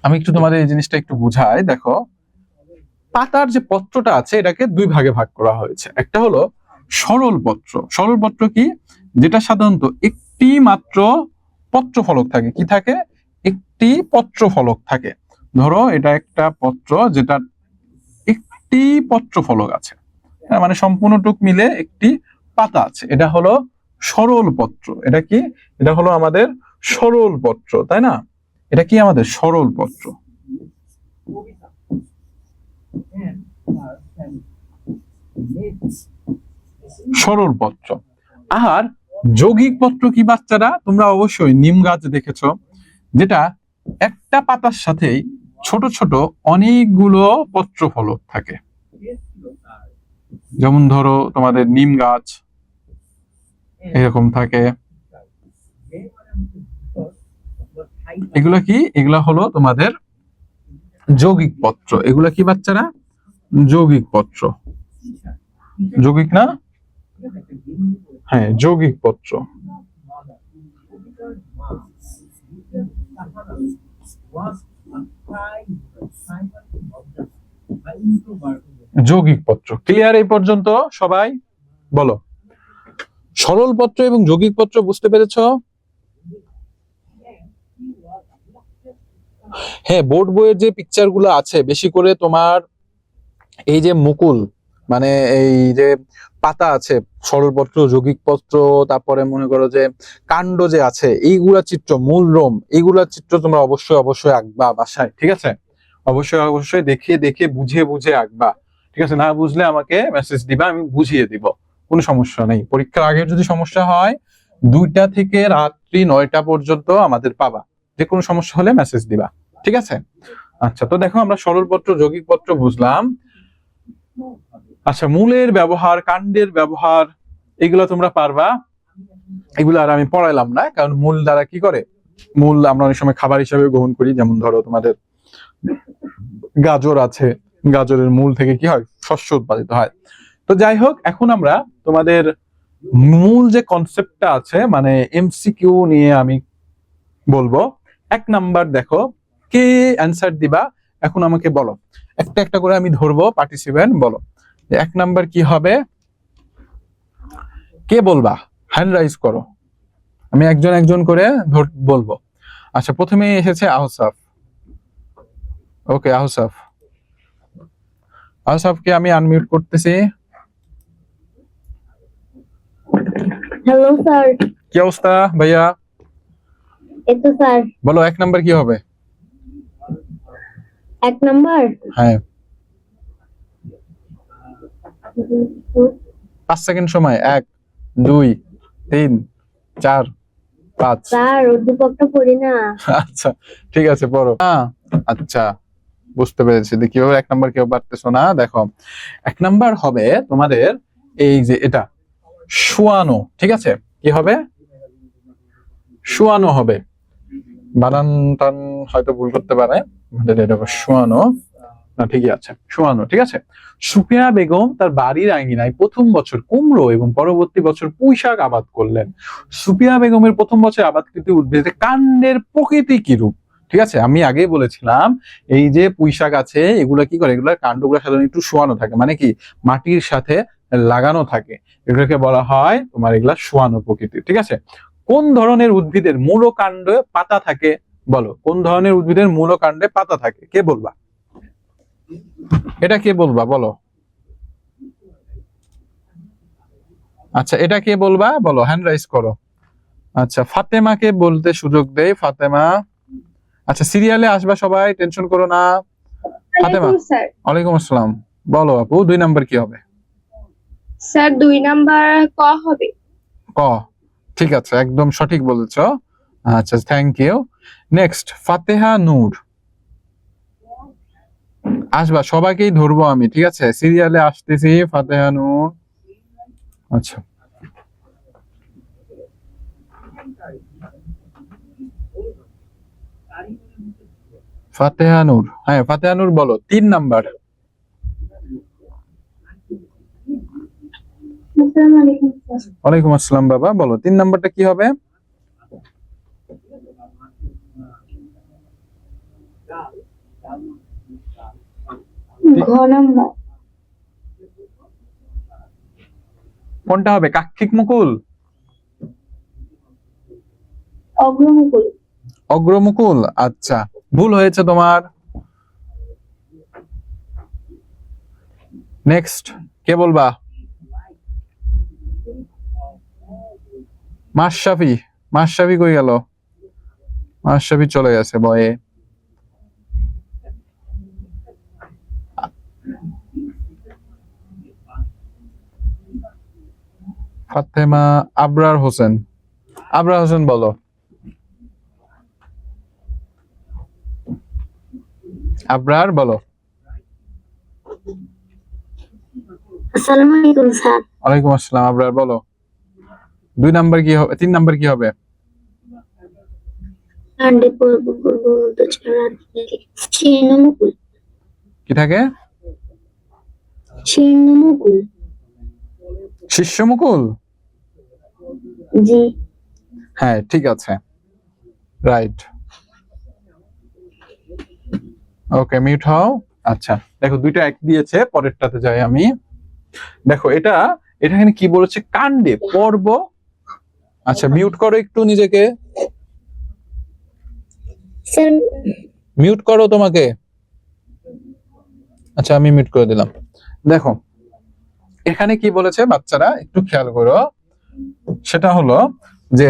S1: আমি একটু তোমাদের এই জিনিসটা একটু বুঝাই। দেখো, পাতার যে পত্রটা আছে এটাকে দুই ভাগে ভাগ করা হয়েছে। একটা হলো সরল পত্র। সরল পত্র কি? যেটা সাধারণত একটি মাত্র পত্র ফলক থাকে। কি থাকে? একটি পত্র ফলক থাকে। ধরো এটা একটা পত্র যেটা একটি পত্র ফলক আছে, মানে সম্পূর্ণটুক মিলে একটি পাতা আছে, এটা হলো সরল পত্র। এটা কি? এটা হলো আমাদের সরল পত্র, তাই না? এটা কি আমাদের সরল পত্র, সরল পত্র। আর যৌগিক পত্র কি বাচ্চারা? তোমরা অবশ্যই নিম গাছ দেখেছো, যেটা একটা পাতার সাথেই ছোট ছোট অনেকগুলো পত্র ফলক থাকে। যেমন ধরো তোমাদের নিম গাছ এরকম থাকে। এগুলা কি? এগুলা হলো তোমাদের যৌগিক পত্র। এগুলা কি বাচ্চারা? যৌগিক পত্র। যৌগিক না? হ্যাঁ, যৌগিক পত্র। যৌগিক পত্র। ক্লিয়ার এই পর্যন্ত সবাই? বলো, সরল পত্র এবং যৌগিক পত্র বুঝতে পেরেছো? হ্যাঁ, বোর্ড বইয়ের যে পিকচার গুলো আছে, বেশি করে তোমার এই যে মুকুল মানে এই যে পাতা আছে, সরলপত্র, যৌগিক পত্র, তারপরে মনে করো যে কাণ্ড যে আছে, এইগুলা চিত্র, মূল রোম, এইগুলা চিত্র তোমরা অবশ্যই অবশ্যই আঁকবা বাসায়। ঠিক আছে, অবশ্যই অবশ্যই দেখে দেখে বুঝে বুঝে আঁকবা। ঠিক আছে, না বুঝলে আমাকে মেসেজ দিবা, আমি বুঝিয়ে দিব, কোনো সমস্যা নেই। পরীক্ষার আগে যদি সমস্যা হয় 2টা থেকে রাত্রি 9টা পর্যন্ত আমাদের পাবা, যে কোনো সমস্যা হলে মেসেজ দিবা। ঠিক আছে, আচ্ছা। তো দেখো, আমরা সরলপত্র, যৌগিক পত্র বুঝলাম। আচ্ছা, মূলের ব্যবহার, কাণ্ডের ব্যবহার, এগুলো তোমরা পারবা। এগুলো আর আমি পড়াইলাম না, কারণ মূল দ্বারা কি করে, মূল আমরা অনেক সময় খাবার হিসাবে গ্রহণ করি। যেমন ধরো তোমাদের গাজর আছে, গাজরের মূল থেকে কি হয়, শস্য উৎপাদিত হয়। তো যাই হোক, এখন আমরা তোমাদের মূল যে কনসেপ্টটা আছে মানে এমসিকিউ নিয়ে আমি বলবো। 1 নাম্বার দেখো, কে অ্যান্সার দিবা এখন আমাকে বলো, একটা একটা করে আমি ধরবো, পার্টিসিপেন্ট বলো 1 নাম্বার কি হবে, কে বলবা, হ্যান্ড রাইজ করো, আমি একজন একজন করে বলবো। আচ্ছা, প্রথমে এসেছে আহসাফ। ওকে আহসাফ, আশরাফকে আমি আনমিউট করতেছি।
S2: Hello sir.
S1: কি অবস্থা ভাইয়া?
S2: এই তো স্যার।
S1: বলো 1 নাম্বার কি হবে?
S2: 1 নাম্বার
S1: হ্যাঁ, 5 সেকেন্ড সময়। 1 2 3 4 5।
S2: স্যার উদ্দীপকটা পড়ি না।
S1: আচ্ছা ঠিক আছে, পড়ো। আচ্ছা বুঝতে পেরেছি। কিভাবে 1 নাম্বার কেউ পারতেছো না, দেখো 1 নাম্বার হবে তোমাদের এই যে এটা শোয়ানো। ঠিক আছে, কি হবে? শোয়ানো হবে। বানান টান হয়তো ভুল করতে পারে, এটা শোয়ানো না, ঠিকই আছে, শোয়ানো। ঠিক আছে। সুফিয়া বেগম তার বাড়ির আঙিনায় প্রথম বছর কুমড়ো এবং পরবর্তী বছর পুঁই শাক আবাদ করলেন। সুফিয়া বেগমের প্রথম বছর আবাদকৃত উদ্ভিদের কাণ্ডের প্রকৃতি কি রূপ? ঠিক আছে, আমি আগেই বলেছিলাম এই যে পুঁই শাক আছে এগুলো কি করে, এগুলোর কাণ্ডগুলো সাধারণত একটু শোয়ানো থাকে, মানে কি মাটির সাথে লাগানো থাকে, এগুলোকে বলা হয় তোমার এগুলা শোয়ানো প্রকৃতি। ঠিক আছে। কোন ধরনের উদ্ভিদের মূল ও কাণ্ডে পাতা থাকে? বলো, কোন ধরনের উদ্ভিদের মূল ও কাণ্ডে পাতা থাকে? কে বলবা? এটা কে বলবা বলো? আচ্ছা এটা কে বলবা বলো, হ্যান্ড রাইজ করো। আচ্ছা ফাতেমাকে বলতে সুযোগ দেই। ফাতেমা, আচ্ছা সিরিয়ালে আসবা সবাই, টেনশন করো না। ফাতেমা,
S2: স্যার।
S1: ওয়ালাইকুম আসসালাম। বলো আপু 2 নাম্বার কি হবে?
S2: স্যার 2 নাম্বার ক হবে।
S1: ক, ঠিক আছে, একদম সঠিক বলেছো। আচ্ছা থ্যাংক ইউ। নেক্সট ফাতেহা নূর, আসবা, সবাইকেই ধরবো আমি। ঠিক আছে, সিরিয়ালে আসতেছি। ফাতেহা নূর, আচ্ছা ফাতেহা নূর, হ্যাঁ ফাতেহা নূর বলো 3 নাম্বার।
S2: আসসালামু আলাইকুম স্যার।
S1: ওয়ালাইকুম আসসালাম বাবা, বলো 3 নাম্বারটা কি হবে?
S2: ঘ নাম্বার।
S1: কোনটা হবে? কাক্ষিক মুকুল?
S2: অগ্রমুকুল।
S1: অগ্রমুকুল, আচ্ছা ভুল হয়েছে তোমার। নেক্সট কে বলবা? মাশরাফি, মাশরাফি কই গেল? মাশরাফি চলে গেছে বয়ে। ফাতেমা, আবরার হোসেন, আবরার হোসেন বলো। আবরার বলো।
S2: আসসালামু আলাইকুম স্যার।
S1: ওয়ালাইকুম আসসালাম। আবরার বলো 2 নাম্বার কি হবে? 3 নাম্বার কি হবে?
S2: কাণ্ডে পূর্ব পূর্ব মধ্য ছাড়া ছিন্নমুকুল।
S1: কি থাকে?
S2: ছিন্নমুকুল।
S1: শিষ্যমুকুল,
S2: জি।
S1: হ্যাঁ ঠিক আছে, রাইট। ওকে মিউট হও। আচ্ছা দেখো 2টা এক দিয়েছে, পরেরটাতে যাই আমি। দেখো এটা এটা এখানে কি বলেছে? কাণ্ডে পর্ব। আচ্ছা মিউট করো একটু নিজেকে,
S2: স্যার
S1: মিউট করো তোমাকে। আচ্ছা আমি মিউট করে দিলাম। দেখো এখানে কি বলেছে বাচ্চারা, একটু খেয়াল করো। সেটা হলো যে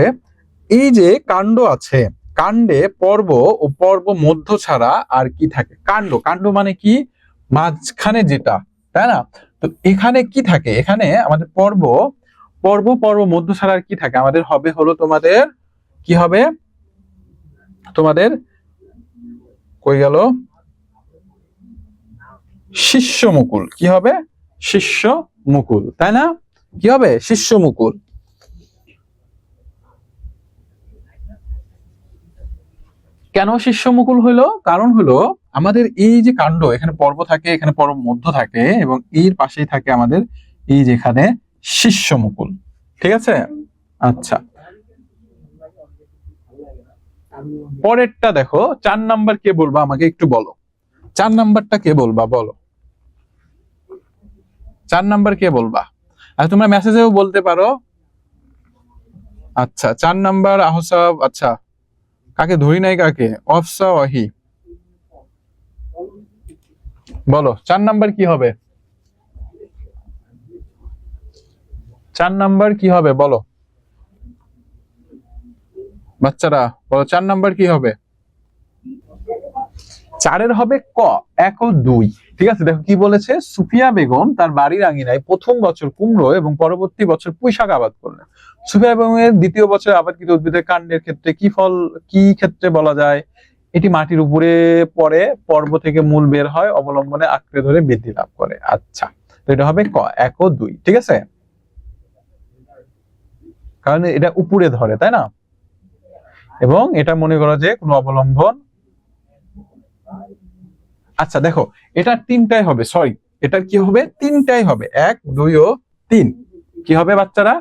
S1: এই যে কাণ্ড আছে, কাণ্ডে পর্ব ও পর্ব মধ্য ছাড়া আর কি থাকে? কাণ্ড, কাণ্ড মানে কি? মাঝখানে যেটা, তাই না? তো এখানে কি থাকে? এখানে আমাদের পর্ব, পর্ব পর্ব মধ্য ছাড়া আর কি থাকে? আমাদের হবে হলো তোমাদের কি হবে? তোমাদের কই গেল? শিষ্য মুকুল। কি হবে? শিষ্য মুকুল, তাই না? কি হবে? শিষ্য মুকুল। কেন শিষ্য মুকুল হইলো? কারণ হলো আমাদের এই যে কাণ্ড, এখানে পর্ব থাকে, এখানে পর্ব মধ্য থাকে, এবং এর পাশেই থাকে আমাদের এই যেখানে শিষ্য মুকুল। ঠিক আছে। আচ্ছা পরেরটা দেখো, 4 নাম্বার কে বলবা আমাকে একটু বলো। 4 নাম্বারটা কে বলবা বলো? 4 নাম্বার কে বলবা? আর তোমরা মেসেজেও বলতে পারো। আচ্ছা 4 নাম্বার আহসাব। আচ্ছা কাকে ধরি নাই কাকে? অফসা ওয়াহি, বলো 4 নাম্বার কি হবে? 4 নাম্বার কি হবে বলো বাচ্চারা, বলো 4 নাম্বার কি হবে? 4-এর হবে ক, 1 ও 2। ঠিক আছে, দেখো কি বলেছে, সুফিয়া বেগম তার বাড়ির আঙিনায় প্রথম বছর কুমড়ো এবং পরবর্তী বছর পুঁইশাক আবাদ করলেন। সুফিয়া বেগমের দ্বিতীয় বছর আবাদকৃত উদ্ভিদের কাণ্ডের ক্ষেত্রে কি ক্ষেত্রে বলা যায়? এটি মাটির উপরে পড়ে, পর্ব থেকে মূল বের হয়, অবলম্বনে আঁকড়ে ধরে বৃদ্ধি লাভ করে। আচ্ছা, তো এটা হবে ক, 1 ও 2। ঠিক আছে, কারণ এটা উপরে ধরে, তাই না? এবং এটা মনে করো যে কোনো অবলম্বন। আচ্ছা দেখো, এটা 3টাই হবে, সরি, এটা কি হবে? 3টাই হবে, 1, 2 ও 3। কি হবে বাচ্চারা?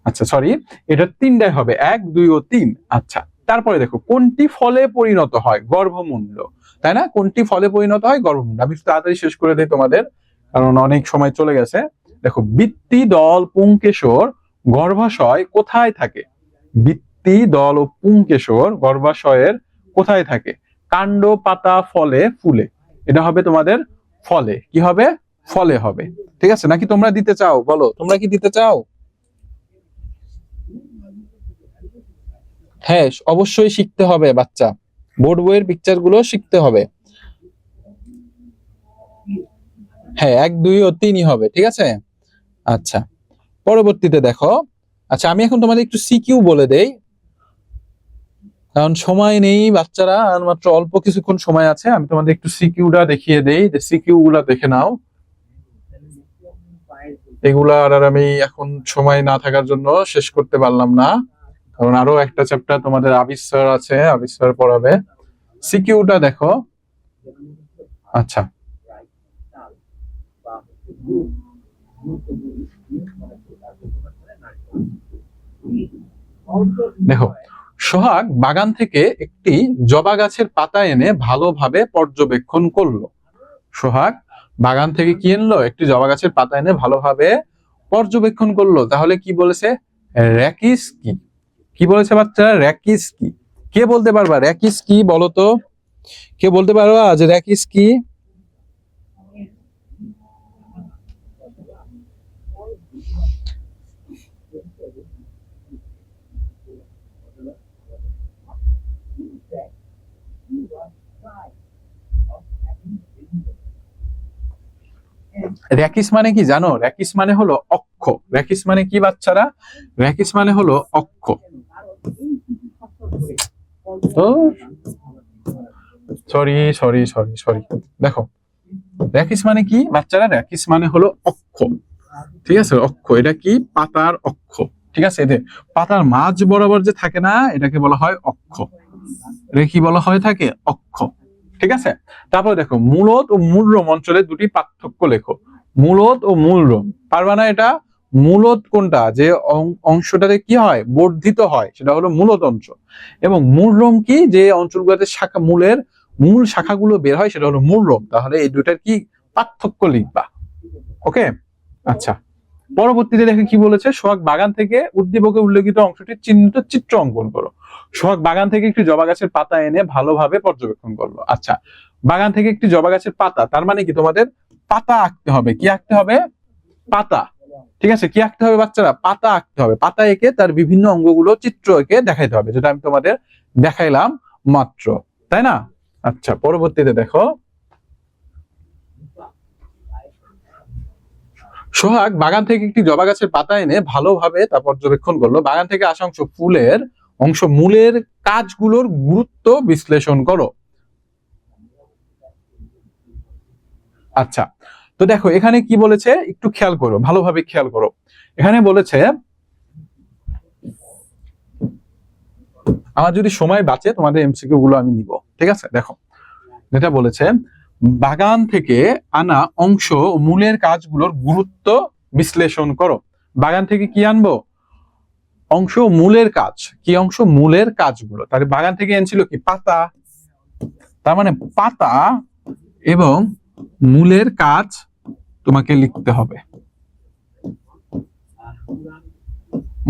S1: আচ্ছা সরি, এটা 3টাই হবে, 1, 2 ও 3। আচ্ছা, তারপরে দেখো কোনটি ফলে পরিণত হয়? গর্ভমুণ্ড, তাই না? কোনটি ফলে পরিণত হয়? গর্ভমুণ্ড। আমি তাড়াতাড়ি শেষ করে দিই তোমাদের, কারণ অনেক সময় চলে গেছে। দেখো, বৃত্তি, দল, পুংকেশর, গর্ভাশয় কোথায় থাকে? বৃত্তি, দল ও পুংকেশর গর্ভাশয়ের কোথায় থাকে? কাণ্ড, পাতা, ফলে, ফুলে। এটা হবে তোমাদের ফলে। কি হবে? ফলে হবে। ঠিক আছে, নাকি তোমরা দিতে চাও? বলো, তোমরা কি দিতে চাও? হ্যাঁ, অবশ্যই শিখতে হবে বাচ্চা, বোর্ড বইয়ের পিকচার গুলো শিখতে হবে। হ্যাঁ, 1, 2 ও 3ই হবে। ঠিক আছে, আচ্ছা পরবর্তীতে দেখো। আচ্ছা, আমি এখন তোমাদের একটু সিকিউ বলে দেই, কারণ সময় নেই বাচ্চারা, আর মাত্র অল্প কিছুক্ষণ সময় আছে। আমি তোমাদের একটু সিকিউটা দেখিয়ে দেই, যে সিকিউ গুলা দেখে নাও। এগুলা আর আমি এখন সময় না থাকার জন্য শেষ করতে পারলাম না, কারণ আরো একটা চ্যাপ্টার তোমাদের আবির স্যার আছে, আবির স্যার পড়াবে। সিকিউটা দেখো। আচ্ছা, দেখো, সোহাগ বাগান থেকে একটি জবা গাছের পাতা এনে ভালোভাবে পর্যবেক্ষণ করলো। সোহাগ বাগান থেকে কি এনলো? একটি জবা গাছের পাতা এনে ভালোভাবে পর্যবেক্ষণ করলো। তাহলে কি বলেছে? র্যাকিস কি? কি বলেছে বাচ্চারা? র্যাকিস কি? কে বলতে পারবা র্যাকিস কি? বলো তো, কে বলতে পারবা যে র্যাকিস কি? র্যাকিস মানে কি জানো? র্যাকিস মানে হলো অক্ষ। র্যাকিস মানে কি বাচ্চারা? র্যাকিস মানে হলো অক্ষ। তো সরি সরি সরি সরি, দেখো র্যাকিস মানে কি বাচ্চারা? র্যাকিস মানে হলো অক্ষ। ঠিক আছে, অক্ষ। এটা কি? পাতার অক্ষ। ঠিক আছে, এদের পাতার মাঝ বরাবর যে থাকে না, এটাকে বলা হয় অক্ষ। এটা কি বলা হয় থাকে? অক্ষ। ঠিক আছে, তারপর দেখো, মূলদ ও মূলরোম অঞ্চলে দুটি পার্থক্য লেখো। মূলদ ও মূলরোম, পারবা না এটা? মূলদ কোনটা? যে অংশটাতে কি হয়? বর্ধিত হয়, সেটা হলো মূলদ অঞ্চল। এবং মূলরোম কি? যে অঞ্চলগুলোতে শাখা, মূল শাখাগুলো বের হয়, সেটা হলো মূলরোম। তাহলে এই দুটার কি পার্থক্য লিখবা। ওকে, আচ্ছা। পরবর্তীতে দেখে কি বলেছে? সোহাগ বাগান থেকে উদ্দীপকে উল্লেখিত অংশটি চিহ্নিত চিত্র অঙ্কন করো। সোহাগ বাগান থেকে একটি জবা গাছের পাতা এনে ভালোভাবে পর্যবেক্ষণ করলো। আচ্ছা, বাগান থেকে একটি জবা গাছের পাতা, তার মানে কি তোমাদের পাতা আঁকতে হবে। কি আঁকতে হবে? পাতা। ঠিক আছে, কি আঁকতে হবে বাচ্চারা? পাতা আঁকতে হবে। পাতা এঁকে তার বিভিন্ন অঙ্গগুলো চিত্র এঁকে দেখাইতে হবে, যেটা আমি তোমাদের দেখাইলাম মাত্র, তাই না? আচ্ছা, পরবর্তীতে দেখো, সোহাগ বাগান থেকে একটি জবা গাছের পাতা এনে ভালোভাবে তা পর্যবেক্ষণ করলো। বাগান থেকে আসা অংশ মূলের কাজগুলোর গুরুত্ব বিশ্লেষণ করো। আচ্ছা, তো দেখো এখানে কি বলেছে, একটু খেয়াল করো, ভালোভাবে খেয়াল করো। এখানে বলেছে, আমার যদি সময় বাঁচে তোমাদের এমসিকিউ গুলো আমি নিব। ঠিক আছে, দেখো যেটা বলেছে, বাগান থেকে আনা অংশ ও মূলের কাজগুলোর গুরুত্ব বিশ্লেষণ করো। বাগান থেকে কি আনবো? অংশ মূলের কাজ। কি অংশ? মূলের কাজগুলো। তাহলে বাগান থেকে এনেছিল কি? পাতা। তার মানে পাতা এবং মূলের কাজ তোমাকে লিখতে হবে।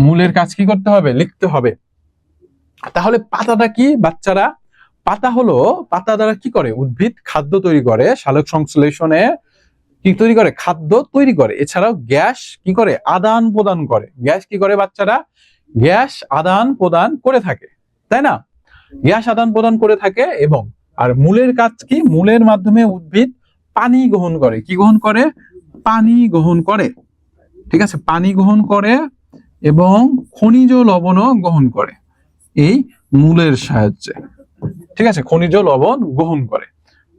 S1: মূলের কাজ কি করতে হবে? লিখতে হবে। তাহলে পাতাটা কি বাচ্চারা? পাতা দ্বারা কি করে? উদ্ভিদ খাদ্য তৈরি করে, সালোক সংশ্লেষণে কি তৈরি করে? খাদ্য তৈরি করে। এছাড়াও গ্যাস কি করে? আদান প্রদান করে। গ্যাস কি করে বাচ্চারা? গ্যাস আদান প্রদান করে থাকে, তাই না? গ্যাস আদান প্রদান করে থাকে। এবং আর মূলের কাজ কি? মূলের মাধ্যমে উদ্ভিদ পানি গ্রহণ করে। কি গ্রহণ করে? পানি গ্রহণ করে, ঠিক আছে? পানি গ্রহণ করে এবং খনিজ লবণও গ্রহণ করে এই মূলের সাহায্যে, ঠিক আছে? খনিজ লবণ গ্রহণ করে।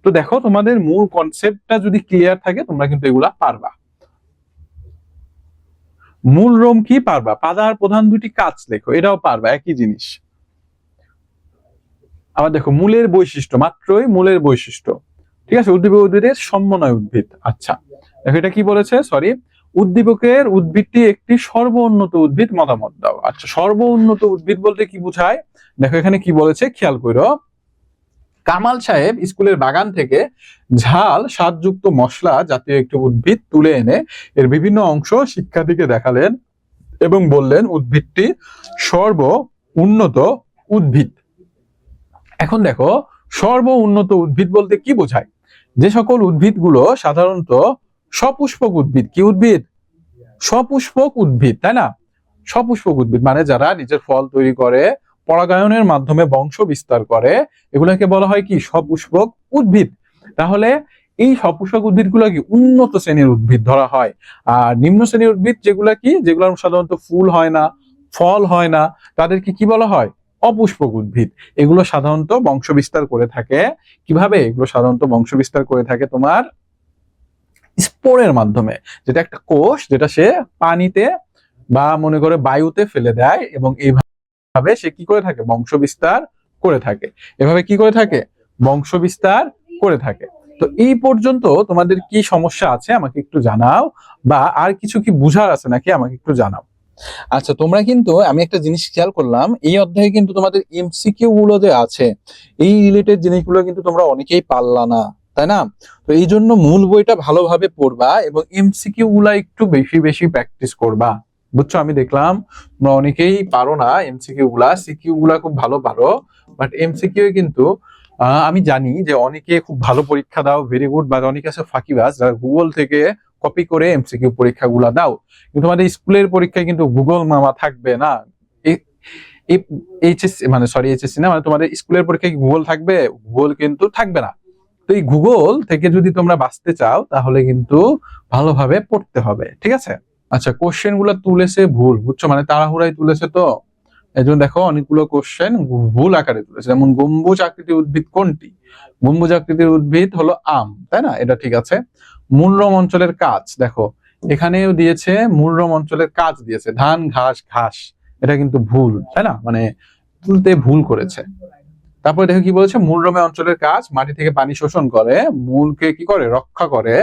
S1: তো দেখো, তোমাদের মূল কনসেপ্টটা যদি ক্লিয়ার থাকে তোমরা কিন্তু এগুলা পারবা। মূল রোম কি পারবা? পাতার প্রধান দুটি কাজ লেখো, এটাও পারবা, একই জিনিস। আবার দেখো, মূলের বৈশিষ্ট্য, মাত্রই মূলের বৈশিষ্ট্য, ঠিক আছে? উদ্ভিদের সমন্বয় উদ্ভিদ। আচ্ছা দেখো, এটা কি বলেছে? সরি, উদ্দীপকের উদ্ভিদটি একটি সর্বোন্নত উদ্ভিদ, মতামত দাও। আচ্ছা, সর্বোন্নত উদ্ভিদ বলতে কি বোঝায়? দেখো এখানে কি বলেছে, খেয়াল করো। কামাল সাহেব স্কুলের বাগান থেকে ঝাল স্বাদযুক্ত মশলা জাতীয় একটি উদ্ভিদ তুলে এনে এর বিভিন্ন অংশ শিক্ষার্থীকে দেখালেন এবং বললেন উদ্ভিদটি সর্ব উন্নত উদ্ভিদ। এখন দেখো, সর্ব উন্নত উদ্ভিদ বলতে কি বোঝায়? যে সকল উদ্ভিদগুলো সাধারণত সপুষ্পক উদ্ভিদ। কি উদ্ভিদ? সপুষ্পক উদ্ভিদ, তাই না? সপুষ্পক উদ্ভিদ মানে যারা নিজের ফল তৈরি করে, পরাগায়নের মাধ্যমে বংশ বিস্তার করে, এগুলোকে বলা হয় কি? সপুষ্পক উদ্ভিদ। তাহলে এই সপুষ্পক উদ্ভিদগুলো কি উন্নত শ্রেণীর উদ্ভিদ ধরা হয়। আর নিম্ন শ্রেণীর উদ্ভিদ যেগুলা কি? যেগুলোর সাধারণত ফুল হয় না, ফল হয় না, তাদেরকে কি বলা হয়? অপুষ্পক উদ্ভিদ। এগুলো সাধারণত বংশ বিস্তার করে থাকে কিভাবে? এগুলো সাধারণত বংশ বিস্তার করে থাকে তোমার স্পোরের মাধ্যমে, যেটা একটা কোষ, যেটা সে পানিতে বা মনে করে বায়ুতে ফেলে দেয় এবং এইভাবে সে কি করে থাকে? বংশ বিস্তার করে থাকে। এভাবে কি করে থাকে? বংশ বিস্তার করে থাকে। তো এই পর্যন্ত তোমাদের কি সমস্যা আছে আমাকে একটু জানাও, বা আর কিছু কি বুঝার আছে নাকি আমাকে একটু জানাও। আচ্ছা, তোমরা কিন্তু, আমি একটা জিনিস খেয়াল করলাম, এই অধ্যায়ে কিন্তু তোমাদের এমসিকিউ গুলো যে আছে, এই রিলেটেড জিনিসগুলো কিন্তু তোমরা অনেকেই পারলা না, তাই না? তো এই জন্য মূল বইটা ভালোভাবে পড়বা এবং এমসিকিউ গুলা একটু বেশি বেশি প্র্যাকটিস করবা, বুঝছো? আমি দেখলাম তোমরা অনেকেই পারো না এমসিকিউ গুলা, সিকিউ গুলা খুব ভালো পারো, বাট এমসিকিউ কিন্তু আমি জানি যে অনেকে খুব ভালো পরীক্ষা দাও, ভেরি গুড, বা অনেকে আছে ফাঁকিবাজ যারা গুগল থেকে কপি করে এমসিকিউ পরীক্ষাগুলা দাও। কিন্তু তোমাদের স্কুলের পরীক্ষায় কিন্তু গুগল মামা থাকবে না। এইচএসসি মানে সরি এইচএসসি না, মানে তোমাদের স্কুলের পরীক্ষায় গুগল থাকবে? গুগল কিন্তু থাকবে না। তো এই গুগল থেকে যদি তোমরা বাঁচতে চাও তাহলে কিন্তু ভালোভাবে পড়তে হবে, ঠিক আছে? আচ্ছা, কোশ্চেন গুলো তুলেছে ভুল, বুঝছো? মানে তাড়াহুড়ায় তুলেছে, তো এই জন্য দেখো অনেকগুলো কোশ্চেন ভুল আকারে তুলেছে। যেমন গম্বুজ আকৃতির উদ্ভিদ কোনটি? গম্বুজ আকৃতির উদ্ভিদ হলো আম, তাই না? এটা ঠিক আছে। মূলরম অঞ্চলের কাজ, দেখো এখানেও দিয়েছে মূলরম অঞ্চলের কাজ দিয়েছে, ধান, ঘাস, ঘাস, এটা কিন্তু ভুল, তাই না? মানে তুলতে ভুল করেছে। তারপরে দেখো কি বলেছে, মূলরমে অঞ্চলের কাজ মাটি থেকে পানি শোষণ করে, মূলকে কি করে? রক্ষা করে,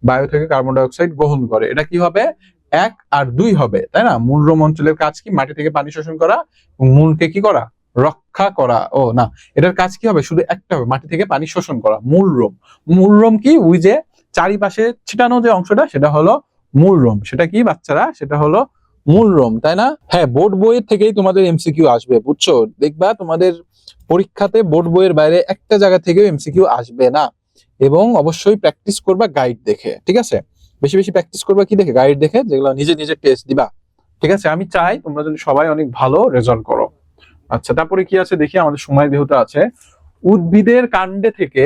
S1: বায়ু থেকে কার্বন ডাই অক্সাইড গ্রহণ করে। এটা কি হবে? 1 আর 2 হবে, তাই না? মূলরম অঞ্চলের কাজ কি? মাটি থেকে পানি শোষণ করা এবং মূলকে কি করা? রক্ষা করা। ও না, এটার কাজ কি হবে? শুধু একটা হবে, মাটি থেকে পানি শোষণ করা। মূলরম, মূলরম কি? ওই যে চারিপাশে ছিটানো যে অংশটা, সেটা হলো মূলরম। সেটা কি বাচ্চারা? সেটা হলো মূলরম, তাই না? হ্যাঁ, বোর্ড বইয়ের থেকেই তোমাদের এমসিকিউ আসবে, বুঝছো? দেখবা তোমাদের পরীক্ষাতে বোর্ড বইয়ের বাইরে একটা জায়গা থেকেও এমসিকিউ আসবে না। এবং অবশ্যই প্র্যাকটিস করবা গাইড দেখে, ঠিক আছে? বেশি বেশি প্র্যাকটিস করবা কি দেখে? গাইড দেখে, যেগুলো নিজে নিজে টেস্ট দিবা, ঠিক আছে? আমি চাই তোমরা যদি সবাই অনেক ভালো রেজাল্ট করো। আচ্ছা, তারপরে কি আছে দেখি, আমাদের সময় যেহেতু আছে। উদ্ভিদের কাণ্ডে থেকে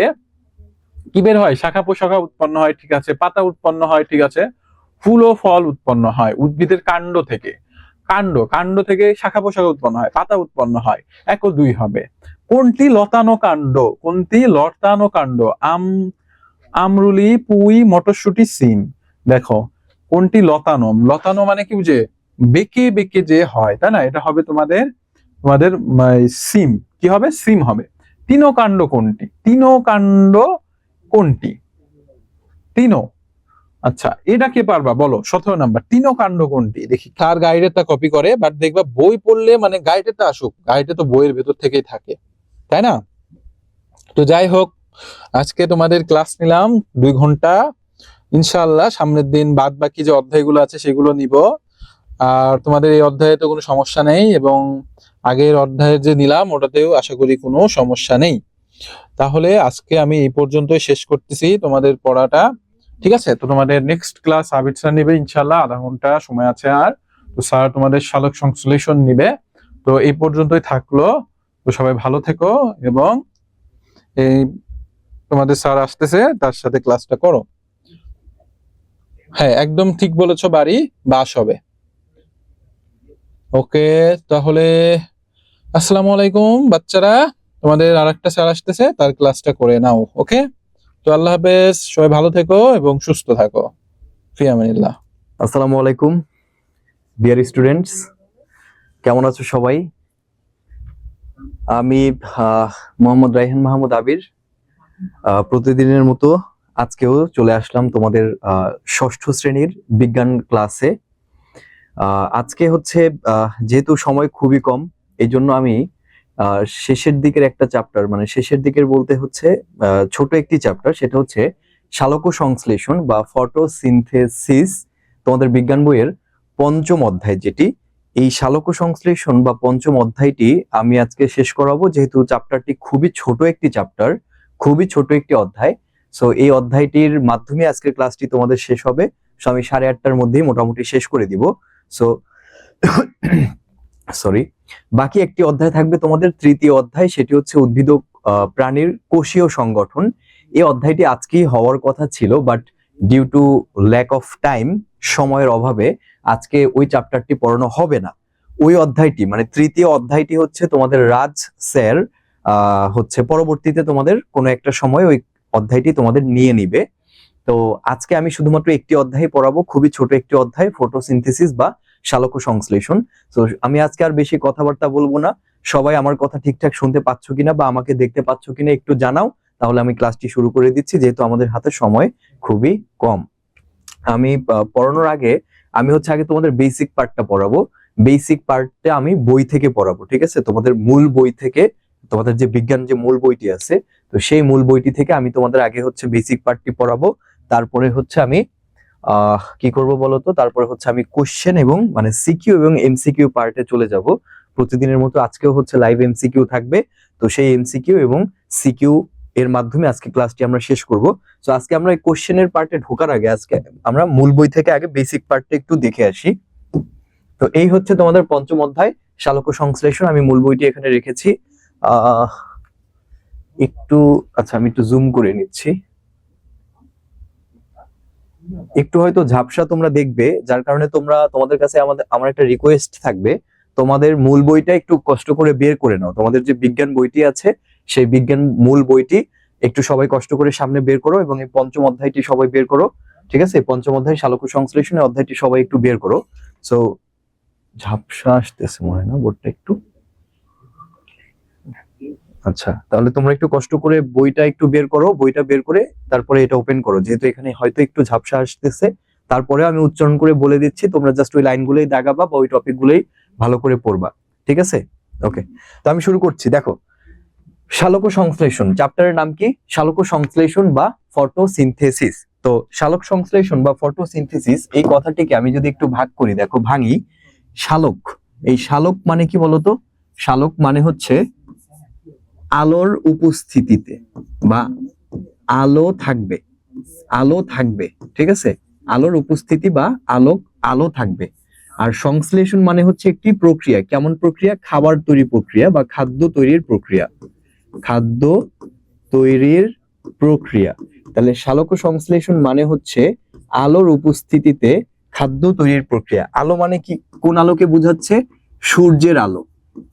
S1: কি বের হয়? শাখা প্রশাখা উৎপন্ন হয়, ঠিক আছে? পাতা উৎপন্ন হয়, ঠিক আছে? ফুল ও ফল উৎপন্ন হয় উদ্ভিদের কাণ্ড থেকে। কাণ্ড থেকে শাখা প্রশাখা উৎপন্ন হয়, পাতা উৎপন্ন হয়। 1 ও 2 হবে। কোনটি লতানো কাণ্ড? কোনটি লতানো কাণ্ড? আমরুলি, পুঁই, মটরশুঁটি, সিম। দেখো কোনটি লতানো? লতানো মানে কি বুঝে? বেঁকে বেঁকে যে হয়, তাই না? এটা হবে তোমাদের তোমাদের সিম। কি হবে? সিম হবে। তৃণকাণ্ড কোনটি? তৃণকাণ্ড কোনটি? তৃণ। আচ্ছা, এটা কে পারবা বলো? 17 নাম্বার, তৃণকাণ্ড কোনটি? দেখি তার গাইডেরটা কপি করে, বাট দেখবা বই পড়লে মানে গাইডেরটা আসুক, গাইডে তো বইয়ের ভেতর থেকেই থাকে, তাই না? তো যাই হোক, আজকে তোমাদের ক্লাস নিলাম 2 ঘন্টা। ইনশাআল্লাহ সামনের দিন বাদ বাকি যে অধ্যায়গুলো আছে সেগুলো নিব। আর তোমাদের এই অধ্যায়ে তো কোনো সমস্যা নেই, এবং আগের অধ্যায়ে যে নিলাম ওটাতেও আশা করি কোনো সমস্যা নেই। তাহলে আজকে আমি এই পর্যন্তই শেষ করতেছি তোমাদের পড়াটা। ঠিক আছে, তো তোমাদের নেক্সট ক্লাস আবির স্যার নিবে ইনশাল্লাহ, আধা ঘন্টা সময় আছে আর। তো স্যার তোমাদের সালোক সংশ্লেষণ নিবে। তো এই পর্যন্তই থাকলো। তো সবাই ভালো থেকো এবং এই তোমাদের স্যার আসতেছে, তার সাথে ক্লাসটা করো। হ্যাঁ, একদম ঠিক বলেছো, বাড়ি বাস হবে। ওকে, তাহলে আসসালামু আলাইকুম বাচ্চারা, তোমাদের আরেকটা স্যার আসতেছে, তার ক্লাসটা করে নাও। ওকে, তো আল্লাহ হাফেজ, সবাই ভালো থেকো এবং সুস্থ থাকো। ফি আমানিল্লাহ।
S3: আসসালামু আলাইকুম ডিয়ার স্টুডেন্টস, কেমন আছো সবাই? আমি মোহাম্মদ রাইহান মাহমুদ আবির। প্রতিদিনের মতো আজকেও চলে আসলাম তোমাদের ষষ্ঠ শ্রেণীর বিজ্ঞান ক্লাসে। আজকে হচ্ছে যেহেতু সময় খুবই কম, এই জন্য আমি শেষের দিকের একটা চ্যাপ্টার, মানে শেষের দিকের বলতে হচ্ছে ছোট একটি চ্যাপ্টার, সেটা হচ্ছে সালোক সংশ্লেষণ বা ফটোসিনথেসিস, তোমাদের বিজ্ঞান বইয়ের পঞ্চম অধ্যায় যেটি। এই সালোক সংশ্লেষণ বা পঞ্চম অধ্যায়টি আমি আজকে শেষ করাবো, যেহেতু চ্যাপ্টারটি খুবই ছোট একটি চ্যাপ্টার, খুবই ছোট একটি অধ্যায়। সো এই অধ্যায়টির মাধ্যমে আজকের ক্লাসটি তোমাদের শেষ হবে। সো আমি 8:30টার মধ্যেই মোটামুটি শেষ করে দিব। সো সরি, বাকি একটি অধ্যায় থাকবে তোমাদের, তৃতীয় অধ্যায়, সেটি হচ্ছে উদ্ভিদ ও প্রাণীর কোষীয় সংগঠন। এই অধ্যায়টি আজকেই হওয়ার কথা ছিল, but due to lack of time, সময়ের অভাবে আজকে ওই চ্যাপ্টারটি পড়ানো হবে না। ওই অধ্যায়টি মানে তৃতীয় অধ্যায়টি হচ্ছে তোমাদের রাজ স্যার হচ্ছে পরবর্তীতে তোমাদের কোনো একটা সময় ওই অধ্যায়টি তোমাদের নিয়ে নিবে। তো আজকে আমি শুধুমাত্র একটি অধ্যায় পড়াবো, খুবই ছোট একটি অধ্যায়, ফটোসিনথেসিস বা সালোক সংশ্লেষণ। তো আমি আজকে আর বেশি কথাবার্তা বলবো না। সবাই আমার কথা ঠিকঠাক শুনতে পাচ্ছ কিনা বা আমাকে দেখতে পাচ্ছ কিনা একটু জানাও, তাহলে আমি ক্লাসটি শুরু করে দিচ্ছি, যেহেতু আমাদের হাতে সময় খুবই কম। আমি পড়ানোর আগে আমি হচ্ছে আগে তোমাদের বেসিক পার্টটা পড়াবো। বেসিক পার্টটা আমি বই থেকে পড়াবো, ঠিক আছে? তোমাদের মূল বই থেকে, তোমাদের যে বিজ্ঞান যে মূল বইটি আছে, তো সেই মূল বইটি থেকে আমি তোমাদের আগে হচ্ছে বেসিক পার্টটি পড়াবো। তারপরে হচ্ছে আমি কি করব বলতো, তারপরে হচ্ছে আমি কোশ্চেন এবং মানে সিকিউ এবং এমসিকিউ পার্টে চলে যাব। প্রতিদিনের মতো আজকেও হচ্ছে লাইভ এমসিকিউ থাকবে। তো সেই এমসিকিউ এবং সিকিউ এর মাধ্যমে আজকে ক্লাসটি আমরা শেষ করব। তো আজকে আমরা এই কোশ্চেনের পার্টে ঢোকার আগে আজকে আমরা মূল বই থেকে আগে বেসিক পার্টটা একটু দেখে আসি। তো এই হচ্ছে তোমাদের পঞ্চম অধ্যায় সালোক সংশ্লেষণ। আমি মূল বইটি এখানে রেখেছি। একটু আচ্ছা, আমি একটু জুম করে নিচ্ছি। একটু হয়তো ঝাপসা তোমরা দেখবে, যার কারণে তোমাদের কাছে আমার একটা রিকোয়েস্ট থাকবে, তোমাদের মূল বইটা একটু কষ্ট করে বের করে নাও। তোমাদের যে বিজ্ঞান বইটি আছে, সেই বিজ্ঞান মূল বইটি একটু সবাই কষ্ট করে সামনে বের করো এবং এই পঞ্চম অধ্যায়টি সবাই বের করো, ঠিক আছে? পঞ্চম অধ্যায় সালোক সংশ্লেষণের অধ্যায়টি সবাই একটু বের করো। সো ঝাপসা আসতেছে মনে হয় না বোর্ডটা একটু। আচ্ছা, তাহলে তোমরা একটু কষ্ট করে বইটা একটু বের করো, বইটা বের করে তারপরে এটা ওপেন করো, যেহেতু এখানে হয়তো একটু ঝাপসা আসতেছে। তারপরে আমি উচ্চারণ করে বলে দিচ্ছি, তোমরা জাস্ট ওই লাইনগুলোই দাগাবা বা ওই টপিকগুলোই ভালো করে পড়বা, ঠিক আছে? ওকে, তো আমি শুরু করছি। দেখো, সালোক সংশ্লেষণ চ্যাপ্টারের নাম কি? সালোক সংশ্লেষণ বা ফটোসিনথেসিস। তো সালোক সংশ্লেষণ বা ফটোসিনথেসিস এই কথাটিকে আমি যদি একটু ভাগ করি, দেখো ভাঙি। সালোক, এই সালোক মানে কি বলতো? সালোক মানে হচ্ছে আলোর উপস্থিতিতে বা আলো থাকবে, আলো থাকবে, ঠিক আছে? আলোর উপস্থিতি বা আলো থাকবে। আর সংশ্লেষণ মানে হচ্ছে একটি প্রক্রিয়া। কেমন প্রক্রিয়া? খাবার তৈরির প্রক্রিয়া বা খাদ্য তৈরির প্রক্রিয়া, খাদ্য তৈরির প্রক্রিয়া। তাহলে সালোক সংশ্লেষণ মানে হচ্ছে আলোর উপস্থিতিতে খাদ্য তৈরির প্রক্রিয়া। আলো মানে কি? কোন আলোকে বোঝাচ্ছে? সূর্যের আলো।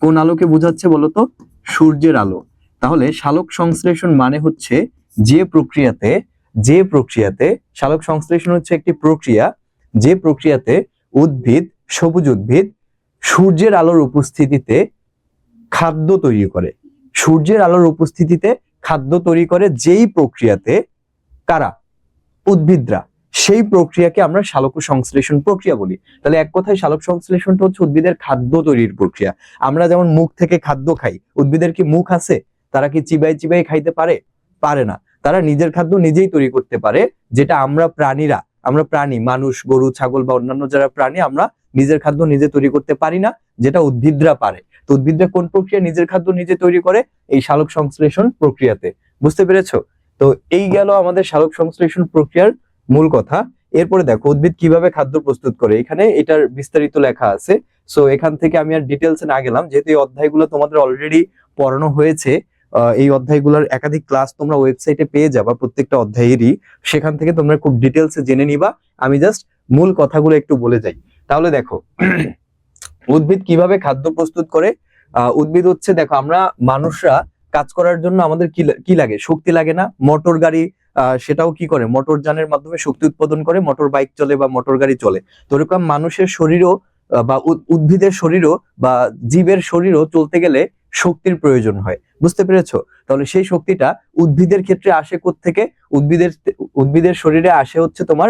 S3: কোন আলোকে বোঝাচ্ছে বলতো? সূর্যের আলো। তাহলে সালোক সংশ্লেষণ মানে হচ্ছে যে প্রক্রিয়াতে সালোক সংশ্লেষণ হচ্ছে একটি প্রক্রিয়া, যে প্রক্রিয়াতে সবুজ উদ্ভিদ সূর্যের আলোর উপস্থিতিতে খাদ্য তৈরি করে। সূর্যের আলোর উপস্থিতিতে খাদ্য তৈরি করে যেই প্রক্রিয়াতে, কারা? উদ্ভিদরা। সেই প্রক্রিয়াকে আমরা সালোক সংশ্লেষণ প্রক্রিয়া বলি। তাহলে এক কথায় সালোক সংশ্লেষণটা হচ্ছে উদ্ভিদের খাদ্য তৈরির প্রক্রিয়া। আমরা যেমন মুখ থেকে খাদ্য খাই, উদ্ভিদের কি মুখ আছে? তারা কি চিবাই চিবাই খাইতে পারে? পারে না। তারা নিজের খাদ্য নিজেই তৈরি করতে পারে, যেটা আমরা প্রাণী, মানুষ, গরু, ছাগল বা অন্যান্য যারা প্রাণী, আমরা নিজের খাদ্য নিজে তৈরি করতে পারি না, যেটা উদ্ভিদরা পারে। তো উদ্ভিদরা কোন প্রক্রিয়া নিজের খাদ্য নিজে তৈরি করে? এই সালোক সংশ্লেষণ প্রক্রিয়াতে। বুঝতে পেরেছো? তো এই গেল আমাদের সালোক সংশ্লেষণ প্রক্রিয়ার মূল কথা। এরপরে দেখো উদ্ভিদ কিভাবে খাদ্য প্রস্তুত করে, এখানে এটার বিস্তারিত লেখা আছে। সো এখান থেকে আমি আর ডিটেলসে না গেলাম, যেহেতু এই অধ্যায়গুলো তোমাদের অলরেডি পড়ানো হয়েছে। এই অধ্যায়গুলোর একাধিক ক্লাস তোমরা ওয়েবসাইটে পেয়ে যাবা প্রত্যেকটা অধ্যায়েরই, সেখান থেকে তোমরা খুব ডিটেলসে জেনে নিবা। আমি জাস্ট মূল কথাগুলো একটু বলে যাই। তাহলে দেখো উদ্ভিদ কিভাবে খাদ্য প্রস্তুত করে। উদ্ভিদ হচ্ছে, দেখো আমরা মানুষরা কাজ করার জন্য আমাদের কি লাগে? শক্তি লাগে না? মোটর গাড়ি সেটাও কি করে? মোটর যানের মাধ্যমে শক্তি উৎপাদন করে, মোটর বাইক চলে বা মোটর গাড়ি চলে। তো এরকম মানুষের শরীরও বা উদ্ভিদের শরীরও বা জীবের শরীরও চলতে গেলে শক্তির প্রয়োজন হয়। বুঝতে পেরেছো? তাহলে সেই শক্তিটা উদ্ভিদের ক্ষেত্রে আসে কোত্থেকে? উদ্ভিদের শরীরে আসে হচ্ছে তোমার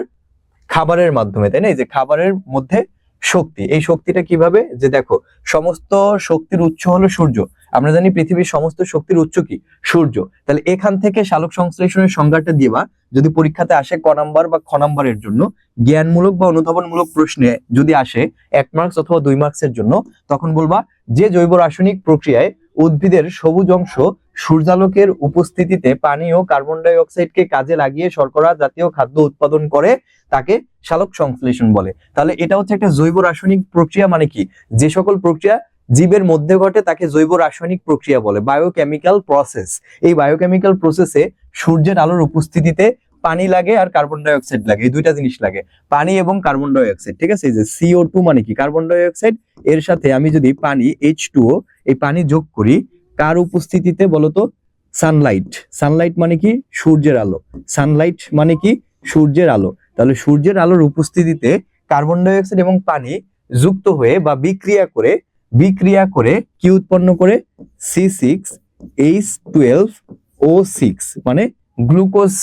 S3: খাবারের মাধ্যমে, তাই না? এই যে খাবারের মধ্যে শক্তি, এই শক্তিটা কিভাবে? যে দেখো সমস্ত শক্তির উৎস হলো সূর্য। আমরা জানি পৃথিবীর সমস্ত শক্তির উৎস কি? সূর্য। তাহলে এখান থেকে সালোক সংশ্লেষণের সংজ্ঞাটা দিবা যদি পরীক্ষাতে আসে ক নাম্বার বা খ নাম্বারের জন্য, জ্ঞানমূলক বা অনুধাবনমূলক প্রশ্নে যদি আসে 1 মার্কস অথবা 2 মার্কসের জন্য, তখন বলবা যে জৈব রাসায়নিক প্রক্রিয়ায় উদ্ভিদের সবুজ অংশ সূর্যালোকের উপস্থিতিতে পানি ও কার্বন ডাই অক্সাইডকে কাজে লাগিয়ে শর্করা জাতীয় খাদ্য উৎপাদন করে তাকে সালোক সংশ্লেষণ বলে। তাহলে এটা হচ্ছে একটা জৈব রাসায়নিক প্রক্রিয়া। মানে কি? যে সকল প্রক্রিয়া জীবের মধ্যে ঘটে তাকে জৈব রাসায়নিক প্রক্রিয়া বলে, বায়োকেমিক্যাল প্রসেস। এই বায়োকেমিক্যাল প্রসেসে সূর্যের আলোর উপস্থিতিতে পানি লাগে আর কার্বন ডাই অক্সাইড লাগে, এই দুইটা জিনিস লাগে, পানি এবং কার্বন ডাই অক্সাইড। ঠিক আছে? এই যে CO2 মানে কি? Carbon die oxide. এর সাথে আমি যদি পানি H2O, এই পানি যোগ করি, কার উপস্থিতিতে বলতো? সানলাইট। সানলাইট মানে কি? সূর্যের আলো। সানলাইট মানে কি? সূর্যের আলো। তাহলে সূর্যের আলোর উপস্থিতিতে কার্বন ডাই অক্সাইড এবং পানি যুক্ত হয়ে বা বিক্রিয়া করে কি উৎপন্ন করে? C6H12O6 মানে গ্লুকোজ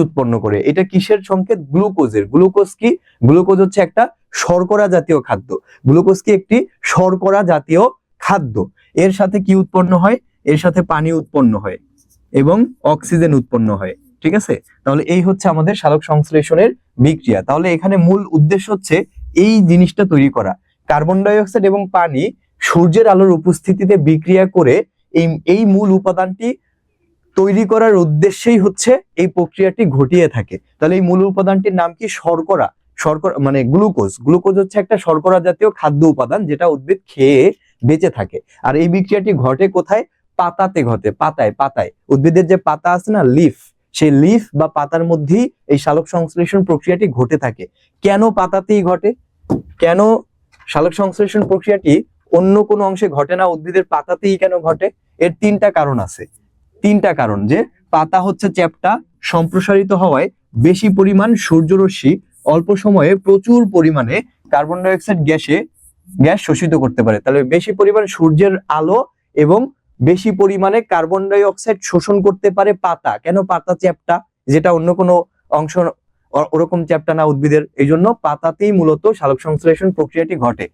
S3: উৎপন্ন করে। এটা কিসের সংকেত? গ্লুকোজের। গ্লুকোজ কি? গ্লুকোজ হচ্ছে একটা শর্করা জাতীয় খাদ্য। গ্লুকোজ কি? একটি শর্করা জাতীয় খাদ্য। এর সাথে কি উৎপন্ন হয়? এর সাথে পানি উৎপন্ন হয় এবং অক্সিজেন উৎপন্ন হয়। ঠিক আছে? তাহলে এই হচ্ছে আমাদের সালোক সংশ্লেষণের বিক্রিয়া। তাহলে এখানে মূল উদ্দেশ্য হচ্ছে এই জিনিসটা তৈরি করা। কার্বন ডাই অক্সাইড এবং পানি সূর্যের আলোর উপস্থিতিতে বিক্রিয়া করে এই মূল উপাদানটি তৈরি করার উদ্দেশ্যেই হচ্ছে এই প্রক্রিয়াটি ঘটিয়ে থাকে। তাহলে এই মূল উপাদানটির নাম কি? শর্করা। শর্করা মানে গ্লুকোজ। গ্লুকোজ হচ্ছে একটা শর্করা জাতীয় খাদ্য উপাদান যেটা উদ্ভিদ খেয়ে বেঁচে থাকে। আর এই বিক্রিয়াটি ঘটে কোথায়? পাতাতে ঘটে। পাতায় উদ্ভিদের যে পাতা আছে না, লিফ, সেই লিফ বা পাতার মধ্যেই এই সালোক সংশ্লেষণ প্রক্রিয়াটি ঘটে থাকে। কেন পাতাতেই ঘটে? কেন সালোক সংশ্লেষণ প্রক্রিয়াটি অন্য কোনো অংশে ঘটে না, উদ্ভিদের পাতাতেই কেন ঘটে? এর 3টা কারণ আছে। 3টা কারণ। যে পাতা হচ্ছে চ্যাপ্টা, সম্প্রসারিত হওয়ায় বেশি পরিমাণ সূর্যরশ্মি অল্প সময়ে প্রচুর পরিমাণে কার্বন ডাই অক্সাইড গ্যাস শোষিত করতে পারে। তাহলে বেশি পরিমাণ সূর্যের আলো এবং বেশি পরিমাণে কার্বন ডাই অক্সাইড শোষণ করতে পারে পাতা। কেন? পাতা চ্যাপ্টা, যেটা অন্য কোনো অংশ ওরকম চ্যাপ্টা না উদ্ভিদের। এই জন্য পাতাতেই মূলত সালোক সংশ্লেষণ প্রক্রিয়াটি ঘটে।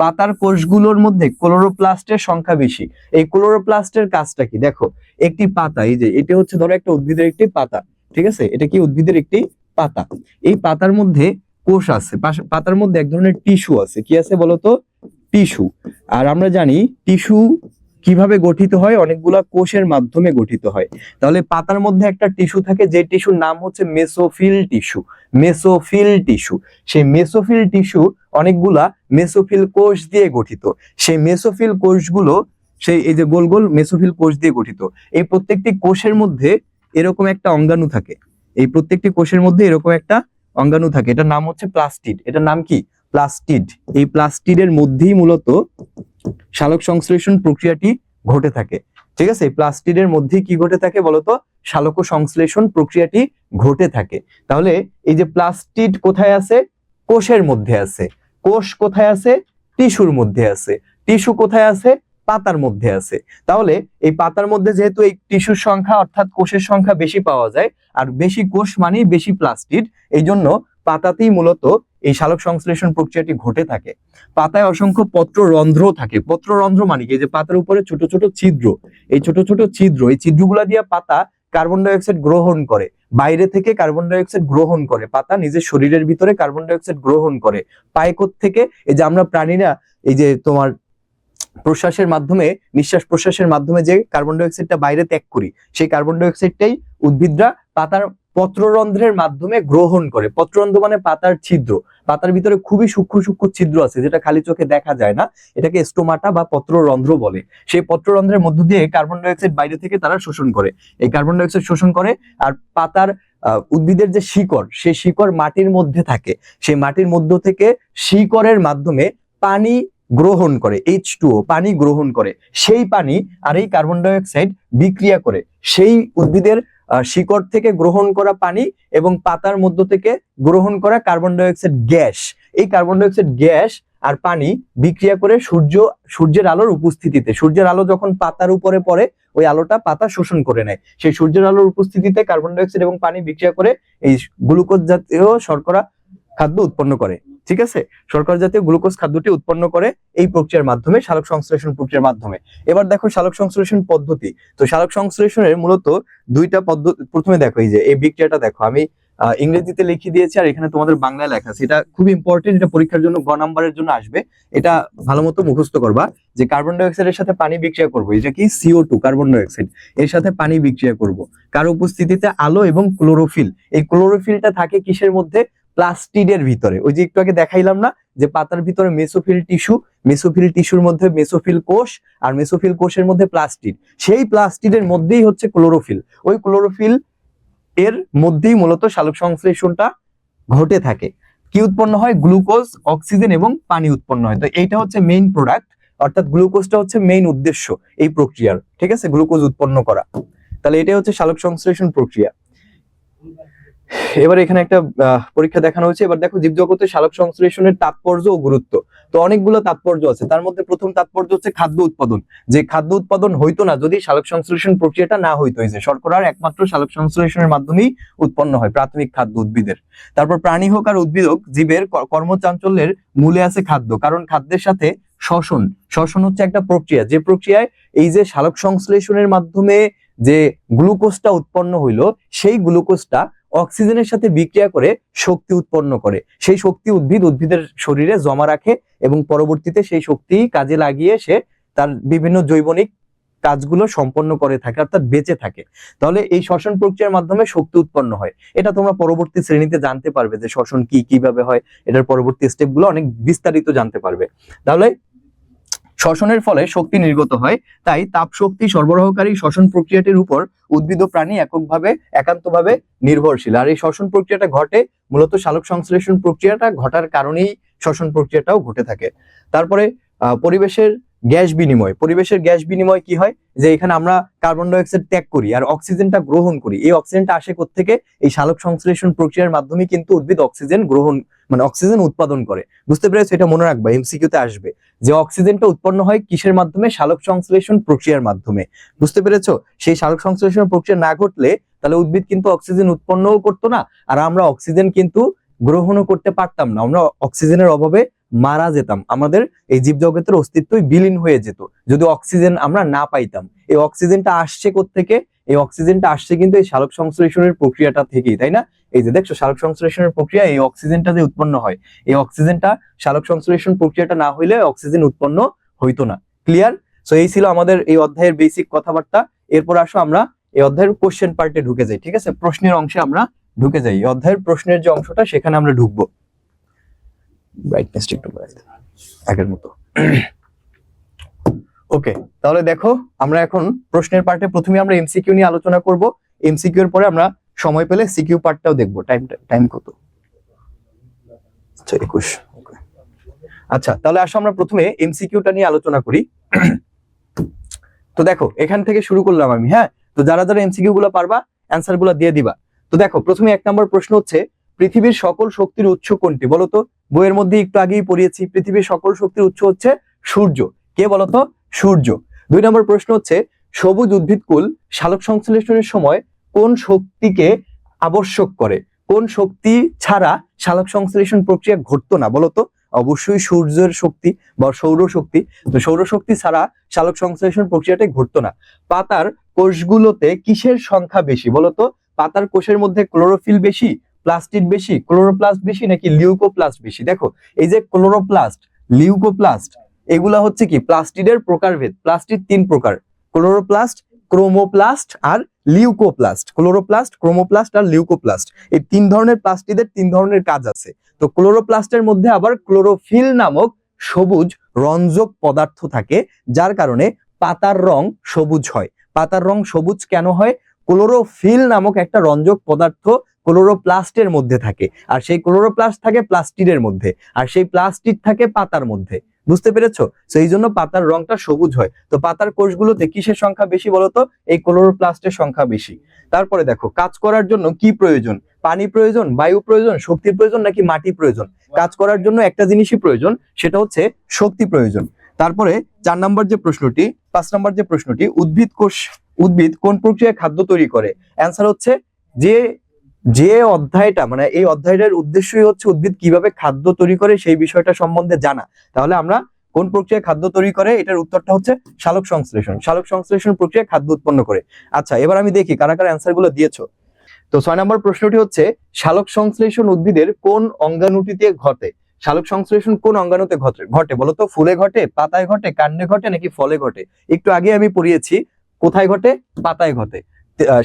S3: পাতার কোষগুলোর মধ্যে ক্লোরোপ্লাস্টের সংখ্যা বেশি। এই ক্লোরোপ্লাস্টের কাজটা কি? দেখো একটি পাতা, এই যে এটা হচ্ছে ধরো একটা উদ্ভিদের একটি পাতা। ঠিক আছে? এটা কি? উদ্ভিদের একটি পাতা। এই পাতার মধ্যে কোষ আছে, পাতার মধ্যে এক ধরনের টিস্যু আছে। কি আছে বলতো? টিস্যু। আর আমরা জানি টিস্যু কিভাবে গঠিত হয়? অনেকগুলা কোষের মাধ্যমে গঠিত হয়। তাহলে পাতার মধ্যে একটা টিস্যু থাকে, যে টিস্যুর নাম হচ্ছে মেসোফিল টিস্যু। Mesophyll tissue. সেই মেসোফিল টিস্যু অনেকগুলা মেসোফিল কোষ দিয়ে গঠিত। সেই মেসোফিল কোষগুলো এই যে গোল গোল মেসোফিল কোষ দিয়ে গঠিত। এই প্রত্যেকটি কোষের মধ্যে এরকম একটা অঙ্গাণু থাকে। এই প্রত্যেকটি কোষের মধ্যে এরকম একটা অঙ্গাণু থাকে। এটার নাম হচ্ছে প্লাস্টিড। এটার নাম কি? প্লাস্টিড। এই প্লাস্টিডের মধ্যেই মূলত সালোক সংশ্লেষণ প্রক্রিয়াটি ঘটে থাকে। ঠিক আছে? প্লাস্টিডের মধ্যেই কি ঘটে থাকে বলতো? সালোক সংশ্লেষণ প্রক্রিয়াটি ঘটে থাকে। তাহলে এই যে প্লাস্টিড কোথায় আছে? কোষের মধ্যে আছে। কোষ কোথায় আছে? টিস্যুর মধ্যে আছে। টিস্যু কোথায় আছে? পাতার মধ্যে আছে। তাহলে এই পাতার মধ্যে যেহেতু এই টিস্যুর সংখ্যা অর্থাৎ কোষের সংখ্যা বেশি পাওয়া যায়, আর বেশি কোষ মানে বেশি প্লাস্টিড, এই জন্য পাতাতেই মূলত এই সালোক সংশ্লেষণ প্রক্রিয়াটি ঘটে থাকে। পাতায় অসংখ্য পত্ররন্ধ্র থাকে। পত্ররন্ধ্র মানে কি? যে পাতার উপরে ছোট ছোট ছিদ্র, এই ছোট ছোট ছিদ্র, এই ছিদ্রগুলা দিয়ে পাতা কার্বন ডাই অক্সাইড গ্রহণ করে, বাইরে থেকে কার্বন ডাই অক্সাইড গ্রহণ করে। পাতা নিজের শরীরের ভিতরে কার্বন ডাই অক্সাইড গ্রহণ করে। পায় থেকে? এই যে আমরা প্রাণীরা, এই যে তোমার প্রশ্বাসের মাধ্যমে, নিঃশ্বাস প্রশ্বাসের মাধ্যমে যে কার্বন ডাই অক্সাইডটা বাইরে ত্যাগ করি, সেই কার্বন ডাই অক্সাইডটাই উদ্ভিদরা পাতার পত্ররন্ধ্রের মাধ্যমে গ্রহণ করে। পত্ররন্ধ্র মানে পাতার ছিদ্র। পাতার ভিতরে খুবই সূক্ষ্ম সূক্ষ্ম ছিদ্র আছে, যেটা খালি চোখে দেখা যায় না, এটাকে স্টোমাটা বা পত্ররন্ধ্র বলে। সেই পত্ররন্ধ্রের মধ্য দিয়ে কার্বন ডাই অক্সাইড বাইরে থেকে তারা শোষণ করে, এই কার্বন ডাই অক্সাইড শোষণ করে। আর পাতার উদ্ভিদের যে শিকড়, সেই শিকড় মাটির মধ্যে থাকে, সেই মাটির মধ্য থেকে শিকড়ের মাধ্যমে পানি গ্রহণ করে, H2O পানি গ্রহণ করে। সেই পানি আর এই কার্বন ডাই অক্সাইড বিক্রিয়া করে সেই উদ্ভিদের শিকড় থেকে গ্রহণ করা পানি এবং পাতার মধ্য থেকে গ্রহণ করা কার্বন ডাই অক্সাইড গ্যাস, এই কার্বন ডাই অক্সাইড গ্যাস আর পানি বিক্রিয়া করে সূর্যের আলোর উপস্থিতিতে, সূর্যের আলো যখন পাতার উপরে পড়ে ওই আলোটা পাতা শোষণ করে নেয়, সেই সূর্যের আলোর উপস্থিতিতে কার্বন ডাই অক্সাইড এবং পানি বিক্রিয়া করে এই গ্লুকোজ জাতীয় শর্করা খাদ্য উৎপন্ন করে। ঠিক আছে, শর্করা জাতীয় গ্লুকোজ খাদ্যটি উৎপন্ন করে এই প্রক্রিয়ার মাধ্যমে, সালোক সংশ্লেষণ প্রক্রিয়ার মাধ্যমে। এবার দেখো সালোক সংশ্লেষণ পদ্ধতি। তো সালোক সংশ্লেষণের মূলত দুইটা পদ্ধতি। প্রথমে দেখো এই যে এই বিক্রিয়াটা দেখো, আমি ইংরেজিতে লিখে দিয়েছি আর এখানে তোমাদের বাংলায় লেখা আছে। এটা খুব ইম্পর্টেন্ট, এটা পরীক্ষার জন্য গ নাম্বারের জন্য আসবে। এটা ভালো মতো মুখস্থ করবা যে কার্বন ডাই অক্সাইডের সাথে পানি বিক্রিয়া করবো, এটা কি CO2 কার্বন ডাই অক্সাইড, এর সাথে পানি বিক্রিয়া করব কার উপস্থিতিতে? আলো এবং ক্লোরোফিল। এই ক্লোরোফিলটা থাকে কিসের মধ্যে? প্লাস্টিডের ভিতরে। ওই যে একটু আগে দেখাইলাম না যে পাতার ভিতরে মেসোফিল টিস্যু, মেসোফিল টিস্যুর মধ্যে মেসোফিল কোষ, আর মেসোফিল কোষের মধ্যে প্লাস্টিড। সেই প্লাস্টিডের মধ্যেই হচ্ছে ক্লোরোফিল। ওই ক্লোরোফিল এর মধ্যেই মূলত সালোক সংশ্লেষণটা ঘটে থাকে। কি উৎপন্ন হয়? গ্লুকোজ, অক্সিজেন এবং পানি উৎপন্ন হয়। তো এইটা হচ্ছে মেইন প্রোডাক্ট, অর্থাৎ গ্লুকোজটা হচ্ছে মেইন উদ্দেশ্য এই প্রক্রিয়ার। ঠিক আছে, গ্লুকোজ উৎপন্ন করা। তাহলে এটা হচ্ছে সালোক সংশ্লেষণ প্রক্রিয়া। এবার এখানে একটা পরীক্ষা দেখানো হয়েছে। এবার দেখো জীবজগতে সালোক সংশ্লেষণের তাৎপর্য ও গুরুত্ব। তো অনেকগুলো তাৎপর্য আছে, তার মধ্যে প্রথম তাৎপর্য হচ্ছে খাদ্য উৎপাদন। যে খাদ্য উৎপাদন হইতো না যদি সালোক সংশ্লেষণ প্রক্রিয়াটা না হইতো। এই যে শর্করার একমাত্র সালোক সংশ্লেষণের মাধ্যমেই উৎপন্ন হয় প্রাথমিক খাদ্য উদ্ভিদের। তারপর প্রাণী হোক আর উদ্ভিদ হোক, জীবের কর্মচাঞ্চল্যের মূলে আছে খাদ্য, কারণ খাদ্যের সাথে শ্বসন, শ্বসন হচ্ছে একটা প্রক্রিয়া, যে প্রক্রিয়ায় এই যে সালোক সংশ্লেষণের মাধ্যমে যে গ্লুকোজটা উৎপন্ন হইলো, সেই গ্লুকোজটা অক্সিজেনের সাথে বিক্রিয়া করে শক্তি উৎপন্ন করে। সেই শক্তি উদ্ভিদের শরীরে জমা রাখে এবং পরবর্তীতে সেই শক্তি কাজে লাগিয়ে সে তার বিভিন্ন জৈবনিক কাজগুলো সম্পন্ন করে থাকে, অর্থাৎ বেঁচে থাকে। তাহলে এই শ্বসন প্রক্রিয়ার মাধ্যমে শক্তি উৎপন্ন হয়। এটা তোমরা পরবর্তী শ্রেণীতে জানতে পারবে যে শ্বসন কি, কিভাবে হয়, এটার পরবর্তী স্টেপগুলো অনেক বিস্তারিত জানতে পারবে। তাহলে শ্বসনের ফলে শক্তি নির্গত হয়, তাই তাপ শক্তি সরবরাহকারী শ্বসন প্রক্রিয়াটির উপর উদ্ভিদ ও প্রাণী একান্তভাবে নির্ভরশীল। আর এই শ্বসন প্রক্রিয়াটা ঘটে মূলত সালোক সংশ্লেষণ প্রক্রিয়াটা ঘটার কারণেই শ্বসন প্রক্রিয়াটাও ঘটে থাকে। তারপরে পরিবেশের গ্যাস বিনিময়। পরিবেশের গ্যাস বিনিময় কি হয়? যে এখানে আমরা কার্বন ডাই অক্সাইড ত্যাগ করি আর অক্সিজেনটা গ্রহণ করি। এই অক্সিজেনটা আসে কোত্থেকে? এই সালোক সংশ্লেষণ প্রক্রিয়ার মাধ্যমে কিন্তু উদ্ভিদ অক্সিজেন গ্রহণ, মানে অক্সিজেন উৎপাদন করে। বুঝতে পেরেছো? এটা মনে রাখবা, এমসিকিউতে আসবে যে অক্সিজেনটা উৎপন্ন হয় কিসের মাধ্যমে? সালোক সংশ্লেষণ প্রক্রিয়ার মাধ্যমে। বুঝতে পেরেছো? সেই সালোক সংশ্লেষণ প্রক্রিয়া না ঘটলে তাহলে উদ্ভিদ কিন্তু অক্সিজেন উৎপন্নও করতো না, আর আমরা অক্সিজেন কিন্তু গ্রহণও করতে পারতাম না। আমরা অক্সিজেনের অভাবে মারা যেতাম, আমাদের এই জীবজগতের অস্তিত্বই বিলীন হয়ে যেত যদি অক্সিজেন আমরা না পাইতাম। এই অক্সিজেনটা আসছে কোত্থেকে? এই অক্সিজেনটা আসছে কিন্তু এই সালোক সংশ্লেষণের প্রক্রিয়াটা থেকেই, তাই না? এই যে দেখছো সালোক সংশ্লেষণের প্রক্রিয়া, এই অক্সিজেনটা যে উৎপন্ন হয়, এই অক্সিজেনটা সালোক সংশ্লেষণ প্রক্রিয়াটা না হইলে অক্সিজেন উৎপন্ন হইতো না। ক্লিয়ার? সো এই ছিল আমাদের এই অধ্যায়ের বেসিক কথাবার্তা। এরপর আসো আমরা এই অধ্যায়ের কোশ্চেন পার্টে ঢুকে যাই। ঠিক আছে, প্রশ্নের অংশে আমরা ঢুকে যাই। এই অধ্যায়ের প্রশ্নের যে অংশটা সেখানে আমরা ঢুকবো। ব্রাইটনেসটা একটু বাড়াই দাও আগের মতো। ওকে, তাহলে দেখো আমরা এখন প্রশ্নের পার্টে প্রথমে আমরা এমসিকিউ নিয়ে আলোচনা করব। এমসিকিউ এর পরে আমরা সময় পেলে সিকিউ পার্টটাও দেখবো। টাইম কত? আচ্ছা 21। আচ্ছা, তাহলে আসো আমরা প্রথমে এমসিকিউটা নিয়ে আলোচনা করি। তো দেখো এখান থেকে শুরু করলাম আমি। হ্যাঁ, তো যারা যারা এমসিকিউ গুলো পারবা অ্যান্সার গুলো দিয়ে দিবা। তো দেখো প্রথমে 1 নম্বর প্রশ্ন হচ্ছে, পৃথিবীর সকল শক্তির উৎস কোনটি? বলতো, বইয়ের মধ্যে একটু আগেই পড়িয়েছি, পৃথিবীর সকল শক্তির উৎস হচ্ছে সূর্য। কে বলতো? সূর্য। 2 নম্বর প্রশ্ন হচ্ছে, সবুজ উদ্ভিদকুল সালোক সংশ্লেষণের সময় কোন শক্তিকে আবশ্যক করে? কোন শক্তি ছাড়া সালোক সংশ্লেষণ প্রক্রিয়া ঘটতো না? বলতো, অবশ্যই সূর্যের শক্তি বা সৌরশক্তি। তো সৌরশক্তি ছাড়া সালোক সংশ্লেষণ প্রক্রিয়াটাই ঘটতো না। পাতার কোষগুলোতে কিসের সংখ্যা বেশি? বলতো, পাতার কোষের মধ্যে ক্লোরোফিল বেশি, প্লাস্টিড বেশি, ক্লোরোপ্লাস্ট বেশি নাকি লিউকোপ্লাস্ট বেশি? দেখো এই যে ক্লোরোপ্লাস্ট, লিউকোপ্লাস্ট, এগুলা হচ্ছে কি প্লাস্টিডের প্রকারভেদ। প্লাস্টিড 3 প্রকার, ক্লোরোপ্লাস্ট, ক্রোমোপ্লাস্ট আর লিউকোপ্লাস্ট। ক্লোরোপ্লাস্ট, ক্রোমোপ্লাস্ট আর লিউকোপ্লাস্ট, এই 3 ধরনের প্লাস্টিডের 3 ধরনের কাজ আছে। তো ক্লোরোপ্লাস্টের মধ্যে আবার ক্লোরোফিল নামক সবুজ রঞ্জক পদার্থ থাকে, যার কারণে পাতার রং সবুজ হয়। পাতার রং সবুজ কেন হয়? ক্লোরোফিল নামক একটা রঞ্জক পদার্থ ক্লোরোপ্লাস্টের মধ্যে থাকে, আর সেই ক্লোরোপ্লাস্ট থাকে প্লাস্টিডের মধ্যে, আর সেই প্লাস্টিড থাকে পাতার মধ্যে। বুঝতে পেরেছো? সেই জন্য পাতার রংটা সবুজ হয়। তো পাতার কোষগুলোতে কিসের সংখ্যা বেশি বলতো? এই ক্লোরোপ্লাস্টের সংখ্যা বেশি। তারপরে দেখো, কাজ করার জন্য কি প্রয়োজন? পানি প্রয়োজন, বায়ু প্রয়োজন, শক্তি প্রয়োজন নাকি মাটি প্রয়োজন? কাজ করার জন্য একটা জিনিসই প্রয়োজন, সেটা হচ্ছে শক্তি প্রয়োজন। তারপরে 4 নম্বর যে প্রশ্নটি, 5 নম্বর যে প্রশ্নটি, উদ্ভিদ কোন প্রক্রিয়ায় খাদ্য তৈরি করে? অ্যান্সার হচ্ছে যে অধ্যায়টা, মানে এই অধ্যায়টার উদ্দেশ্যই হচ্ছে উদ্ভিদ কিভাবে খাদ্য তৈরি করে সেই বিষয়টা সম্বন্ধে জানা। তাহলে আমরা কোন প্রক্রিয়ায় খাদ্য তৈরি করে, এটার উত্তরটা হচ্ছে সালোক সংশ্লেষণ। সালোক সংশ্লেষণ প্রক্রিয়ায় খাদ্য উৎপন্ন করে। আচ্ছা, এবার আমি দেখি কারা কারা অ্যান্সার গুলো দিয়েছো। তো 6 নম্বর প্রশ্নটি হচ্ছে, সালোক সংশ্লেষণ উদ্ভিদের কোন অঙ্গাণুটিতে ঘটে? সালোক সংশ্লেষণ কোন অঙ্গাণুতে ঘটে বলতো? ফুলে ঘটে, পাতায় ঘটে, কাণ্ডে ঘটে নাকি ফলে ঘটে? একটু আগে আমি পড়িয়েছি কোথায় ঘটে, পাতায় ঘটে।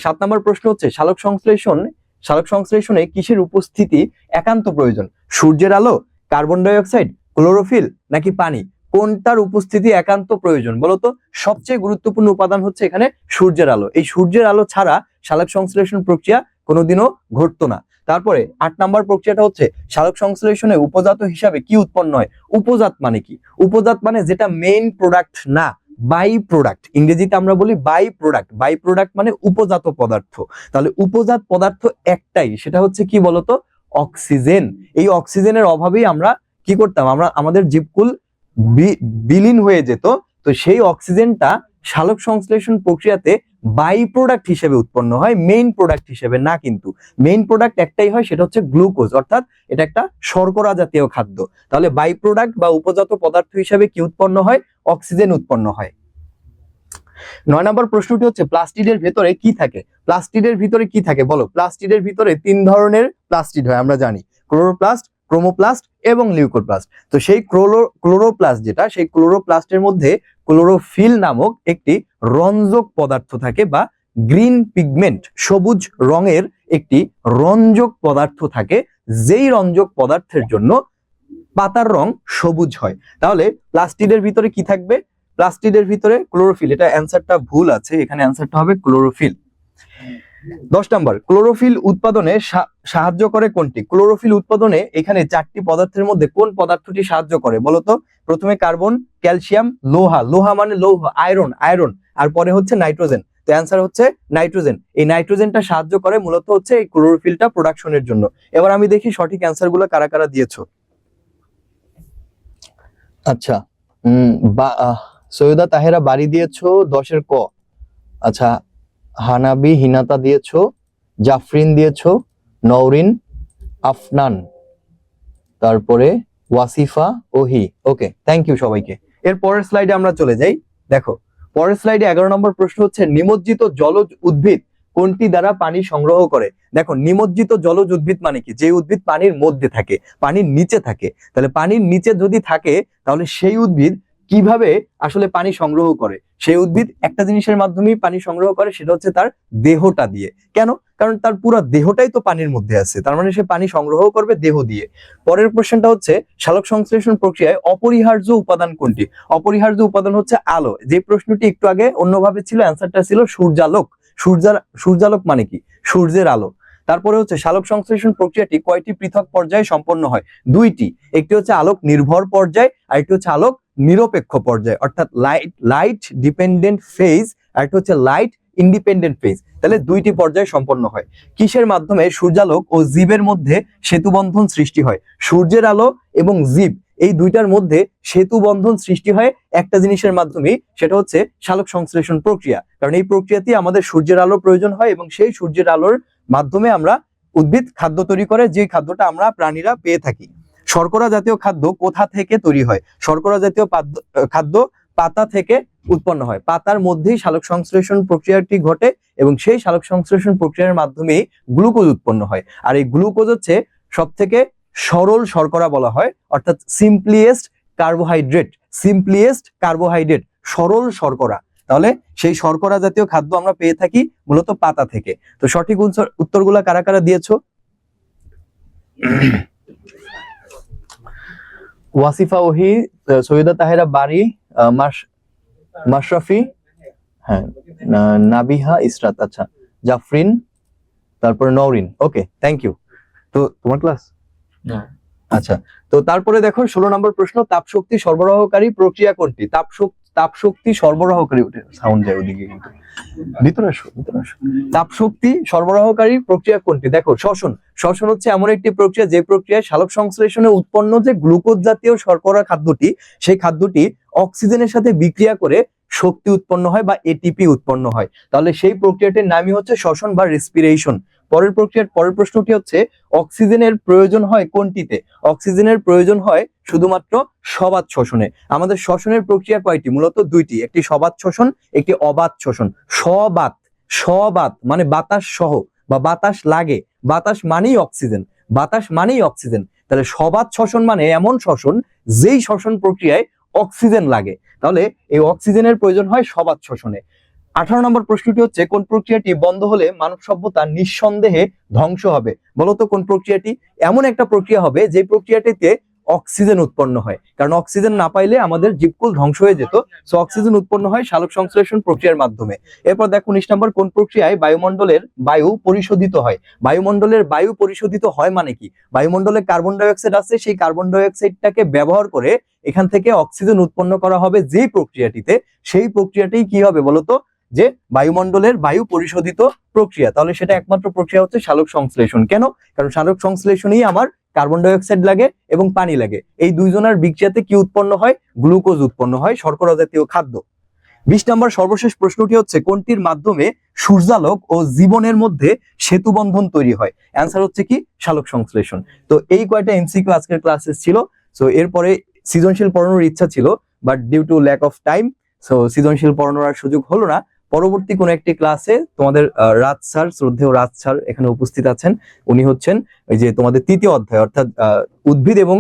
S3: 7 নম্বর প্রশ্ন হচ্ছে, সালোক সংশ্লেষণে কিসের উপস্থিতি একান্ত প্রয়োজন? সূর্যের আলো, কার্বন ডাই অক্সাইড, ক্লোরোফিল নাকি পানি? কোনটার উপস্থিতি একান্ত প্রয়োজন বলতো? সবচেয়ে গুরুত্বপূর্ণ উপাদান হচ্ছে এখানে সূর্যের আলো। এই সূর্যের আলো ছাড়া সালোক সংশ্লেষণ প্রক্রিয়া কোনোদিনও ঘটতো না। তারপরে 8 নম্বর প্রক্রিয়াটা হচ্ছে, সালোক সংশ্লেষণে উপজাত হিসাবে কি উৎপন্ন হয়? উপজাত মানে কি? উপজাত মানে যেটা মেইন প্রোডাক্ট না, বাই প্রোডাক্ট। ইংরেজিতে আমরা বলি বাই প্রোডাক্ট। বাই প্রোডাক্ট মানে উপজাত পদার্থ। তাহলে উপজাত পদার্থ একটাই, সেটা হচ্ছে কি বলতো? অক্সিজেন। এই অক্সিজেনের অভাবেই আমরা কি করতাম? আমাদের জীবকুল বিলীন হয়ে যেত। তো সেই অক্সিজেনটা সালোক সংশ্লেষণ প্রক্রিয়াতে বাই প্রোডাক্ট হিসেবে উৎপন্ন হয়, মেইন প্রোডাক্ট হিসেবে না। কিন্তু মেইন প্রোডাক্ট একটাই হয়, সেটা হচ্ছে গ্লুকোজ, অর্থাৎ এটা একটা শর্করা জাতীয় খাদ্য। তাহলে বাই প্রোডাক্ট বা উপজাত পদার্থ হিসেবে কি উৎপন্ন হয়? অক্সিজেন উৎপন্ন হয়। 9 নম্বর প্রশ্নটি হচ্ছে, প্লাস্টিডের ভেতরে কি থাকে? প্লাস্টিডের ভিতরে কি থাকে বলো? প্লাস্টিডের ভিতরে 3 ধরনের প্লাস্টিড হয়, আমরা জানি, ক্লোরোপ্লাস্ট, ক্রোমোপ্লাস্ট এবং লিউকোপ্লাস্ট। তো সেই ক্লোরোপ্লাস্ট যেটা, সেই ক্লোরোপ্লাস্টের মধ্যে ক্লোরোফিল নামক একটি রঞ্জক পদার্থ থাকে, বা গ্রিন পিগমেন্ট, সবুজ রঙের একটি রঞ্জক পদার্থ থাকে, যেই রঞ্জক পদার্থের জন্য পাতার রং সবুজ হয়। তাহলে প্লাস্টিডের ভিতরে কি থাকবে? প্লাস্টিডের ভিতরে ক্লোরোফিল। এটা অ্যান্সারটা ভুল আছে, এখানে অ্যান্সারটা হবে ক্লোরোফিল। 10 নম্বর, ক্লোরোফিল উৎপাদনে সাহায্য করে কোনটি? ক্লোরোফিল উৎপাদনে এখানে 4টি পদার্থের মধ্যে কোন পদার্থটি সাহায্য করে বলতো? প্রথমে কার্বন, ক্যালসিয়াম, লোহা মানে লৌহ, আয়রন, আর পরে হচ্ছে নাইট্রোজেন। তো অ্যান্সার হচ্ছে নাইট্রোজেন। এই নাইট্রোজেনটা সাহায্য করে মূলত হচ্ছে এই ক্লোরোফিলটা প্রোডাকশনের জন্য। এবার আমি দেখি সঠিক অ্যান্সার গুলো কারা কারা দিয়েছো। আচ্ছা, সৈয়দা তাহেরা বাড়ি দিয়েছো 10-এর ক। আচ্ছা, হানাবি হিনাতা দিয়েছো, জাফরিন দিয়েছো, নওরিন, আফনান, তারপরে ওয়াসিফা, ওহি। ওকে, থ্যাংক ইউ সবাইকে। এর পরের স্লাইডে আমরা চলে যাই। দেখো, পরের স্লাইডে 11 নম্বর প্রশ্ন হচ্ছে, নিমজ্জিত জলজ উদ্ভিদ কোনটি দ্বারা পানি সংগ্রহ করে? দেখো, নিমজ্জিত জলজ উদ্ভিদ মানে কি? যে উদ্ভিদ পানির মধ্যে থাকে, পানির নিচে থাকে। তাহলে পানির নিচে যদি থাকে, তাহলে সেই উদ্ভিদ কিভাবে আসলে পানি সংগ্রহ করে? সেই উদ্ভিদ একটা জিনিসের মাধ্যমেই পানি সংগ্রহ করে, সেটা হচ্ছে তার দেহটা দিয়ে। কেন? কারণ তার পুরো দেহটাই তো পানির মধ্যে আছে, তার মানে সে পানি সংগ্রহ করবে দেহ দিয়ে। পরের প্রশ্নটা হচ্ছে, সালোক সংশ্লেষণ প্রক্রিয়ায় অপরিহার্য উপাদান কোনটি? অপরিহার্য উপাদান হচ্ছে আলো। যে প্রশ্নটি একটু আগে অন্যভাবে ছিল, অ্যান্সারটা ছিল সূর্যালোক। সূর্যালোক মানে কি? সূর্যের আলো। তারপরে হচ্ছে, সালোক সংশ্লেষণ প্রক্রিয়াটি কয়টি পৃথক পর্যায়ে সম্পন্ন হয়? 2টি। একটি হচ্ছে আলোক নির্ভর পর্যায়, আর একটি হচ্ছে আলোক নিরপেক্ষ পর্যায়, অর্থাৎ লাইট ডিপেন্ডেন্ট ফেজ, আর একটা হচ্ছে লাইট ইন্ডিপেন্ডেন্ট ফেজ। তাহলে 2টি পর্যায়ে সম্পন্ন হয়। কিসের মাধ্যমে সূর্যালোক ও জীবের মধ্যে সেতু বন্ধন সৃষ্টি হয়? সূর্যের আলো এবং জীব, এই দুইটার মধ্যে সেতু বন্ধন সৃষ্টি হয় একটা জিনিসের মাধ্যমে, সেটা হচ্ছে সালোক সংশ্লেষণ প্রক্রিয়া। কারণ এই প্রক্রিয়াতে আমাদের সূর্যের আলো প্রয়োজন হয়, এবং সেই সূর্যের আলোর মাধ্যমে আমরা উদ্ভিদ খাদ্য তৈরি করে, যে খাদ্যটা আমরা প্রাণীরা পেয়ে থাকি। শর্করা জাতীয় খাদ্য কোথা থেকে তৈরি হয়? শর্করা জাতীয় খাদ্য পাতা থেকে উৎপন্ন হয়। পাতার মধ্যেই সালোক সংশ্লেষণ প্রক্রিয়াটি ঘটে, এবং সেই সালোক সংশ্লেষণ প্রক্রিয়ার মাধ্যমে গ্লুকোজ উৎপন্ন হয়। আর এই গ্লুকোজ হচ্ছে সব থেকে সরল শর্করা বলা হয়, অর্থাৎ সিম্পলিয়েস্ট কার্বোহাইড্রেট, সিম্পলিয়েস্ট কার্বোহাইড্রেট, সরল শর্করা। তাহলে সেই শর্করা জাতীয় খাদ্য আমরা পেয়ে থাকি মূলত পাতা থেকে। তো সঠিক উত্তরগুলা কারা কারা দিয়েছো? ওয়াসিফা ওহি, সৈয়দা তাহেরা বারি, মাশরাফি, হ্যাঁ, নাবিহা ইসরাত, আচ্ছা, জাফরিন, তারপরে নওরিন। ওকে, থ্যাংক ইউ। তো তোমার ক্লাস? আচ্ছা, তো তারপরে দেখো 16 নম্বর প্রশ্ন, তাপশক্তি সরবরাহকারী প্রক্রিয়া কোনটি? তাপশক্তি সরবরাহকারী, সাউন্ড যায় ওদিকে, কিন্তু ভিতরে আসো, ভিতরে আসো। তাপশক্তি সরবরাহকারী প্রক্রিয়া কোনটি? দেখো, শ্বসন। শ্বসন হচ্ছে এমন একটি প্রক্রিয়া যে প্রক্রিয়ায় সালোক সংশ্লেষণে উৎপন্ন যে গ্লুকোজ জাতীয় শর্করা খাদ্যটি, সেই খাদ্যটি অক্সিজেনের সাথে বিক্রিয়া করে শক্তি উৎপন্ন হয় বা এটিপি উৎপন্ন হয়। তাহলে সেই প্রক্রিয়াটির নামই হচ্ছে শ্বসন বা রেসপিরেশন। পরের প্রশ্নটি হচ্ছে, অক্সিজেনের প্রয়োজন হয় কোনটিতে? অক্সিজেনের প্রয়োজন হয় শুধুমাত্র সবাত শ্বসনে। আমাদের শ্বসনের প্রক্রিয়া কয়টি? মূলত দুইটি, একটি সবাত শ্বসন, একটি অবাত শ্বসন। সবাত মানে বাতাস সহ বা বাতাস লাগে, বাতাস মানেই অক্সিজেন, বাতাস মানেই অক্সিজেন। তাহলে সবাত শ্বসন মানে এমন শ্বসন যেই শ্বসন প্রক্রিয়ায় অক্সিজেন লাগে। তাহলে এই অক্সিজেনের প্রয়োজন হয় সবাত শ্বসনে। 18 নম্বর প্রশ্নটি হচ্ছে, কোন প্রক্রিয়াটি বন্ধ হলে মানব সভ্যতা নিঃসন্দেহে ধ্বংস হবে? বলতো কোন প্রক্রিয়াটি? এমন একটা প্রক্রিয়া হবে যে প্রক্রিয়াটিতে অক্সিজেন উৎপন্ন হয়, কারণ অক্সিজেন না পাইলে আমাদের জীবকুল ধ্বংস হয়ে যেত। সো অক্সিজেন উৎপন্ন হয় সালোক সংশ্লেষণ প্রক্রিয়ার মাধ্যমে। এরপর দেখো 19 নম্বর, কোন প্রক্রিয়ায় বায়ুমণ্ডলের বায়ু পরিশোধিত হয়? বায়ুমণ্ডলের বায়ু পরিশোধিত হয় মানে কি? বায়ুমণ্ডলে কার্বন ডাই অক্সাইড আছে, সেই কার্বন ডাই অক্সাইডটাকে ব্যবহার করে এখান থেকে অক্সিজেন উৎপন্ন করা হবে যে প্রক্রিয়াটিতে, সেই প্রক্রিয়াটি কি হবে বলতো? যে বায়ুমণ্ডলের বায়ু পরিশোধিত প্রক্রিয়া। তাহলে সেটা একমাত্র প্রক্রিয়া হচ্ছে সালোক সংশ্লেষণ। কেন? কারণ সালোক সংশ্লেষণেই আমার কার্বন ডাই অক্সাইড লাগে এবং পানি লাগে। এই দুইজনের বিক্রিয়াতে কি উৎপন্ন হয়? গ্লুকোজ উৎপন্ন হয়, শর্করা জাতীয় খাদ্য। 20 নম্বর সর্বশেষ প্রশ্নটি হচ্ছে, কোনটির মাধ্যমে সূর্যালোক ও জীবনের মধ্যে সেতু বন্ধন তৈরি হয়? অ্যান্সার হচ্ছে কি? সালোক সংশ্লেষণ। তো এই কয়টা এমসিকিউ আজকের ক্লাসে ছিল। সো এরপরে সৃজনশীল পড়ানোর ইচ্ছা ছিল, but due to lack of time so সৃজনশীল পড়ানোর আর সুযোগ হলো না। পরবর্তী কোন একটি ক্লাসে তোমাদের রাজ স্যার, শ্রদ্ধেয় রাজ স্যার এখানে উপস্থিত আছেন। উনি হচ্ছেন ওই যে তোমাদের 3য় অধ্যায়, অর্থাৎ উদ্ভিদ এবং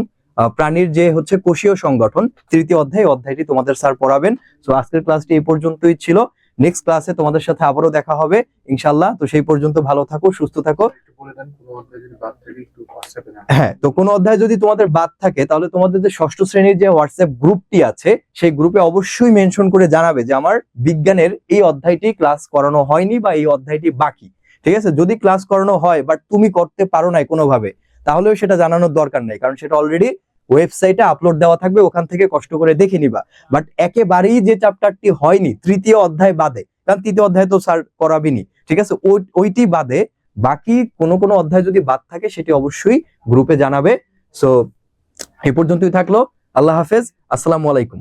S3: প্রাণীর যে হচ্ছে কোষীয় সংগঠন, 3য় অধ্যায়টি তোমাদের স্যার পড়াবেন। সো আজকের ক্লাসটি এই পর্যন্তই ছিল। নেক্সট ক্লাসে তোমাদের সাথে আবারও দেখা হবে ইনশাআল্লাহ। তো সেই পর্যন্ত ভালো থাকো, সুস্থ থাকো। হ্যাঁ, তো কোনো অধ্যায় যদি তোমাদের বাদ থাকে তাহলে তোমাদের যে 6ষ্ঠ শ্রেণীর যে হোয়াটসঅ্যাপ গ্রুপটি আছে সেই গ্রুপে অবশ্যই মেনশন করে জানাবে যে আমার বিজ্ঞানের এই অধ্যায়টি ক্লাস করানো হয়নি বা এই অধ্যায়টি বাকি। ঠিক আছে? যদি ক্লাস করানো হয় বাট তুমি করতে পারো না কোনোভাবে, তাহলেও সেটা জানানোর দরকার নেই, কারণ সেটা অলরেডি ওয়েবসাইটে আপলোড দেওয়া থাকবে, ওখান থেকে কষ্ট করে দেখে নিবা। বাট একেবারেই যে চ্যাপ্টারটি হয়নি 3য় অধ্যায় বাদে, কারণ 3য় অধ্যায় তো স্যার করাবেনি, ঠিক আছে, ওইটি বাদে বাকি কোনো অধ্যায় যদি বাদ থাকে সেটি অবশ্যই গ্রুপে জানাবে। সো এই পর্যন্তই থাকলো। আল্লাহ হাফেজ, আসসালামু আলাইকুম।